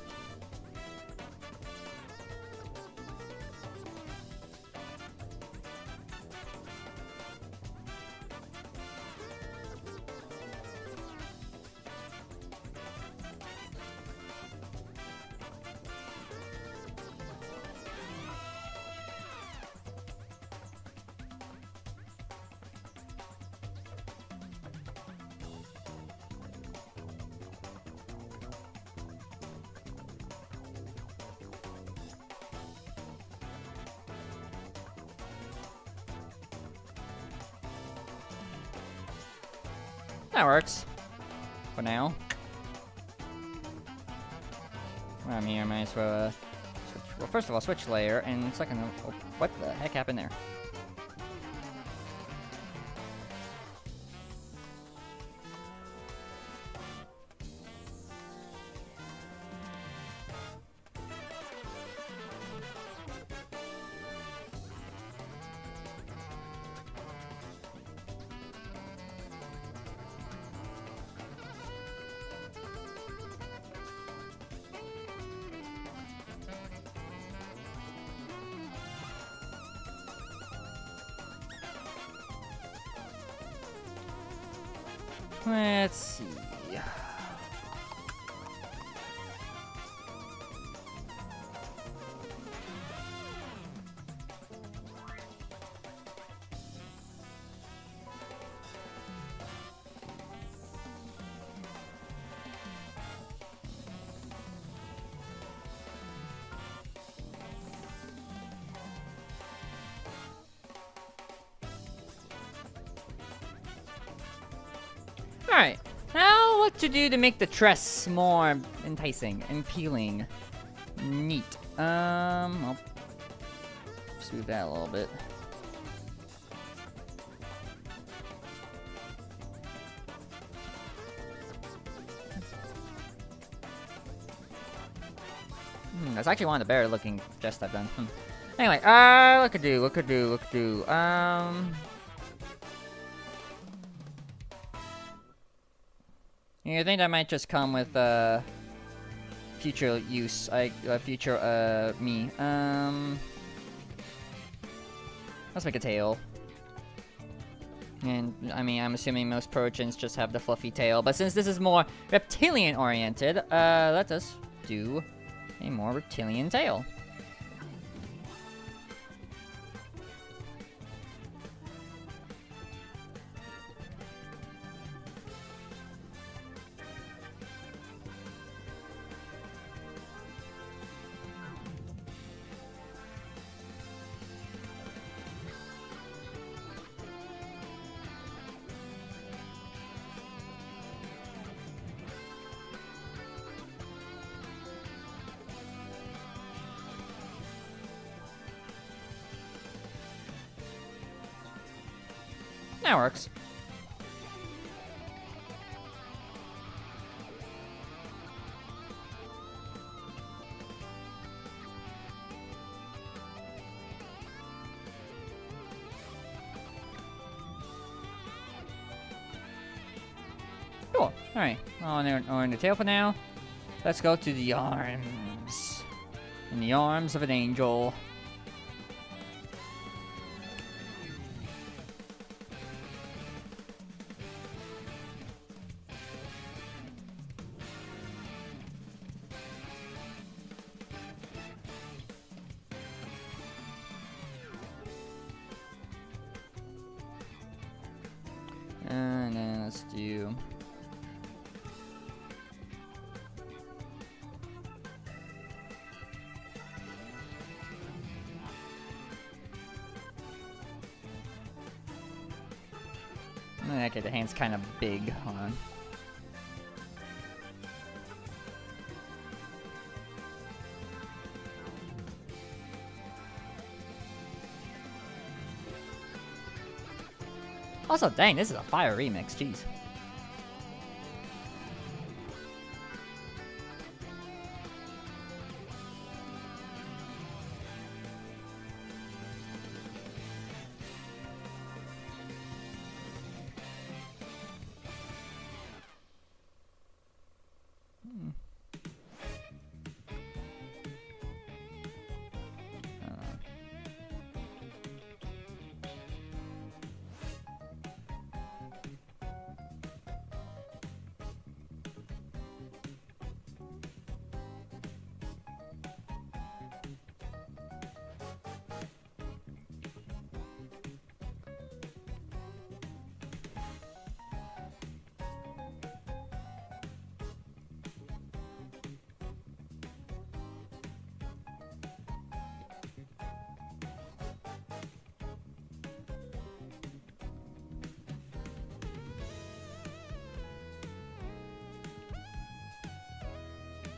Speaker 1: That works. For now. While I'm here, I might as well switch. Well, first of all, switch layer, and second, oh, what the heck happened there? Let's see. Alright, now what to do to make the tress more enticing and appealing. Neat. I'll smooth that a little bit. That's actually one of the better looking chests I've done. Anyway, what could do? You think I might just come with, future use, future me. Let's make a tail. And, I mean, I'm assuming most Perchins just have the fluffy tail, but since this is more reptilian-oriented, let us do a more reptilian tail. That works. Cool. Alright. On the tail for now. Let's go to the arms. In the arms of an angel. And then let's do... Okay, the hand's kind of big. Hold on. Also, dang, this is a fire remix, jeez.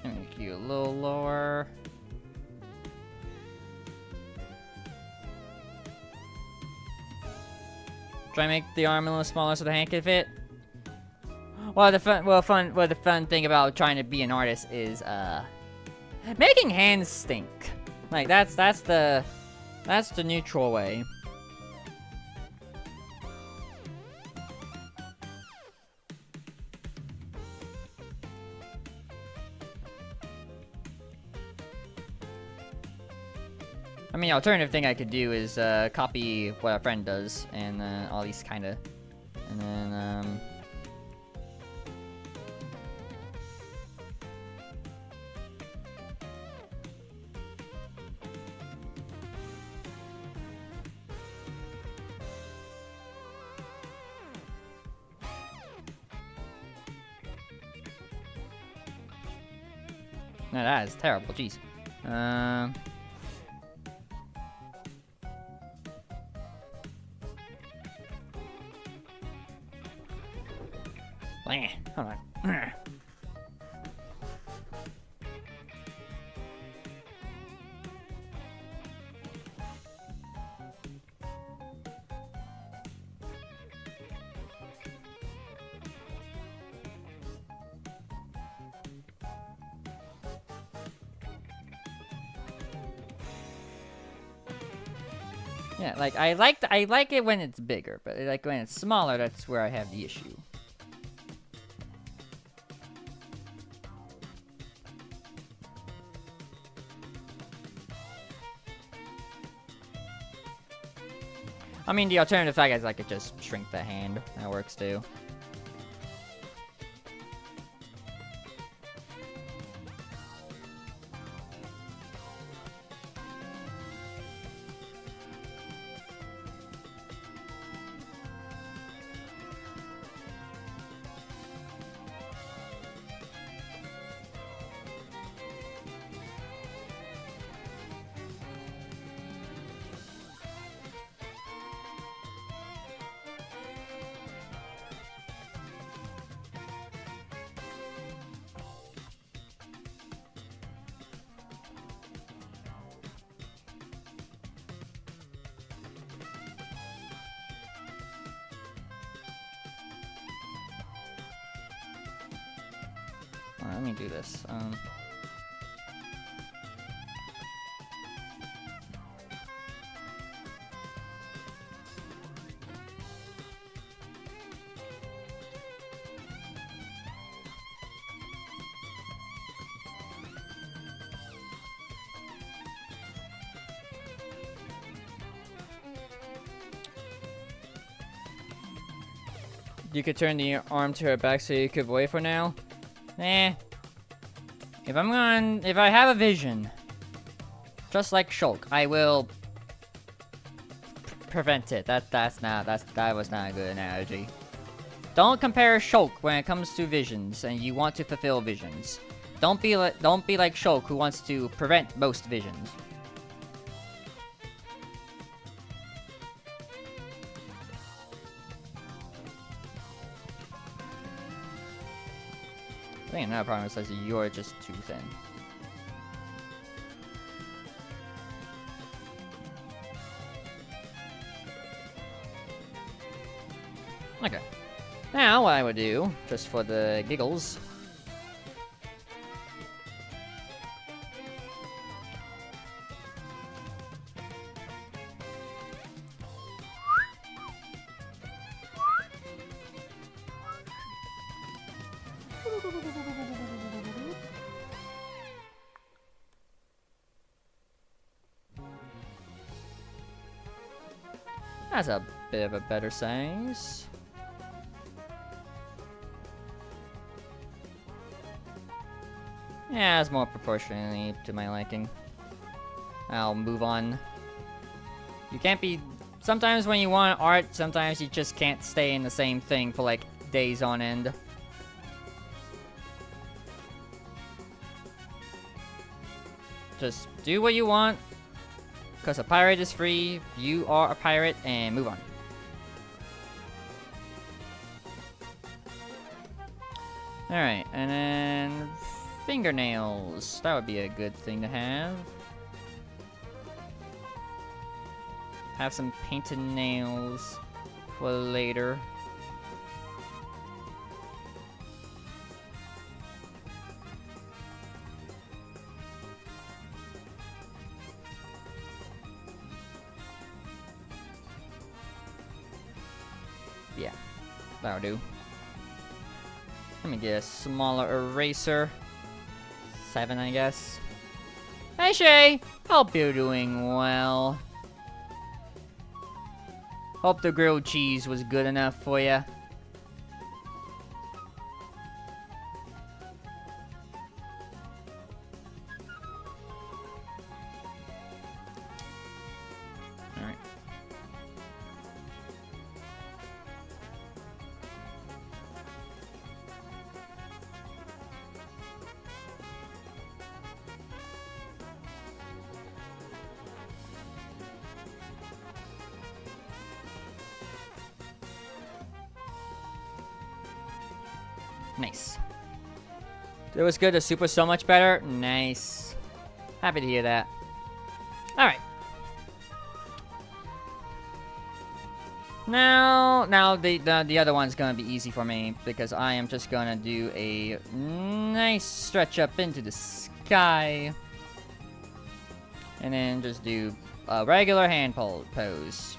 Speaker 1: Make you a little lower. Try to make the arm a little smaller so the hand can fit. Well, the fun thing about trying to be an artist is making hands stink. Like that's the neutral way. I mean, the alternative thing I could do is copy what a friend does, and all these kind of, and then no, that is terrible. Jeez. Hold on. Yeah, like I like it when it's bigger, but like when it's smaller, that's where I have the issue. I mean, the alternative fact is I could just shrink the hand. That works too. Alright, let me do this. You could turn the arm to her back so you could wait for now. Eh. If I have a vision, just like Shulk, I will prevent it. That was not a good analogy. Don't compare Shulk when it comes to visions, and you want to fulfill visions. Don't be like Shulk, who wants to prevent most visions. I think another problem is that you're just too thin. Okay. Now what I would do, just for the giggles, that's a bit of a better size. Yeah, it's more proportionally to my liking. I'll move on. You can't be... Sometimes when you want art, sometimes you just can't stay in the same thing for like days on end. Just do what you want. Because a pirate is free, you are a pirate, and move on. Alright, and then... fingernails. That would be a good thing to have. Have some painted nails for later. Yeah, that'll do. Let me get a smaller eraser. 7, I guess. Hey Shay! Hope you're doing well. Hope the grilled cheese was good enough for you. Alright. Nice. It was good. The soup was so much better. Nice. Happy to hear that. Alright. Now the other one's gonna be easy for me because I am just gonna do a nice stretch up into the sky. And then just do a regular hand pose.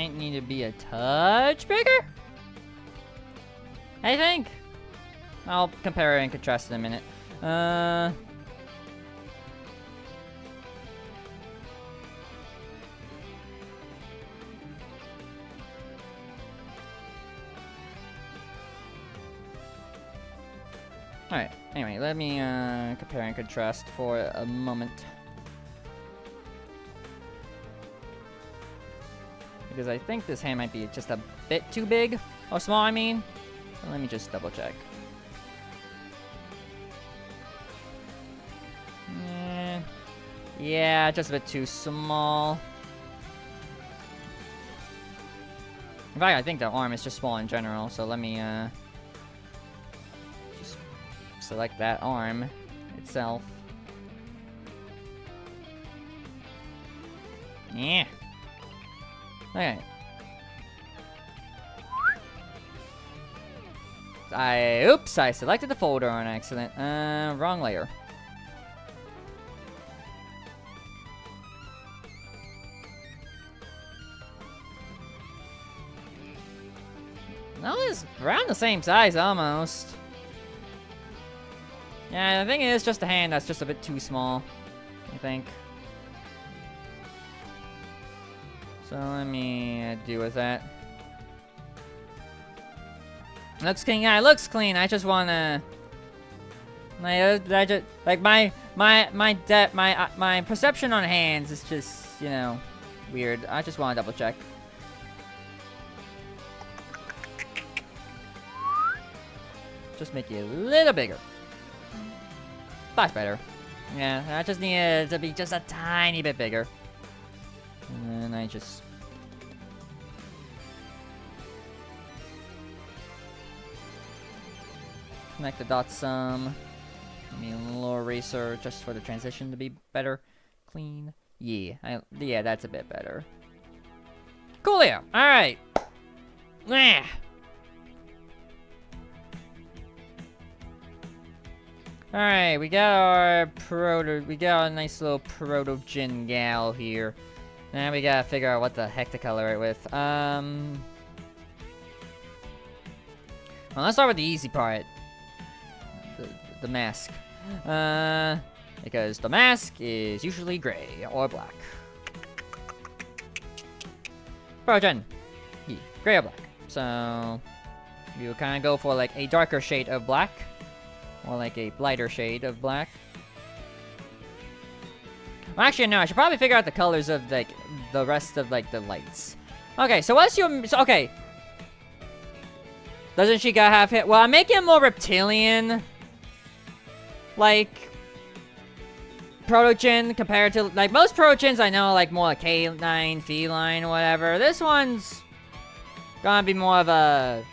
Speaker 1: might need to be a touch bigger. I think. I'll compare and contrast in a minute. Alright, anyway, let me compare and contrast for a moment. Because I think this hand might be just a bit too big, or small, I mean. So let me just double check. Yeah, just a bit too small. In fact, I think the arm is just small in general, so let me just select that arm itself. Yeah. Okay. Oops, I selected the folder on accident. Wrong layer. No, it's around the same size almost. Yeah, the thing is just the hand that's just a bit too small, I think. So let me deal with that. Looks clean. Yeah, it looks clean. I just wanna. My perception on hands is just, you know, weird. I just wanna double check. Just make it a little bigger. That's better. Yeah, I just need it to be just a tiny bit bigger. And then I just... connect the dots some. Maybe a little eraser just for the transition to be better. Clean. Yeah, yeah, that's a bit better. Coolio! Alright. Yeah. Alright, we got our nice little proto-gin gal here. Now we gotta figure out what the heck to color it with. Well, let's start with the easy part. The mask. Because the mask is usually gray or black. Proto-gin. Yeah, gray or black. So, you kind of go for like a darker shade of black. Or like a lighter shade of black. Well, actually, no. I should probably figure out the colors of like the rest of like the lights. Okay, so what's your... okay. Doesn't she gotta have hair? Well, I'm making it more reptilian. Like... Proto-gin compared to... like, most Proto-gins I know like more like canine, feline, whatever. This one's... gonna be more of a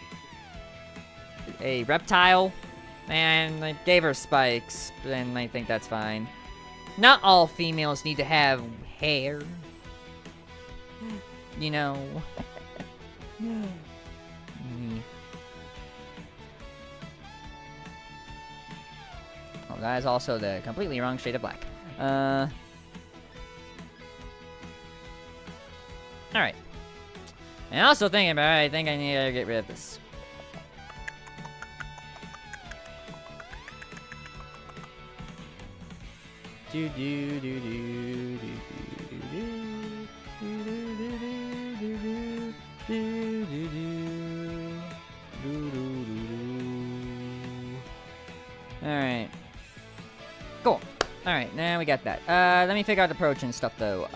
Speaker 1: reptile. And I gave her spikes, and I think that's fine. Not all females need to have hair. You know. Oh, that is also the completely wrong shade of black. Alright. And also thinking about it, I think I need to get rid of this. Do do do do do do do. Alright. Cool. Alright, now we got that. Let me figure out the approach and stuff though.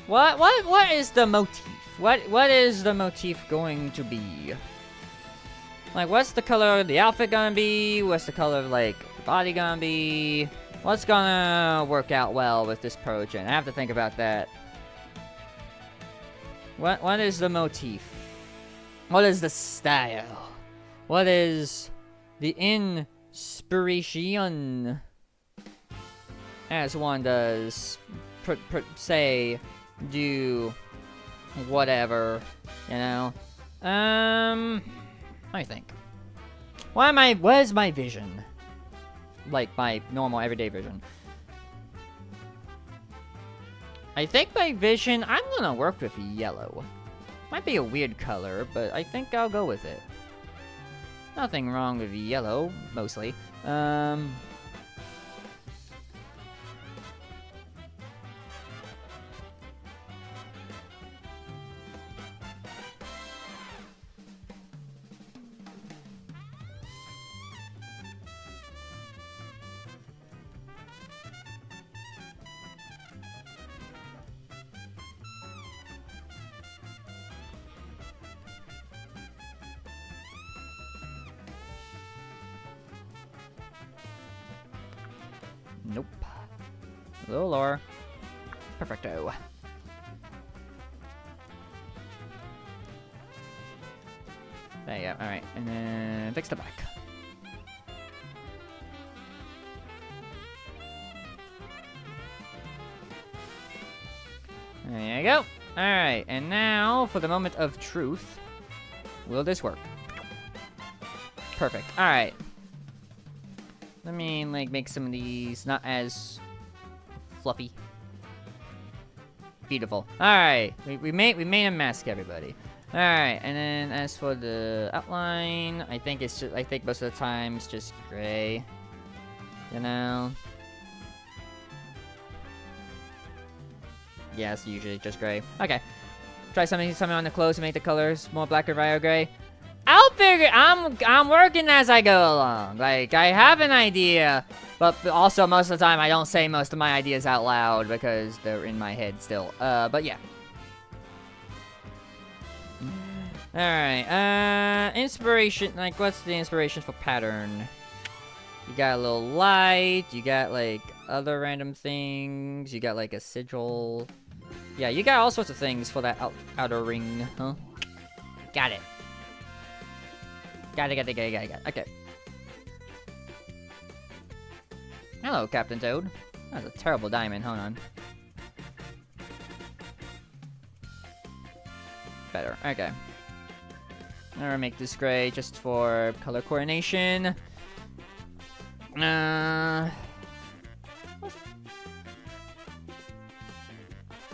Speaker 1: What is the motif? What is the motif going to be? Like, what's the color of the outfit gonna be? What's the color of, like, the body gonna be? What's gonna work out well with this Proto-gin? I have to think about that. What is the motif? What is the style? What is the inspiration? As one does, say, do whatever, you know? I think. What is my vision? Like my normal everyday vision. I think by vision, I'm gonna work with yellow. Might be a weird color, but I think I'll go with it. Nothing wrong with yellow, mostly. Nope. A little lower. Perfecto. There you go. Alright, and then fix the back. There you go. Alright, and now for the moment of truth. Will this work? Perfect. Alright. Let me, like, make some of these not as fluffy. Beautiful. Alright. We made a mask, everybody. Alright, and then as for the outline, I think it's just, I think most of the time it's just gray. You know? Yeah, it's usually just gray. Okay. Try something on the clothes to make the colors more black and white or gray. I'll figure. I'm working as I go along. Like, I have an idea, but also most of the time I don't say most of my ideas out loud because they're in my head still. But yeah. All right. Inspiration. Like, what's the inspiration for pattern? You got a little light. You got like other random things. You got like a sigil. Yeah, you got all sorts of things for that outer ring, huh? Got it. Got it. Okay. Hello, Captain Toad. That's a terrible diamond. Hold on. Better. Okay. I'm gonna make this gray just for color coordination. And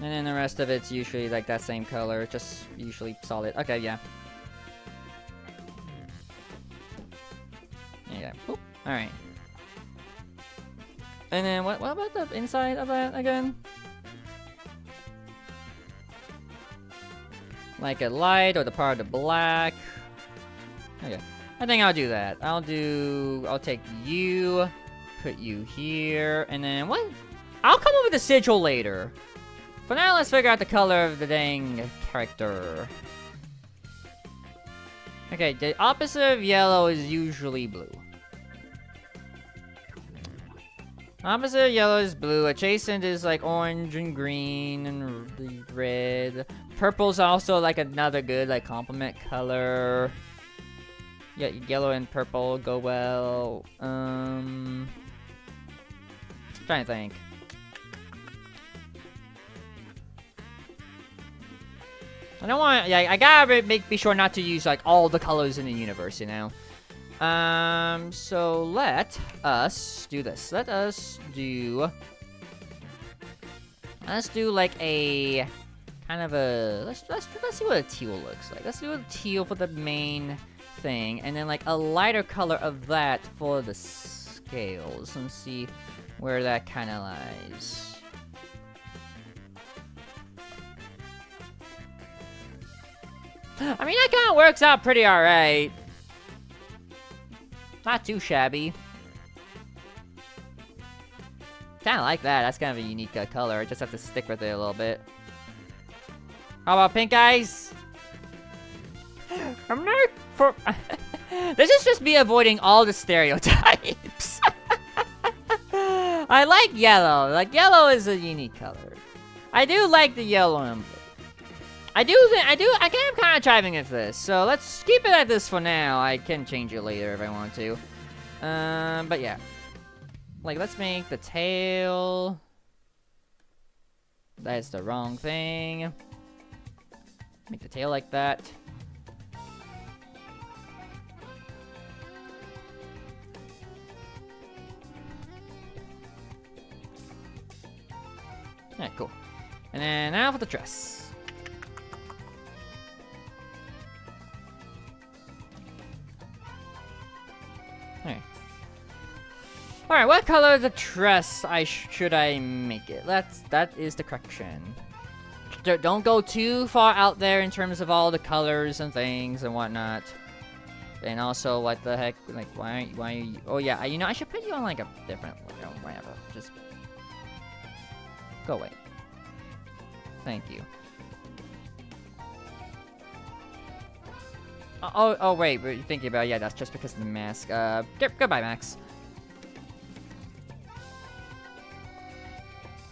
Speaker 1: then the rest of it's usually like that same color, just usually solid. Okay, yeah. Yeah. Alright. And then what about the inside of that again? Like a light or the part of the black. Okay. I think I'll do that. I'll take you, put you here, and then what? I'll come up with a sigil later. For now, let's figure out the color of the dang character. Okay, the opposite of yellow is usually blue. Opposite of yellow is blue. Adjacent is like orange and green and red. Purple's also like another good like complement color. Yeah, yellow and purple go well. Trying to think. I don't want. Yeah, I gotta be sure not to use like all the colors in the universe, you know. So let us do this. Let's do like a kind of a let's see what a teal looks like. Let's do a teal for the main thing, and then like a lighter color of that for the scales. Let's see where that kind of lies. I mean, that kind of works out pretty alright. Not too shabby. Kind of like that. That's kind of a unique color. I just have to stick with it a little bit. How about pink eyes? I'm not for... This is just me avoiding all the stereotypes. I like yellow. Like, yellow is a unique color. I do like the yellow emblem. I am kind of driving at this, so let's keep it at this for now. I can change it later if I want to. But yeah. Like, let's make the tail. That's the wrong thing. Make the tail like that. Yeah, cool. And then now for the dress. Alright. Alright, what color of the dress should I make it? That is the correction. Don't go too far out there in terms of all the colors and things and whatnot. And also, what the heck? Like, why are you? Oh yeah, you know, I should put you on like a different, whatever. Just go away. Thank you. Oh wait, but you're thinking about, yeah, that's just because of the mask. Goodbye, Max.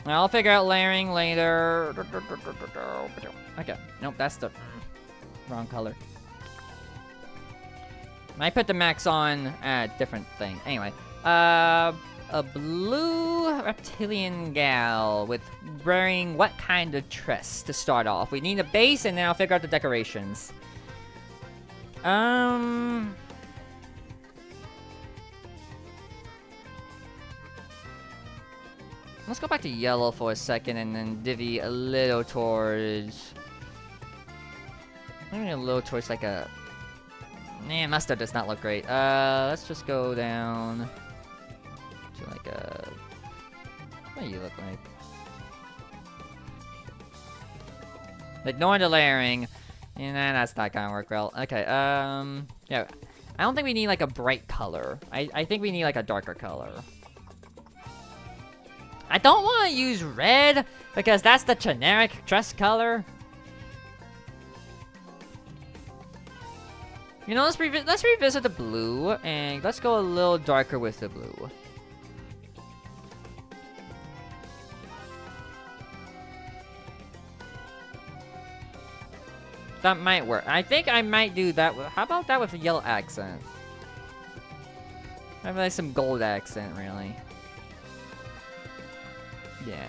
Speaker 1: I'll figure out layering later. Okay, nope, that's the wrong color. I put the Max on a different thing. Anyway, a blue reptilian gal with wearing what kind of dress to start off? We need a base, and then I'll figure out the decorations. Let's go back to yellow for a second, and then divvy a little towards. Maybe a little towards like a. Nah, mustard does not look great. Let's just go down to like a. What do you look like? Ignore the layering. And that's not gonna work well. Okay, yeah. I don't think we need like a bright color. I think we need like a darker color. I don't want to use red because that's the generic dress color. You know, let's revisit the blue and let's go a little darker with the blue. That might work. I think I might do that. How about that with a yellow accent? Maybe like some gold accent, really. Yeah.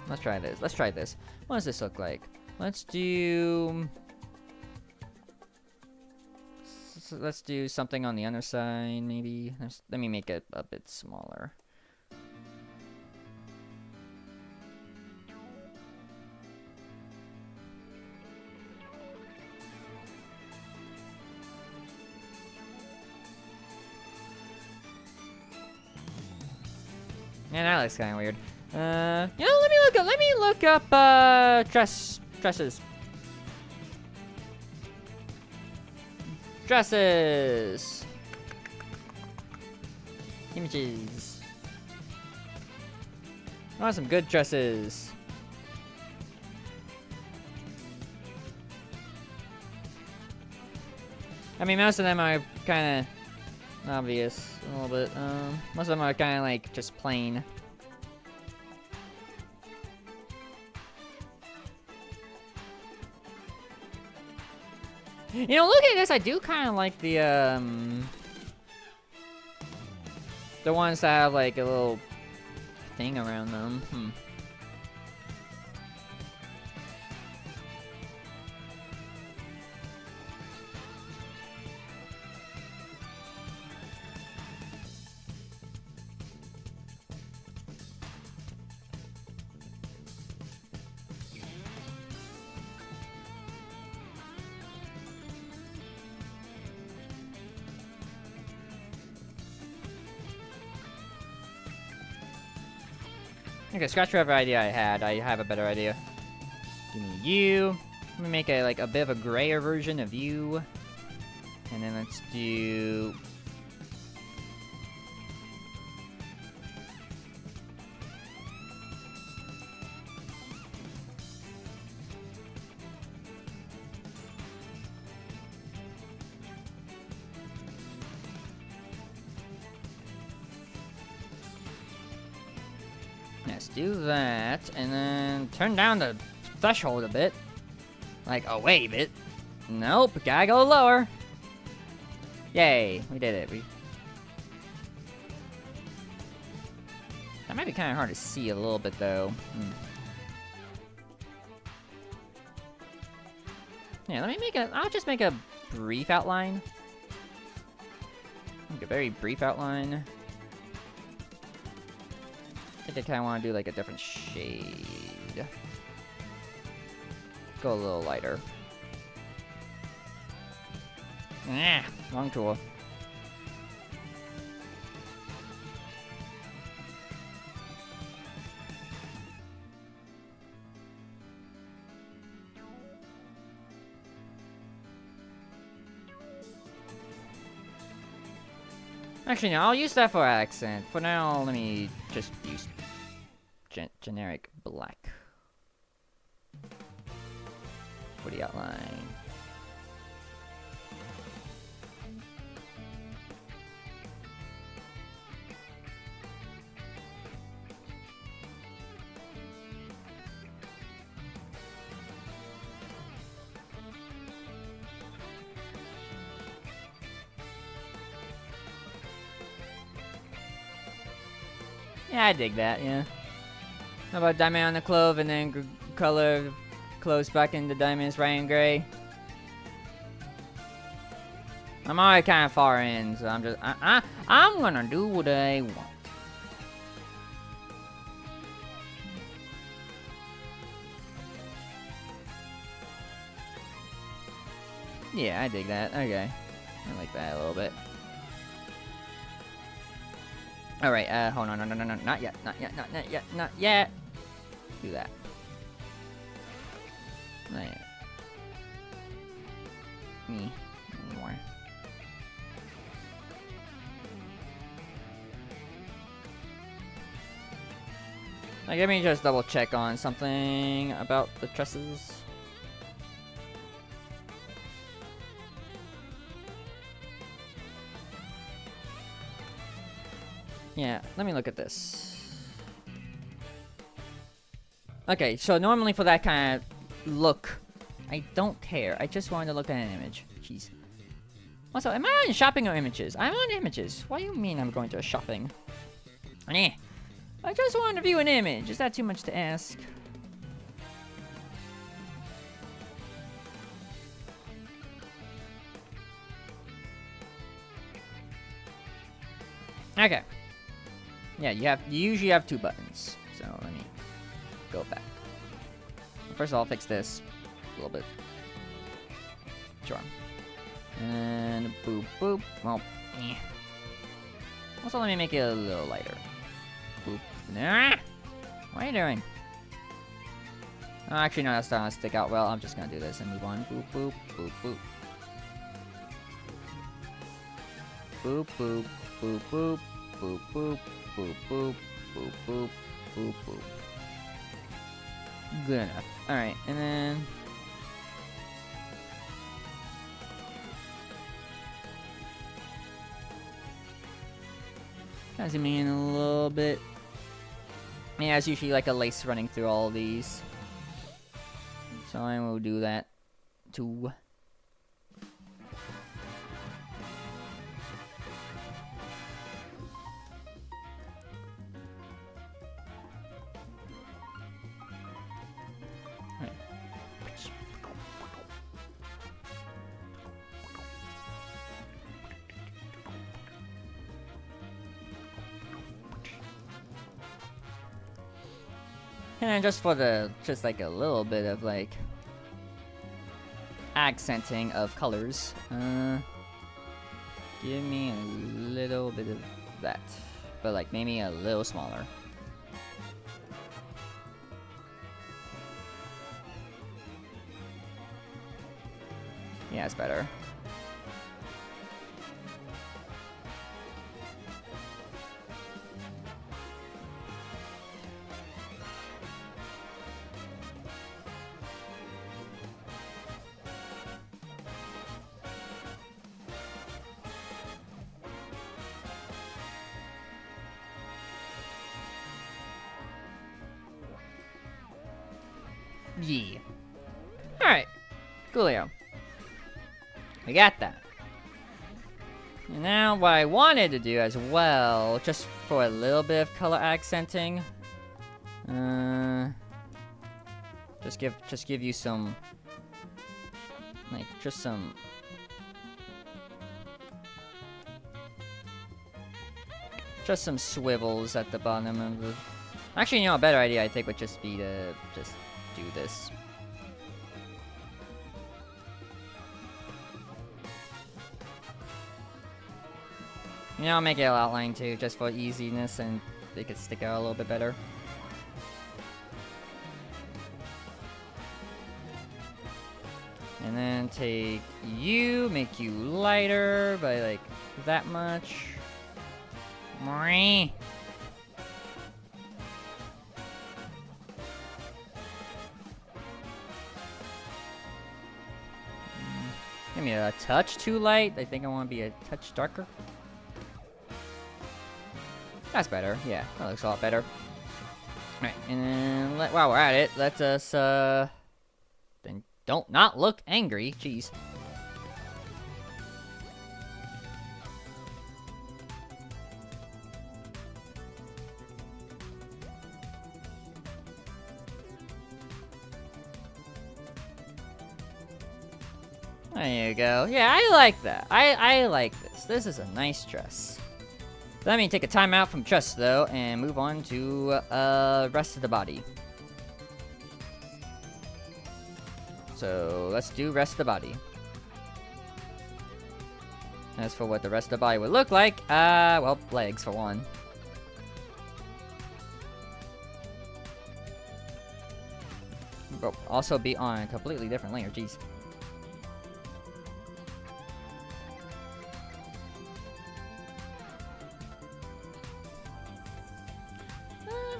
Speaker 1: Let's try this. Let's try this. What does this look like? Let's do something on the underside, maybe. Let me make it a bit smaller. Yeah, that looks kind of weird. You know, let me look up dresses. Dresses. Images. I want some good dresses. I mean, most of them are kind of obvious a little bit. Most of them are kind of like just plain. You know, looking at this, I do kind of like the ones that have like a little thing around them. Okay, scratch whatever idea I had. I have a better idea. Give me you. Let me make a bit of a grayer version of you. And then let's do... Let's do that, and then turn down the threshold a bit. Like, a way bit. Nope, gotta go lower. Yay, we did it. That might be kind of hard to see a little bit, though. Yeah, let me I'll just make a brief outline. Make a very brief outline. I think I kind of want to do like a different shade. go a little lighter. Wrong tool. Actually, no, I'll use that for accent. For now, let me just use generic black for the outline. Yeah, I dig that, yeah. How about diamond on the clove and then color clothes back into diamonds, right and gray? I'm already kind of far in, so I'm just... I'm gonna do what I want. Yeah, I dig that. Okay. I like that a little bit. Alright, hold on, no, not yet, not yet. Do that. Not yet. More. Like, let me just double check on something about the tresses. Yeah, let me look at this. Okay, so normally for that kind of look, I don't care. I just wanted to look at an image. Jeez. Also, am I on shopping or images? I'm on images. What do you mean I'm going to a shopping? I just wanted to view an image. Is that too much to ask? Okay. Yeah, you usually have 2 buttons. So let me go back. First of all, fix this a little bit. Sure. And boop boop. Well, also let me make it a little lighter. Boop. Nah. What are you doing? Oh, actually, no, that's not gonna stick out well. I'm just gonna do this and move on. Boop boop boop boop. Boop boop boop boop boop boop. Boop, boop, boop, boop, boop, boop. Good enough. Alright, and then... Kind of zooming in a little bit. Yeah, it's usually like a lace running through all of these. So I will do that too. And just for just like a little bit of like accenting of colors, give me a little bit of that, but like maybe a little smaller. Yeah, it's better. Yeah. Alright. Coolio. We got that. And now what I wanted to do as well, just for a little bit of color accenting, just give you some, like, just some swivels at the bottom of the... Actually, you know, a better idea I think would just be to just do this. You know, I'll make it outline too, just for easiness and they could stick out a little bit better. And then take you, make you lighter by like that much. Give me a touch too light. I think I want to be a touch darker. That's better. Yeah, that looks a lot better. Alright, and then while we're at it, let us then don't not look angry. Jeez. There you go. Yeah, I like that. I like this. This is a nice dress. Let me take a time out from dress though and move on to rest of the body. So let's do rest of the body. As for what the rest of the body would look like, well, legs for one. But also be on a completely different layer. Jeez.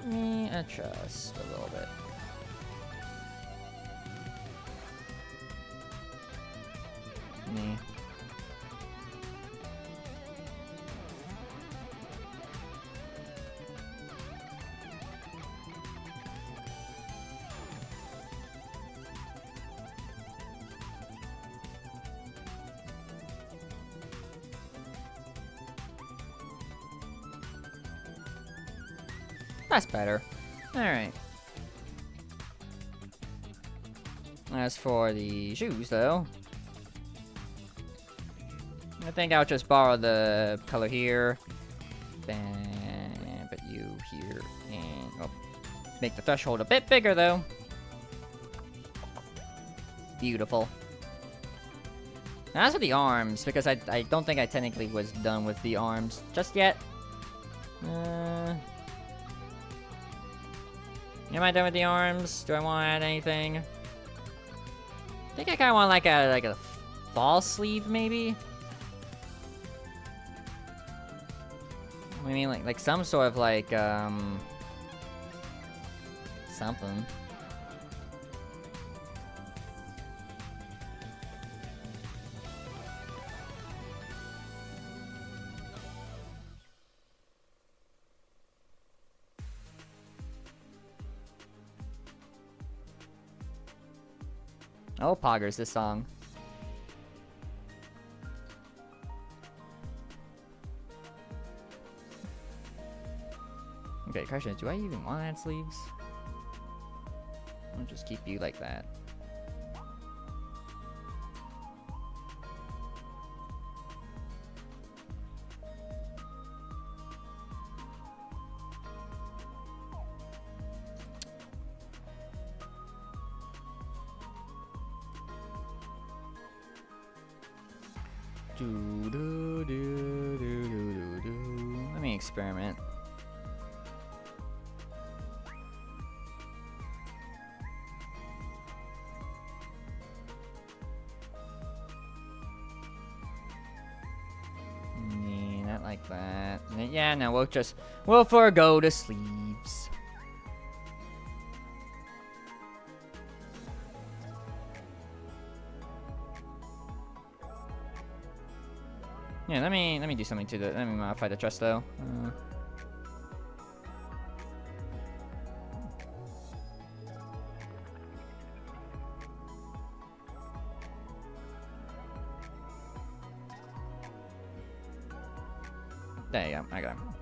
Speaker 1: Let me adjust a little bit. That's better. Alright. As for the shoes, though, I think I'll just borrow the color here. Put you here. And oh, make the threshold a bit bigger, though. Beautiful. Now, as for the arms, because I don't think I technically was done with the arms just yet. Am I done with the arms? Do I want to add anything? I think I kind of want like a fall sleeve, maybe. I mean, like some sort of like something. Oh, poggers, this song. Okay, question is, do I even want to add sleeves? I'll just keep you like that. Let me experiment. Not like that. Yeah, no, we'll forego the sleeves. Yeah, let me do something to let me modify the dress though. There you go, I got him.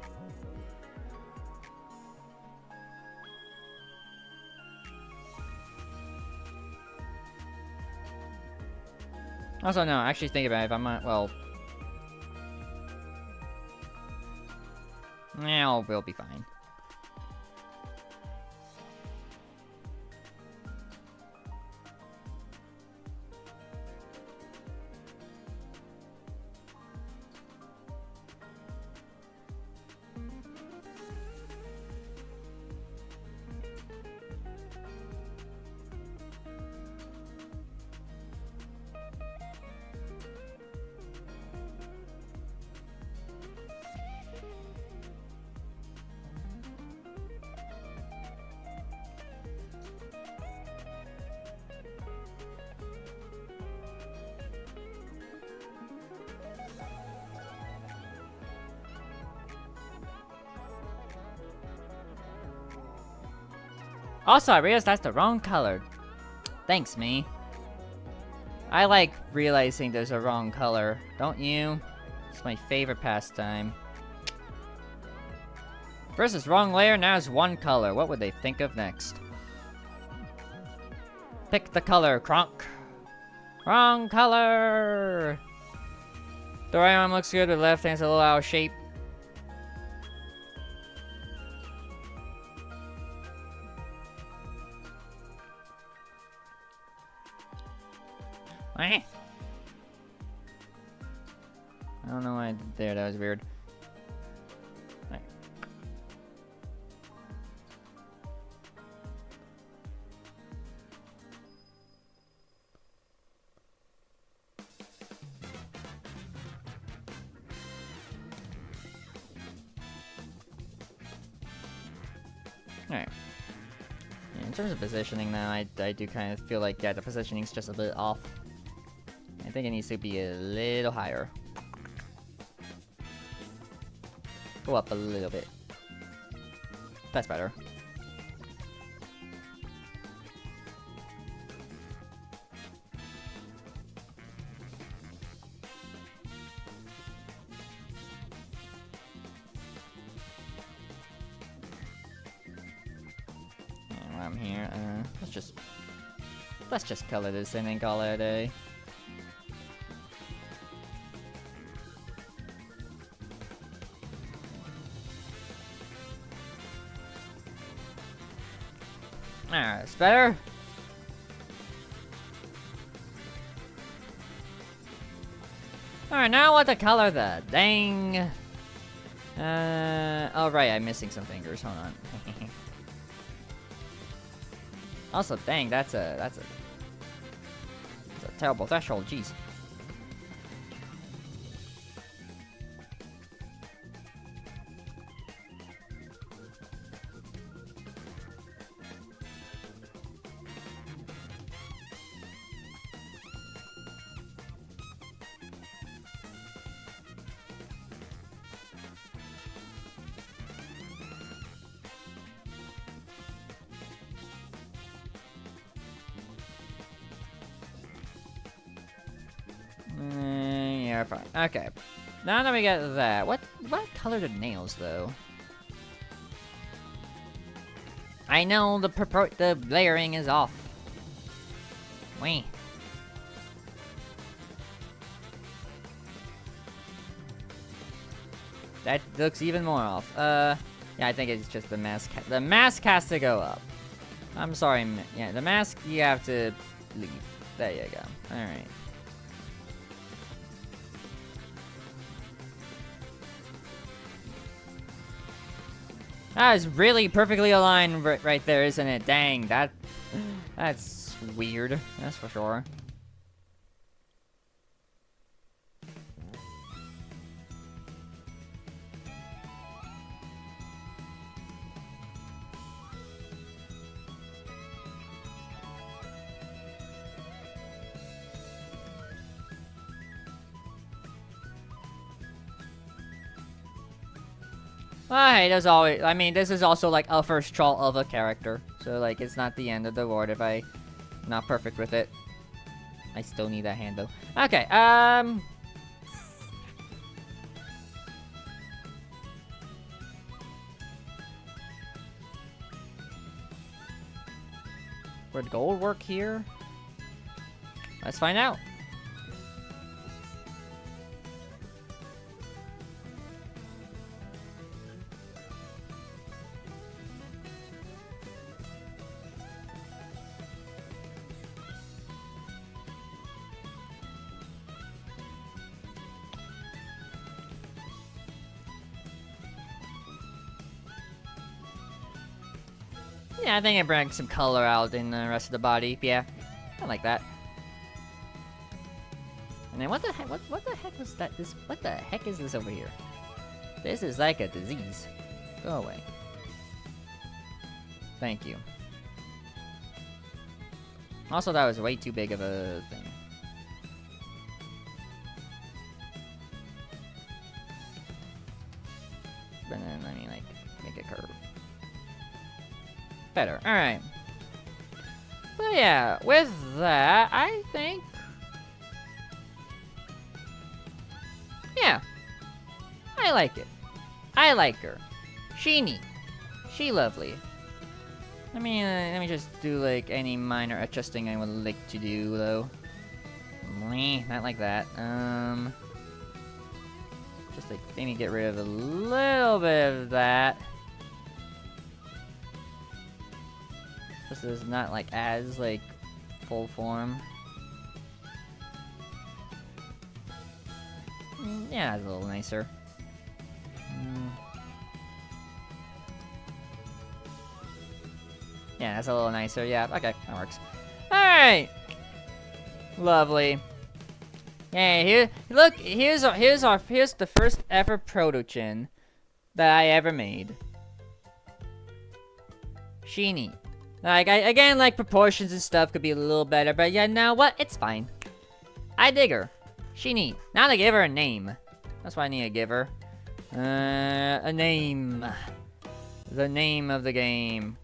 Speaker 1: Also, no, actually think about it, if I'm not, well... Yeah, we'll be fine. Also, I realized that's the wrong color. Thanks, me. I like realizing there's a wrong color, don't you? It's my favorite pastime. First it's wrong layer, now it's one color. What would they think of next? Pick the color, Kronk. Wrong color! The right arm looks good, the left hand's a little out of shape. I don't know why I did there, that was weird. Right. Alright. Yeah, in terms of positioning now, I do kind of feel like, yeah, the positioning's just a bit off. I think it needs to be a little higher. Go up a little bit. That's better. And while I'm here, let's just color this in and call it a day. Alright, it's better. Alright, now what to color the dang. Oh right, I'm missing some fingers. Hold on. Also, dang, that's a terrible threshold. Jeez. Yeah, fine. Okay. Now that we get that, what color the nails though? I know the layering is off. Wait. That looks even more off. Yeah, I think it's just the mask. The mask has to go up. I'm sorry. Yeah, the mask you have to leave. There you go. All right. That is really perfectly aligned right there, isn't it? Dang, that's weird. That's for sure. Well, hey, there's always. I mean, this is also like a first troll of a character, so like it's not the end of the world if I'm not perfect with it. I still need that hand though. Okay, would gold work here? Let's find out. Yeah, I think it brings some color out in the rest of the body. Yeah, I like that. And then what the heck? What the heck was that? What the heck is this over here? This is like a disease. Go away. Thank you. Also, that was way too big of a thing. But then, I mean, like, make a curve. better. Alright. But yeah, with that, I think... Yeah. I like it. I like her. She neat. She lovely. Let me just do like any minor adjusting I would like to do though. Not like that. Just like maybe get rid of a little bit of that. This is not like as like full form. Yeah, it's a little nicer. Yeah, that's a little nicer. Yeah, okay, that works. Alright! Lovely. Hey, here, look, here's the first ever proto-chin that I ever made. Sheeny. Like, again, like, proportions and stuff could be a little better, but yeah, now what? It's fine. I dig her. Sheeny. Now to give her a name. That's what I need to give her. A name. The name of the game.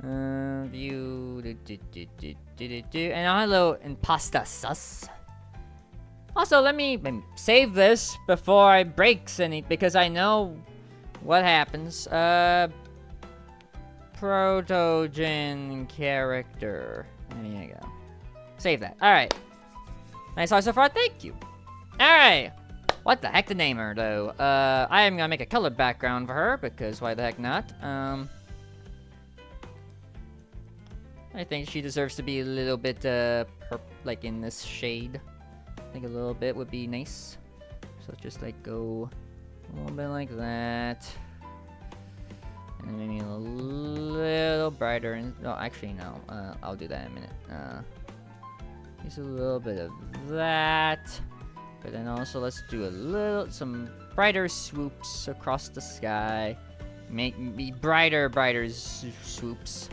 Speaker 1: View. And hello, impasta sus. Also, let me save this before I breaks any, because I know what happens. Protogen character. There you go. Save that. Alright. Nice art so far, thank you. Alright. What the heck to name her, though? I am gonna make a colored background for her, because why the heck not? I think she deserves to be a little bit, like in this shade. I think a little bit would be nice. So just like go a little bit like that. And maybe a little brighter. And no, actually no. I'll do that in a minute. Just a little bit of that. But then also let's do some brighter swoops across the sky. Make me brighter swoops.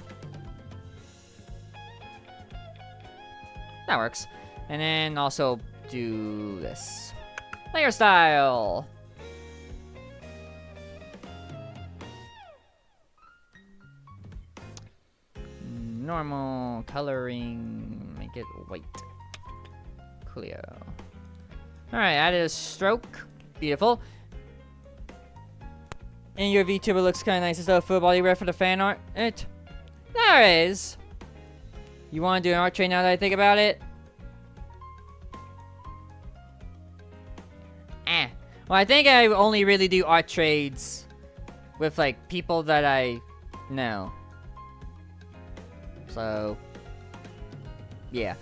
Speaker 1: That works. And then also do this. Layer style. Normal coloring. Make it white. Clear. Alright, added a stroke. Beautiful. And your VTuber looks kind of nice as though full body ref for the fan art. There it is. You want to do an art trade now that I think about it? Well, I think I only really do art trades with, like, people that I know. So, yeah.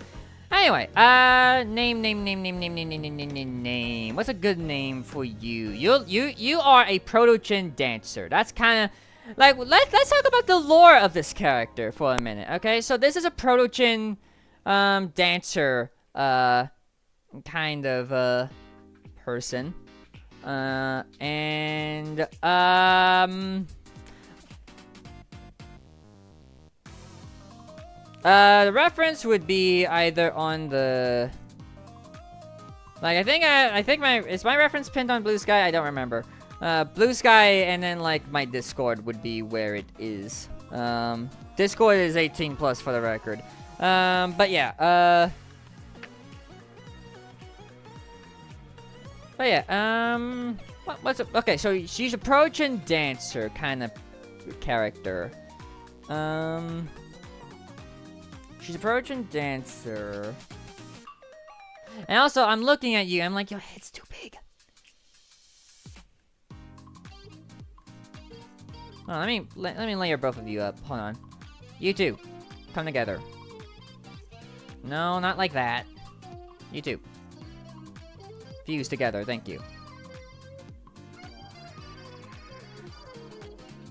Speaker 1: Anyway, name. What's a good name for you? You are a proto-chin dancer. That's kind of like let's talk about the lore of this character for a minute. Okay, so this is a proto-chin dancer kind of person. The reference would be either on the... Like, I think is my reference pinned on Blue Sky? I don't remember. Blue Sky and then, like, my Discord would be where it is. Discord is 18 plus for the record. But yeah, what's up? Okay, so she's a proto-chin dancer kind of character. She's a proto-chin dancer. And also, I'm looking at you. I'm like, your head's too big. Oh, let me layer both of you up. Hold on. You two, come together. No, not like that. You two. Fuse together, thank you.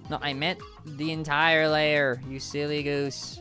Speaker 1: No, I meant the entire layer, you silly goose.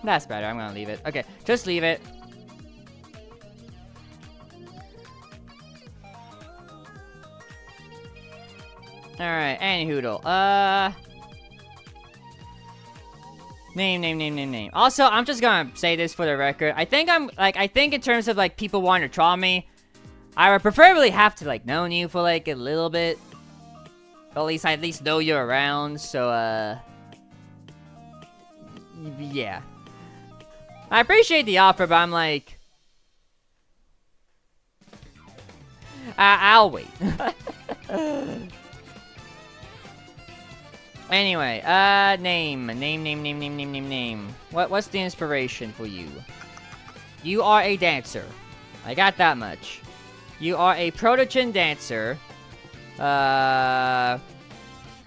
Speaker 1: That's better. I'm gonna leave it. Okay, just leave it. Alright, anyhoodle. Name. Also, I'm just gonna say this for the record. I think in terms of, like, people wanting to troll me, I would preferably have to, like, know you for, like, a little bit. At least know you're around, so, yeah. I appreciate the offer, but I'm like... I'll wait. Anyway, name. What's the inspiration for you? You are a dancer. I got that much. You are a protogen dancer. I'm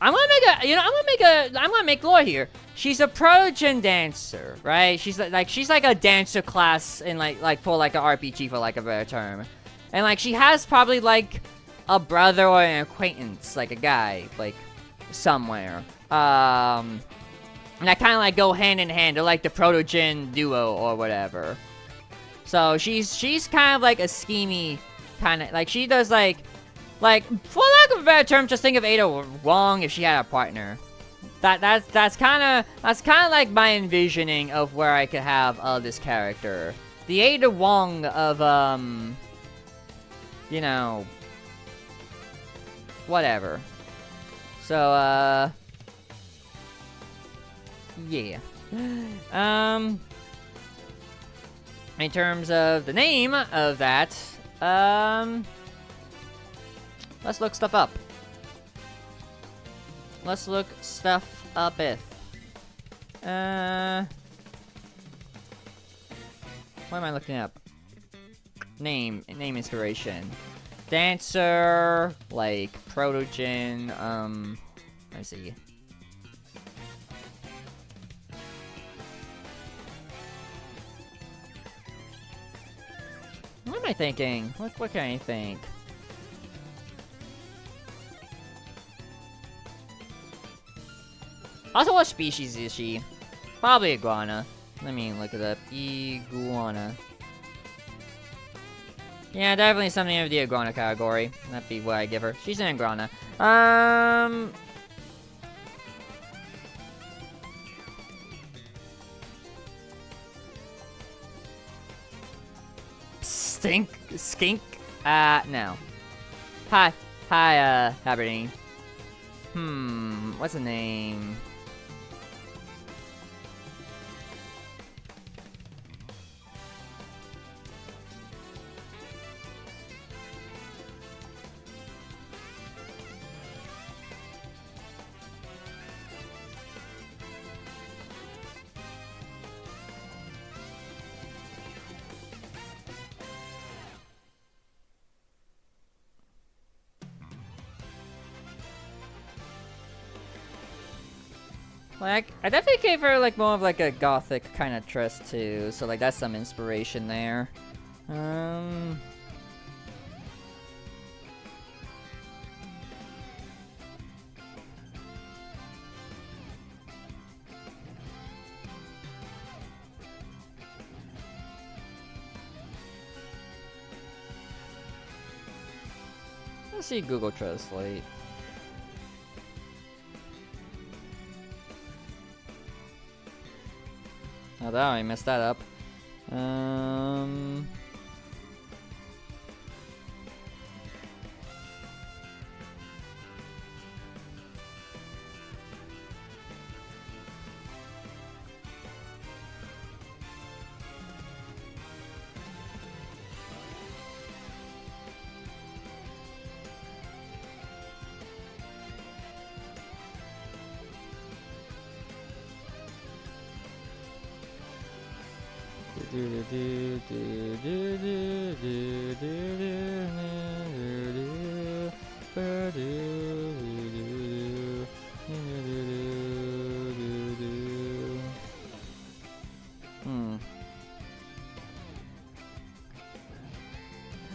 Speaker 1: gonna make lore here. She's a protogen dancer, right? She's like a dancer class in like for like an RPG, for like a better term. And like she has probably like a brother or an acquaintance, like a guy, like somewhere. And that kind of like go hand in hand. They're like the protogen duo or whatever. So she's kind of like a schemy kind of, like she does like for lack of a better term, just think of Ada Wong if she had a partner. That's kind of like my envisioning of where I could have this character. The Ada Wong of you know, whatever. So yeah. In terms of the name of that, let's look stuff up. What am I looking up? Name inspiration. Dancer, like, protogen, let's see. What am I thinking? What can I think? Also, what species is she? Probably iguana. Let me look it up. Iguana. Yeah, definitely something of the iguana category. That'd be what I give her. She's an iguana. Skink? No. Hi, Aberdeen. What's the name? Like, I definitely gave her, like, more of, like, a gothic kind of dress, too. So, like, that's some inspiration there. Let's see Google Translate. Oh, that I messed that up.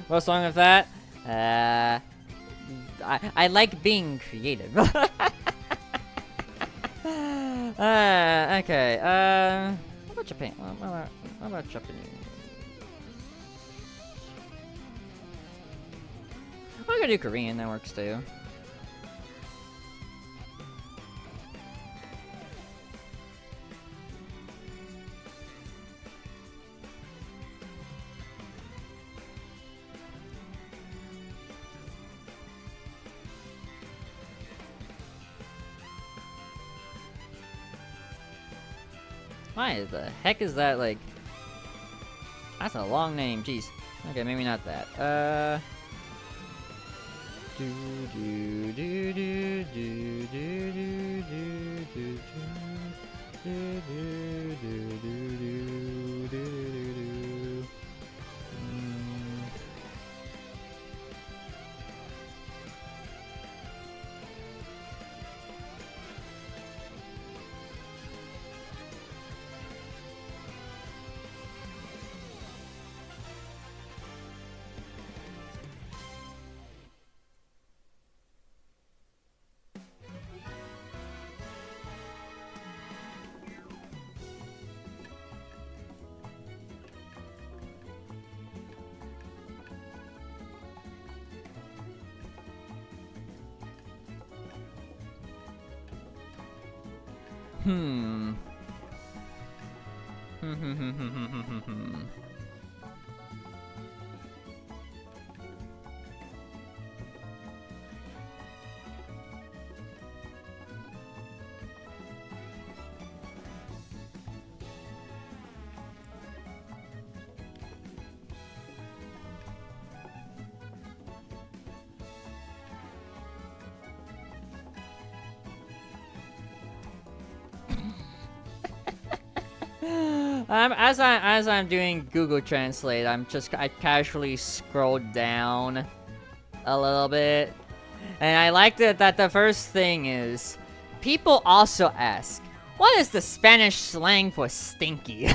Speaker 1: What's wrong with that? I like being creative. Okay, how about Japan? What about Japanese? I'm gonna do Korean. That works too. Why the heck is that, like... That's a long name, jeez. Okay, maybe not that. Hmm. As I'm doing Google Translate, I casually scrolled down a little bit, and I liked it that the first thing is people also ask, what is the Spanish slang for stinky?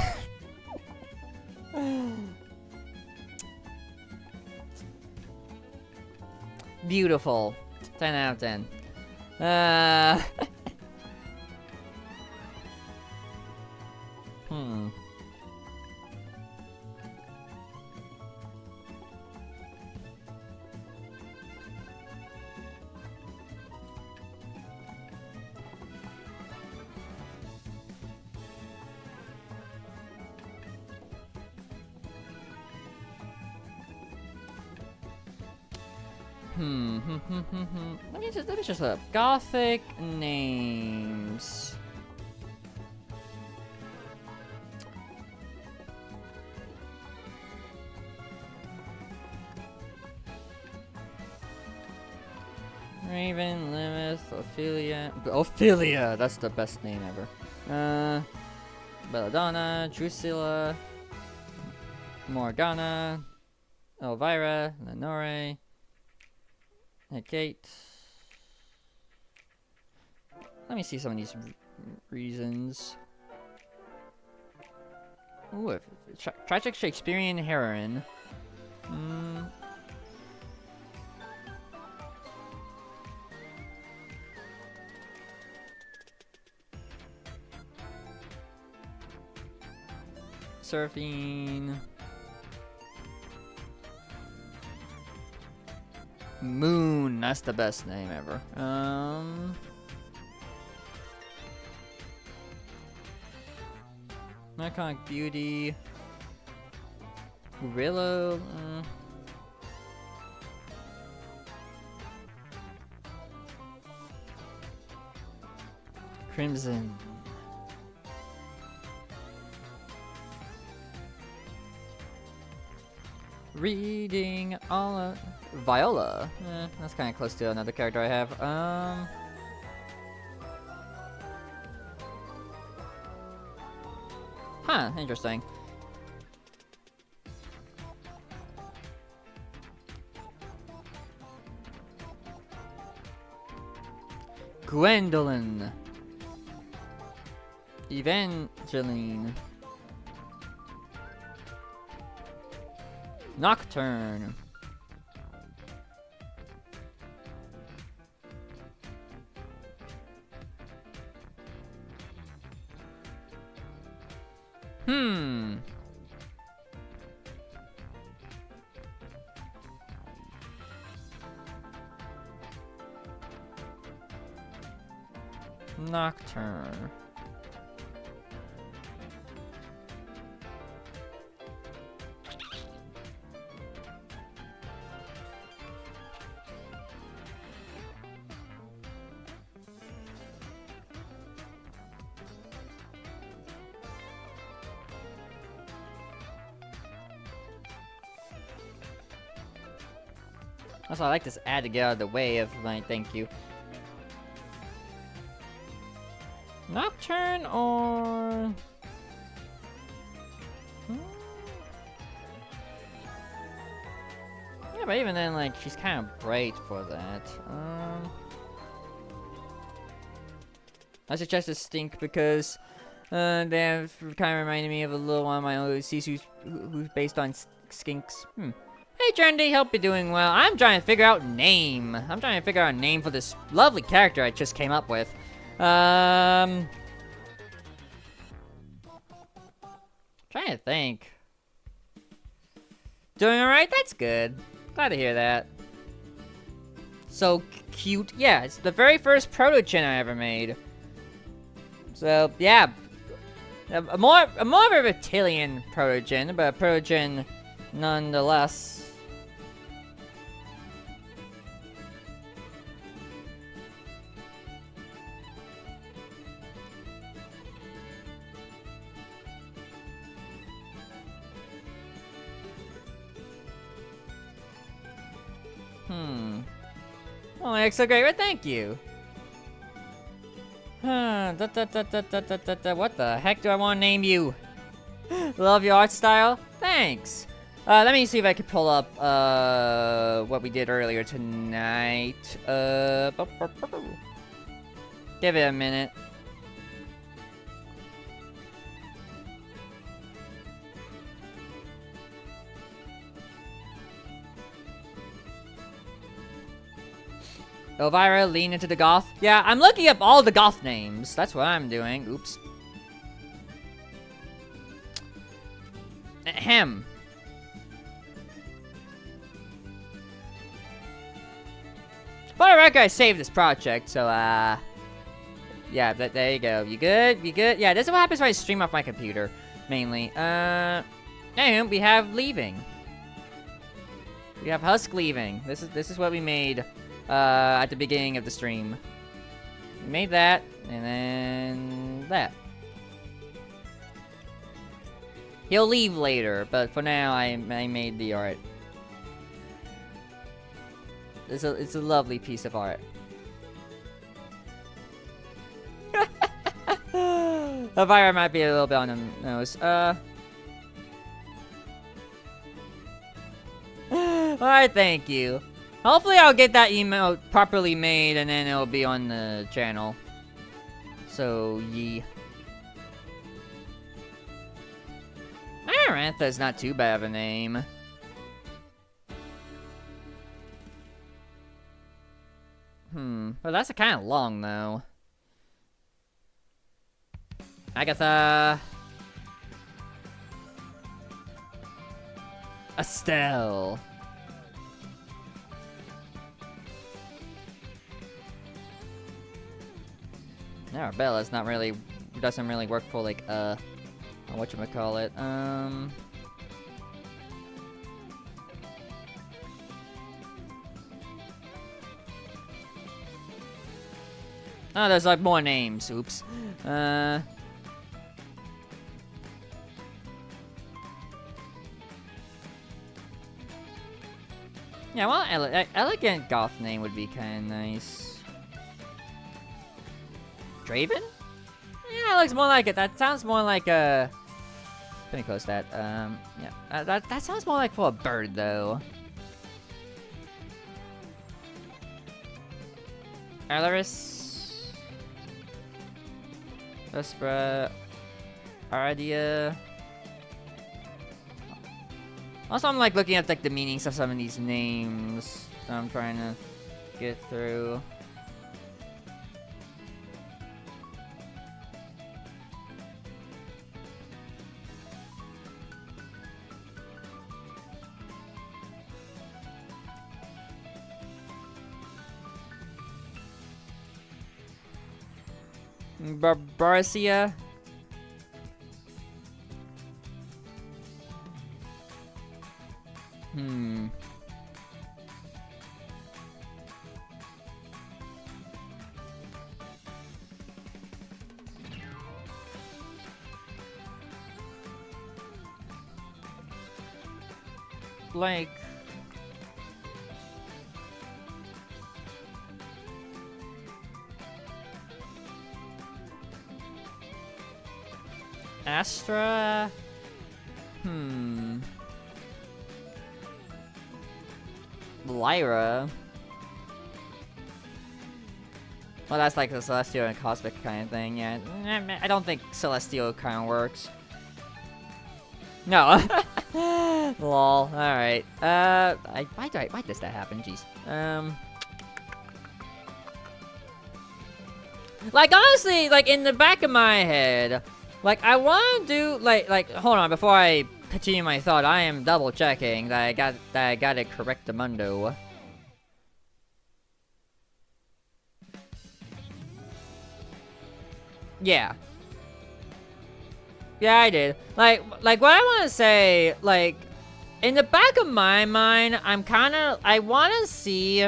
Speaker 1: Beautiful. 10 out of 10. Hmm. Let me just look up Gothic names. Raven, Lilith, Ophelia. Ophelia! That's the best name ever. Belladonna, Drusilla, Morgana, Elvira, Lenore, Kate. Let me see some of these reasons. Ooh, tragic Shakespearean heroine. Surfing. Moon, that's the best name ever. Iconic Beauty. Willow. Crimson. Reading all of Viola. That's kind of close to another character I have. Huh, interesting. Gwendolyn. Evangeline. Nocturne. Hmm. Nocturne. Also, I like this ad to get out of the way of my thank you. Nocturne or... Yeah, but even then, like, she's kind of bright for that. I suggest a Stink because they have kind of reminded me of a little one of my OCs who's based on skinks. Hey, Trendy, hope you're doing well. I'm trying to figure out name. I'm trying to figure out a name for this lovely character I just came up with. Trying to think. Doing alright? That's good. Glad to hear that. So cute. Yeah, it's the very first proto-chin I ever made. So, yeah. A more of a reptilian proto-chin, but a proto-chin nonetheless. Oh, it's so great. Well, thank you. What the heck do I want to name you? Love your art style? Thanks. Let me see if I can pull up what we did earlier tonight. Give it a minute. Elvira, lean into the goth. Yeah, I'm looking up all the goth names. That's what I'm doing. Oops. Ahem. For the record, I saved this project, so, yeah, there you go. You good? You good? Yeah, this is what happens when I stream off my computer, mainly. Anyway, we have leaving. We have Husk leaving. This is what we made. At the beginning of the stream. We made that, and then that. He'll leave later, but for now, I made the art. It's a lovely piece of art. Elvira might be a little bit on the nose. Alright, thank you. Hopefully I'll get that emote properly made and then it'll be on the channel. So, yee. Amarantha's not too bad of a name. Well, that's kind of long, though. Agatha. Estelle. Arabella's not really, doesn't really work for, like, whatchamacallit, Oh, there's, like, more names, oops. Yeah, well, elegant goth name would be kind of nice. Draven? Yeah, it looks more like it. That sounds more like a... Let me close that. Yeah. That sounds more like for a bird, though. Alaris. Vespra. Ardia. Also, I'm like looking at like the meanings of some of these names that I'm trying to get through. Barcia. Like... Astra... Lyra... Well, that's like the Celestial and Cosmic kind of thing, yeah. I don't think Celestial kind of works. No. Lol. Alright. Why does that happen? Jeez. Like, honestly, like, in the back of my head, like, I want to do, like, hold on, before I continue my thought, I am double checking that I got it correctamundo. Yeah. Yeah, I did. Like what I want to say, like, in the back of my mind, I want to see,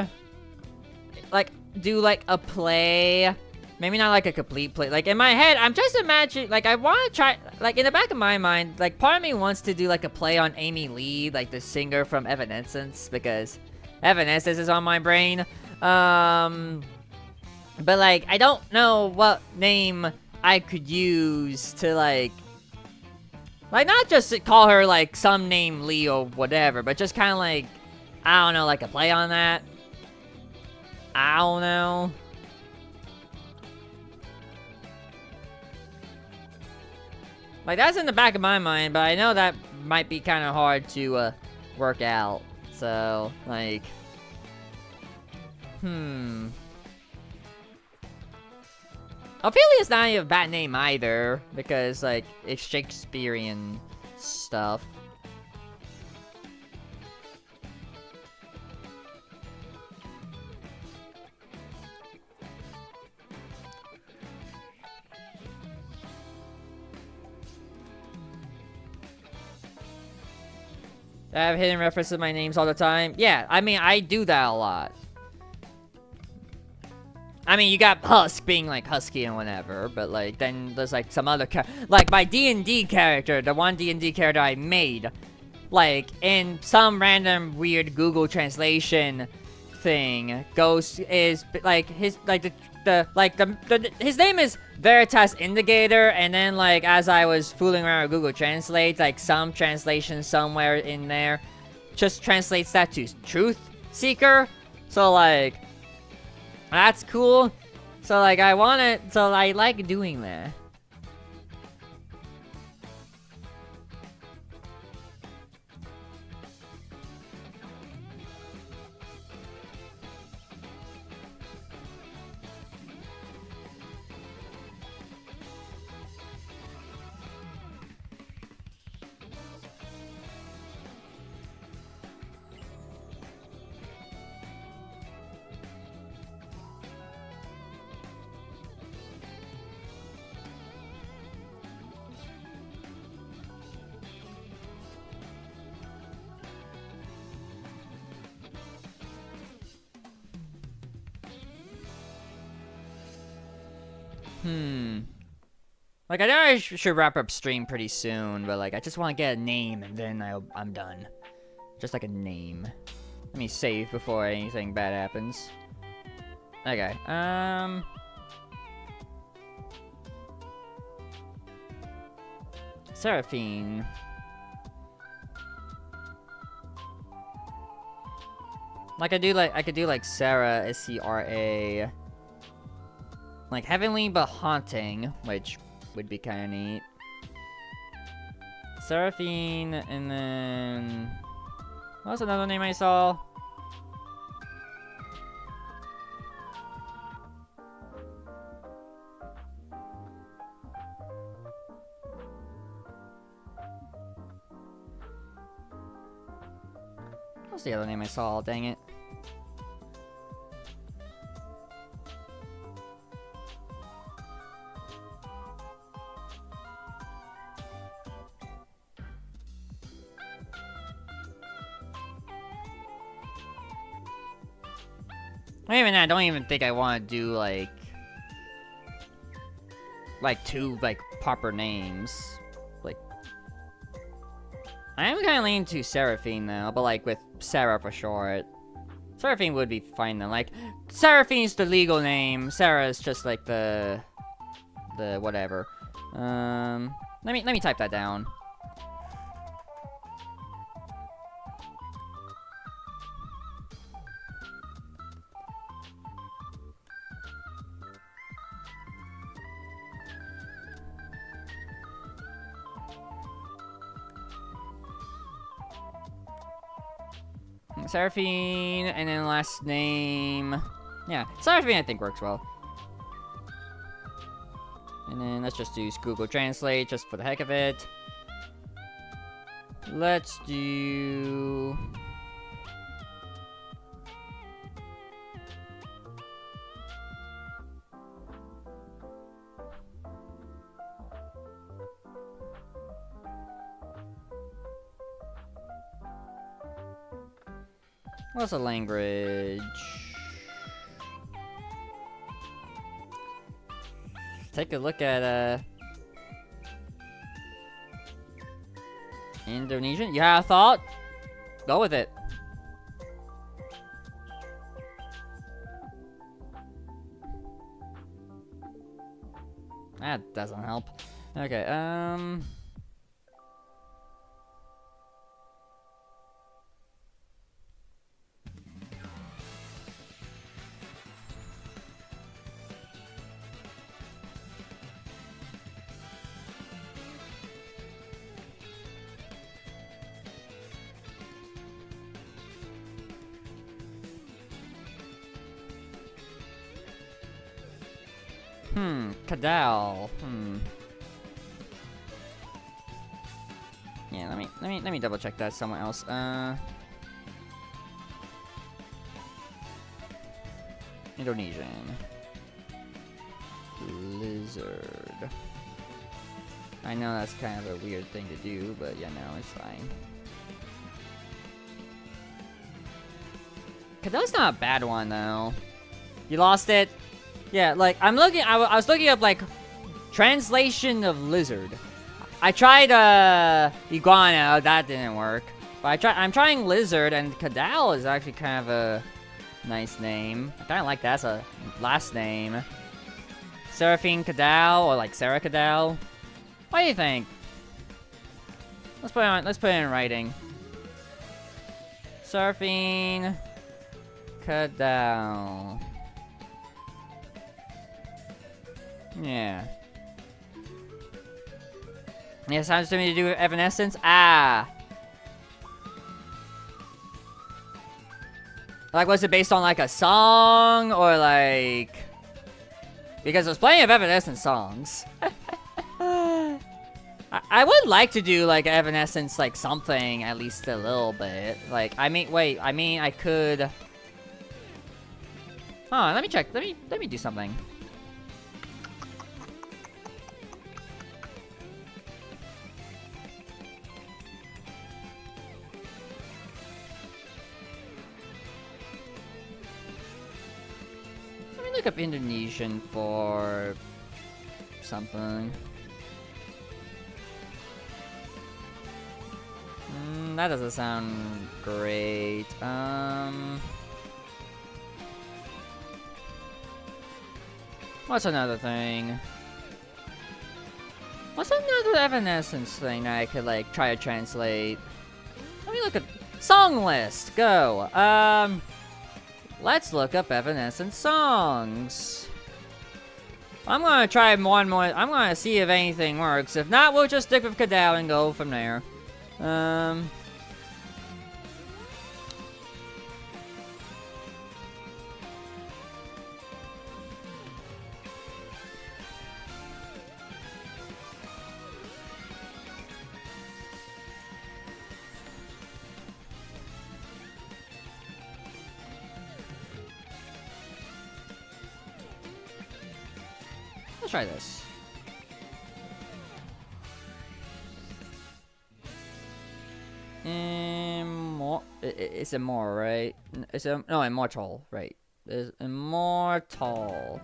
Speaker 1: like, do, like, a play. Maybe not, like, a complete play. Like, in my head, I'm just imagining, like, I want to try, like, in the back of my mind, like, part of me wants to do, like, a play on Amy Lee, like, the singer from Evanescence, because Evanescence is on my brain. But, like, I don't know what name I could use to, like, not just call her, like, some name Lee or whatever, but just kind of, like, I don't know, like, a play on that. I don't know. Like, that's in the back of my mind, but I know that might be kind of hard to, work out. So, like... Ophelia's not even a bad name either, because, like, it's Shakespearean stuff. I have hidden references to my names all the time. Yeah, I mean, I do that a lot. I mean, you got Husk being, like, husky and whatever, but, like, then there's, like, some other like, my D&D character, the one D&D character I made, like, in some random weird Google translation thing, like, his, like, his name is Veritas Indicator, and then, like, as I was fooling around with Google Translate, like, some translation somewhere in there just translates that to Truth Seeker, so, like... That's cool. So, like, I like doing that. Like, I know I should wrap up stream pretty soon, but, like, I just want to get a name, and then I'm done. Just, like, a name. Let me save before anything bad happens. Okay, Seraphine. Like, I could do, like, Sarah, S-C-R-A. Like, Heavenly but Haunting, which would be kind of neat. Seraphine, and then... What's another name I saw? What's the other name I saw? Dang it. I don't even think I want to do like two like proper names. Like I am kind of leaning to Seraphine now, but like with Sarah for short. Seraphine would be fine then. Like Seraphine's the legal name. Sarah is just like the whatever. Let me type that down. Seraphine, and then last name. Yeah, Seraphine I think works well. And then let's just use Google Translate just for the heck of it. Let's do... What's a language? Take a look at Indonesian. You have a thought? Go with it. That doesn't help. Okay, Kadal. Yeah, let me double check that somewhere else. Indonesian. Lizard. I know that's kind of a weird thing to do, but yeah, no, it's fine. Kadal's not a bad one though. You lost it? Yeah, like I was looking up like translation of lizard. I tried iguana, that didn't work. But I'm trying lizard, and Kadal is actually kind of a nice name. I kind of like that as a last name. Seraphine Kadal or like Sarah Kadal. What do you think? Let's put it in writing. Seraphine Kadal. Yeah. Yeah, sounds to me to do with Evanescence. Ah. Like, was it based on like a song or like? Because there's plenty of Evanescence songs. I would like to do like Evanescence like something at least a little bit. Like, I mean, wait, I mean, I could. Oh, let me check. Let me do something. Look up Indonesian for something. That doesn't sound great. What's another thing? What's another Evanescence thing that I could like try to translate? Let me look at song list. Go. Let's look up Evanescence songs. I'm gonna try more and more. I'm gonna see if anything works. If not, we'll just stick with Kadal and go from there. Let's try this. It's Immortal, right? No, Immortal, right? is immortal.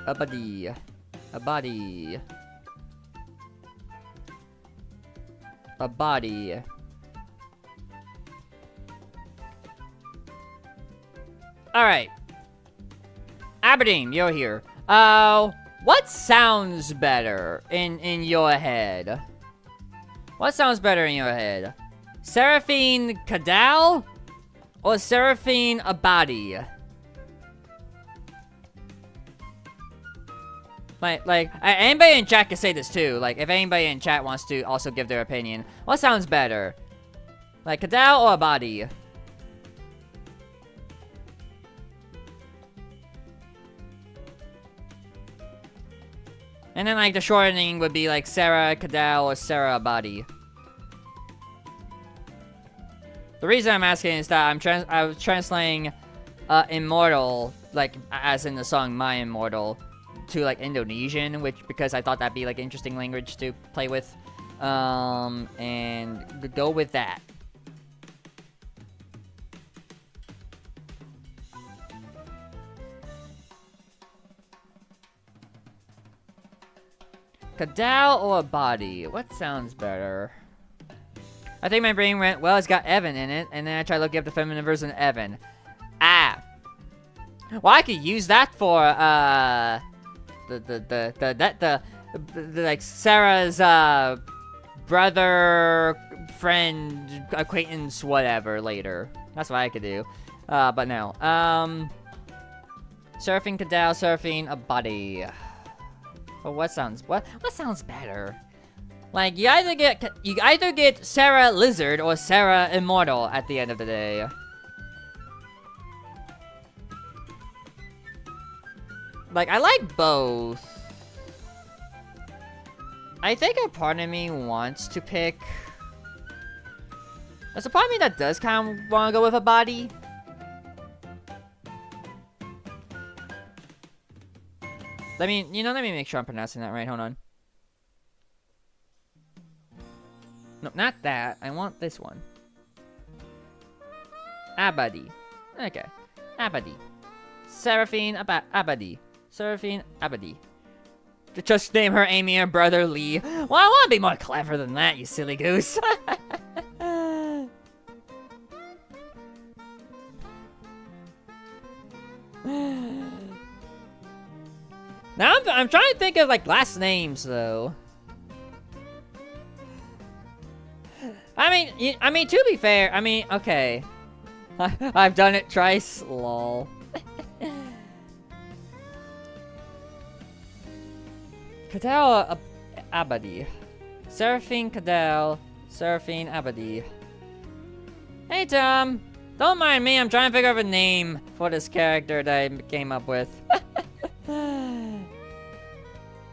Speaker 1: A body. A body. A body. Alright. Aberdeen, you're here. What sounds better in your head? What sounds better in your head? Seraphine Kadal or Seraphine Abadi? Like, anybody in chat can say this too. Like, if anybody in chat wants to also give their opinion. What sounds better? Like, Kadal or Abadi? And then, like, the shortening would be, like, Sarah Kadal or Sarah Abadi. The reason I'm asking is that I was translating Immortal, like, as in the song My Immortal, to, like, Indonesian, because I thought that'd be, like, an interesting language to play with. And go with that. Kadal or Abadi? What sounds better? I think my brain went, well, it's got Evan in it, and then I tried looking up the feminine version of Evan. Ah. Well, I could use that for, like, Sarah's, brother, friend, acquaintance, whatever, later. That's what I could do. But no. Surfing Kadal, surfing Abadi. Well, what sounds better? Like, you either get Sarah Lizard or Sarah Immortal at the end of the day. Like, I like both. I think a part of me wants to pick... There's a part of me that does kind of want to go with a body. Let me make sure I'm pronouncing that right. Hold on. No, not that. I want this one. Abadi. Okay. Abadi. Seraphine Abadi. Seraphine Abadi. Just name her Amy and brother Lee. Well, I want to be more clever than that, you silly goose. Now I'm trying to think of, like, last names, though. I mean, to be fair, I mean, okay. I've done it twice, lol. Kadal Abadi. Seraphine Kadal. Seraphine Abadi. Hey, Tom. Don't mind me, I'm trying to figure out a name for this character that I came up with.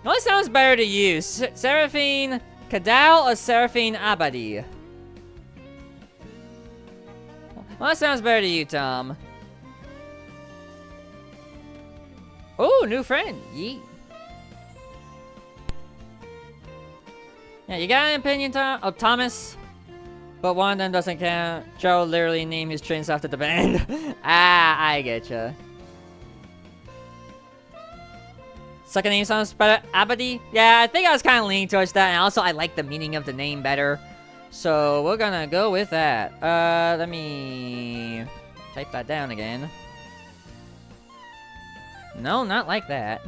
Speaker 1: What sounds better to you? Seraphine Kadal or Seraphine Abadi? What sounds better to you, Tom? Oh, new friend. Yeet. Yeah, you got an opinion, Tom? Oh, Thomas? But one of them doesn't count. Joe literally named his trains after the band. Ah, I getcha. Second name sounds better. Abadi? Yeah, I think I was kind of leaning towards that. And also, I like the meaning of the name better. So, we're gonna go with that. Let me type that down again. No, not like that.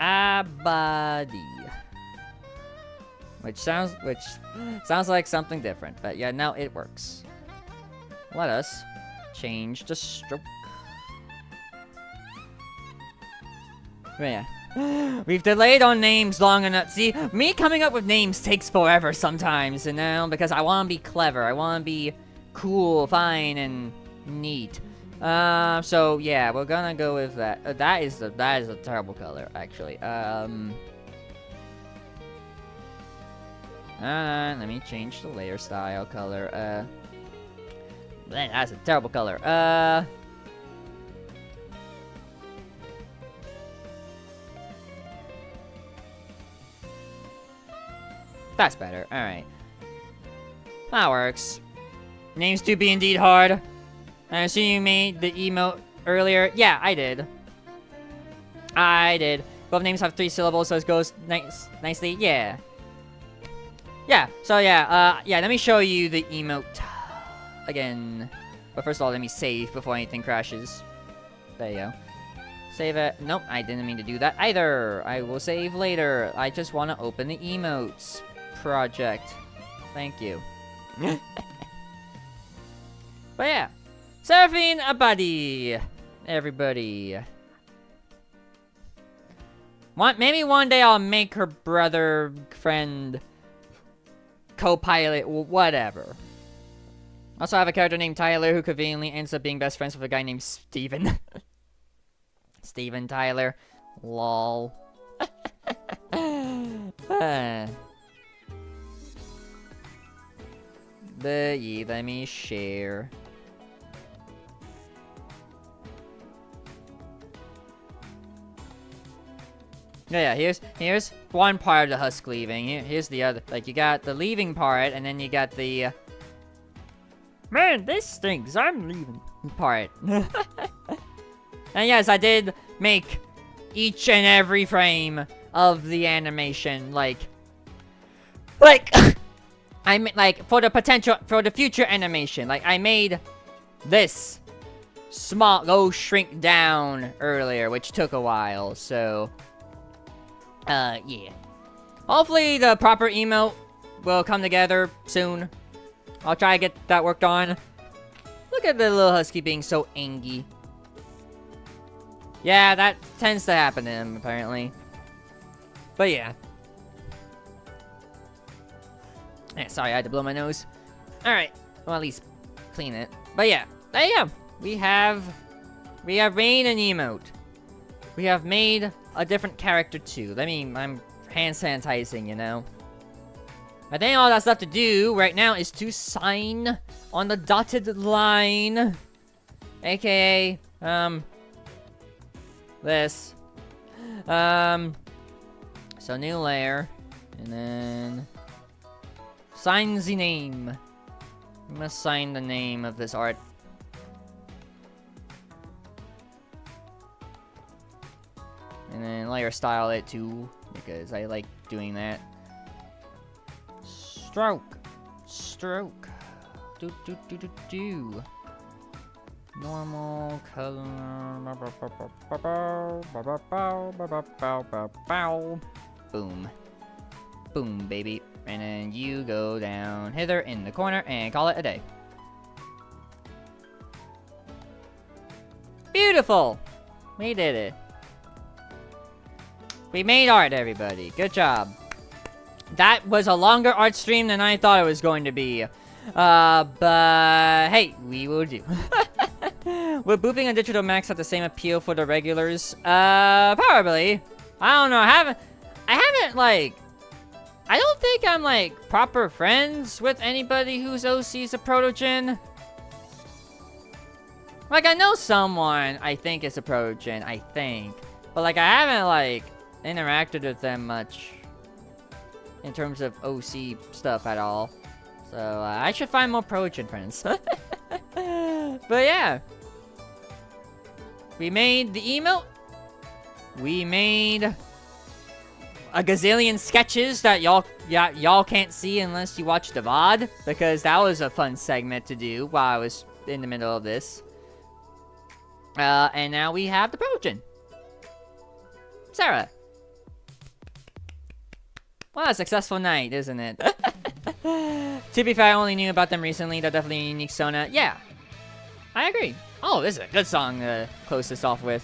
Speaker 1: Abadi. Which sounds like something different. But yeah, now it works. Let us change the stroke. Yeah. We've delayed on names long enough. See, me coming up with names takes forever sometimes, you know, because I want to be clever. I want to be cool, fine, and neat. So yeah, we're gonna go with that. That is a terrible color, actually. Let me change the layer style color. Man, that's a terrible color. That's better. Alright. That works. Names do be indeed hard. I assume you made the emote earlier. Yeah, I did. I did. Both names have 3 syllables, so it goes nicely. Yeah. Yeah, so yeah, let me show you the emote again. But first of all, let me save before anything crashes. There you go. Save it. Nope, I didn't mean to do that either. I will save later. I just want to open the emotes project. Thank you. But yeah. Seraphine Abadi. Everybody. Maybe one day I'll make her brother, friend, co-pilot, whatever. Also, I have a character named Tyler who conveniently ends up being best friends with a guy named Steven. Steven Tyler. Lol. But yeah, let me share. Yeah, here's one part of the Husk leaving. Here's the other. Like, you got the leaving part, and then you got the man, this stinks, I'm leaving part. And yes, I did make each and every frame of the animation, like I mean, like, for the future animation. Like, I made this go shrink down earlier, which took a while, so yeah. Hopefully the proper emote will come together soon. I'll try to get that worked on. Look at the little husky being so angry. Yeah, that tends to happen to him, apparently. But yeah. Sorry, I had to blow my nose. Alright, well, at least clean it. But yeah, there you go. We have made an emote. We have made a different character too. I'm hand sanitizing, you know. I think all that's left to do right now is to sign on the dotted line. AKA, this. So new layer. And then sign the name. We must sign the name of this art. And then layer style it too, because I like doing that. Stroke. Stroke. Do. Normal color. Boom. Boom, baby. And then you go down hither in the corner and call it a day. Beautiful! We did it. We made art, everybody. Good job. That was a longer art stream than I thought it was going to be. But hey, we will do. Would booping and digital max have the same appeal for the regulars? Probably. I don't know. I haven't, like, I don't think I'm, like, proper friends with anybody whose OC's a protogen. Like, I know someone I think is a protogen, I think. But, like, I haven't, like, interacted with them much in terms of OC stuff at all. So, I should find more protogen friends. But, yeah. We made the emote. We made a gazillion sketches that y'all can't see unless you watch the VOD, because that was a fun segment to do while I was in the middle of this. And now we have the protogen. Sarah. What a successful night, isn't it? To be fair, I only knew about them recently. They're definitely a unique Sona. Yeah, I agree. Oh, this is a good song to close this off with.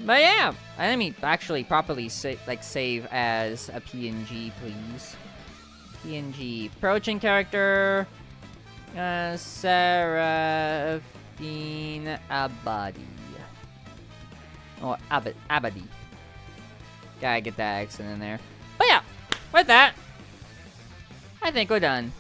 Speaker 1: But yeah, let me actually properly save as a PNG, please. PNG. Protein character. Seraphine Abadi. Or Abadi. Gotta get that accent in there. But yeah, with that, I think we're done.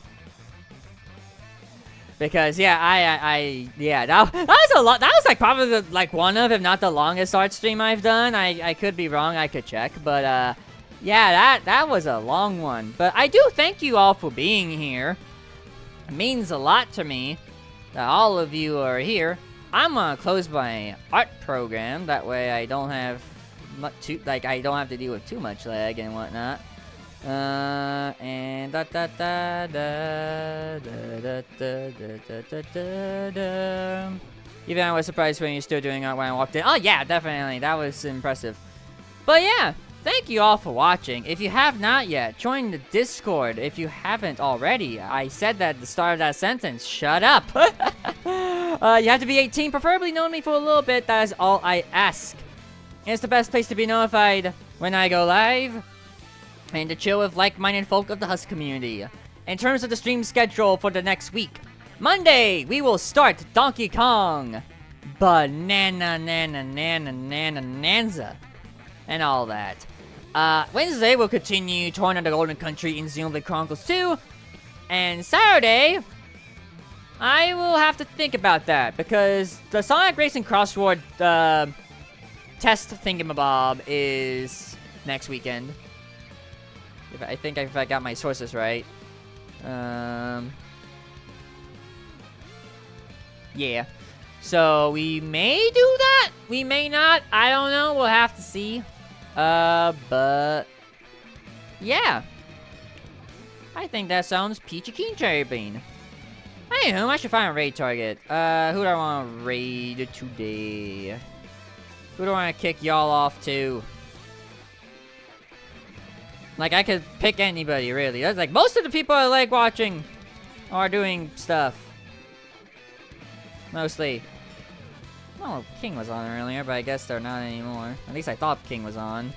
Speaker 1: Because yeah, yeah, that was a lot. That was like probably one of, if not the longest art stream I've done. I could be wrong. I could check, but Yeah, that was a long one. But I do thank you all for being here. It means a lot to me that all of you are here. I'm gonna close my art program. That way I don't have I don't have to deal with too much lag and whatnot. And da da da da da da da da da da da. Even I was surprised when you're still doing it when I walked in. Oh yeah, definitely. That was impressive. But yeah, thank you all for watching. If you have not yet, join the Discord if you haven't already. I said that at the start of that sentence. Shut up. You have to be 18, preferably known me for a little bit. That is all I ask. It's the best place to be notified when I go live and to chill with like-minded folk of the Husk community. In terms of the stream schedule for the next week, Monday, we will start Donkey Kong Banana Nana Nana Nana Nanza and all that. Wednesday, we'll continue Torn of the Golden Country in Xenoblade Chronicles 2. And Saturday, I will have to think about that because the Sonic Racing Crossword test thingamabob is next weekend. I think if I got my sources right. Yeah. So we may do that. We may not. I don't know. We'll have to see. But yeah. I think that sounds peachy keen, Cherry Bean. Anywho, I should find a raid target. Who do I want to raid today? Who do I want to kick y'all off to? Like, I could pick anybody, really. That's like, most of the people I like watching are doing stuff. Mostly. Oh, King was on earlier, but I guess they're not anymore. At least I thought King was on.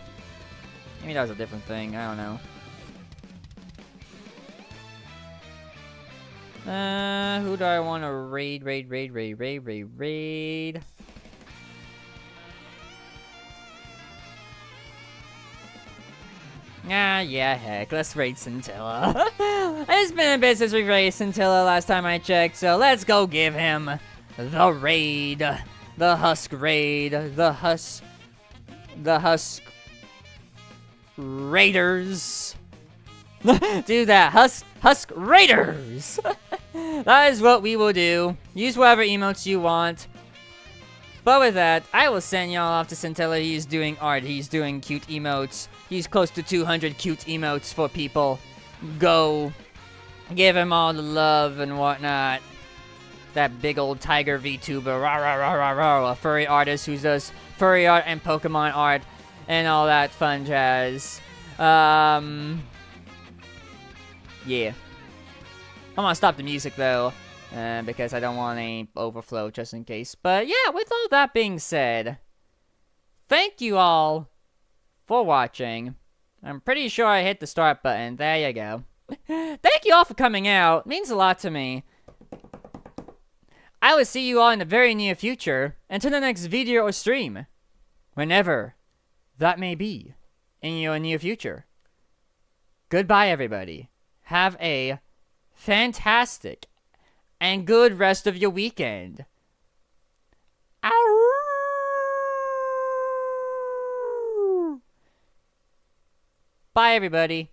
Speaker 1: Maybe that was a different thing. I don't know. Who do I want to raid? Yeah, heck, let's raid Scintilla. It's been a bit since we raided Scintilla last time I checked, so let's go give him the raid. The Husk raid. The Husk Raiders. Do that. Husk Raiders. That is what we will do. Use whatever emotes you want. But with that, I will send y'all off to Scintilla. He's doing art. He's doing cute emotes. He's close to 200 cute emotes for people. Go. Give him all the love and whatnot. That big old tiger VTuber. Rah, rah, rah, rah, rah. A furry artist who does furry art and Pokemon art. And all that fun jazz. Yeah. I'm gonna stop the music though. Because I don't want any overflow just in case. But yeah, with all that being said, thank you all for watching. I'm pretty sure I hit the start button. There you go. Thank you all for coming out. It means a lot to me. I will see you all in the very near future. Until the next video or stream. Whenever that may be in your near future. Goodbye, everybody. Have a fantastic and good rest of your weekend. Ow! Bye, everybody.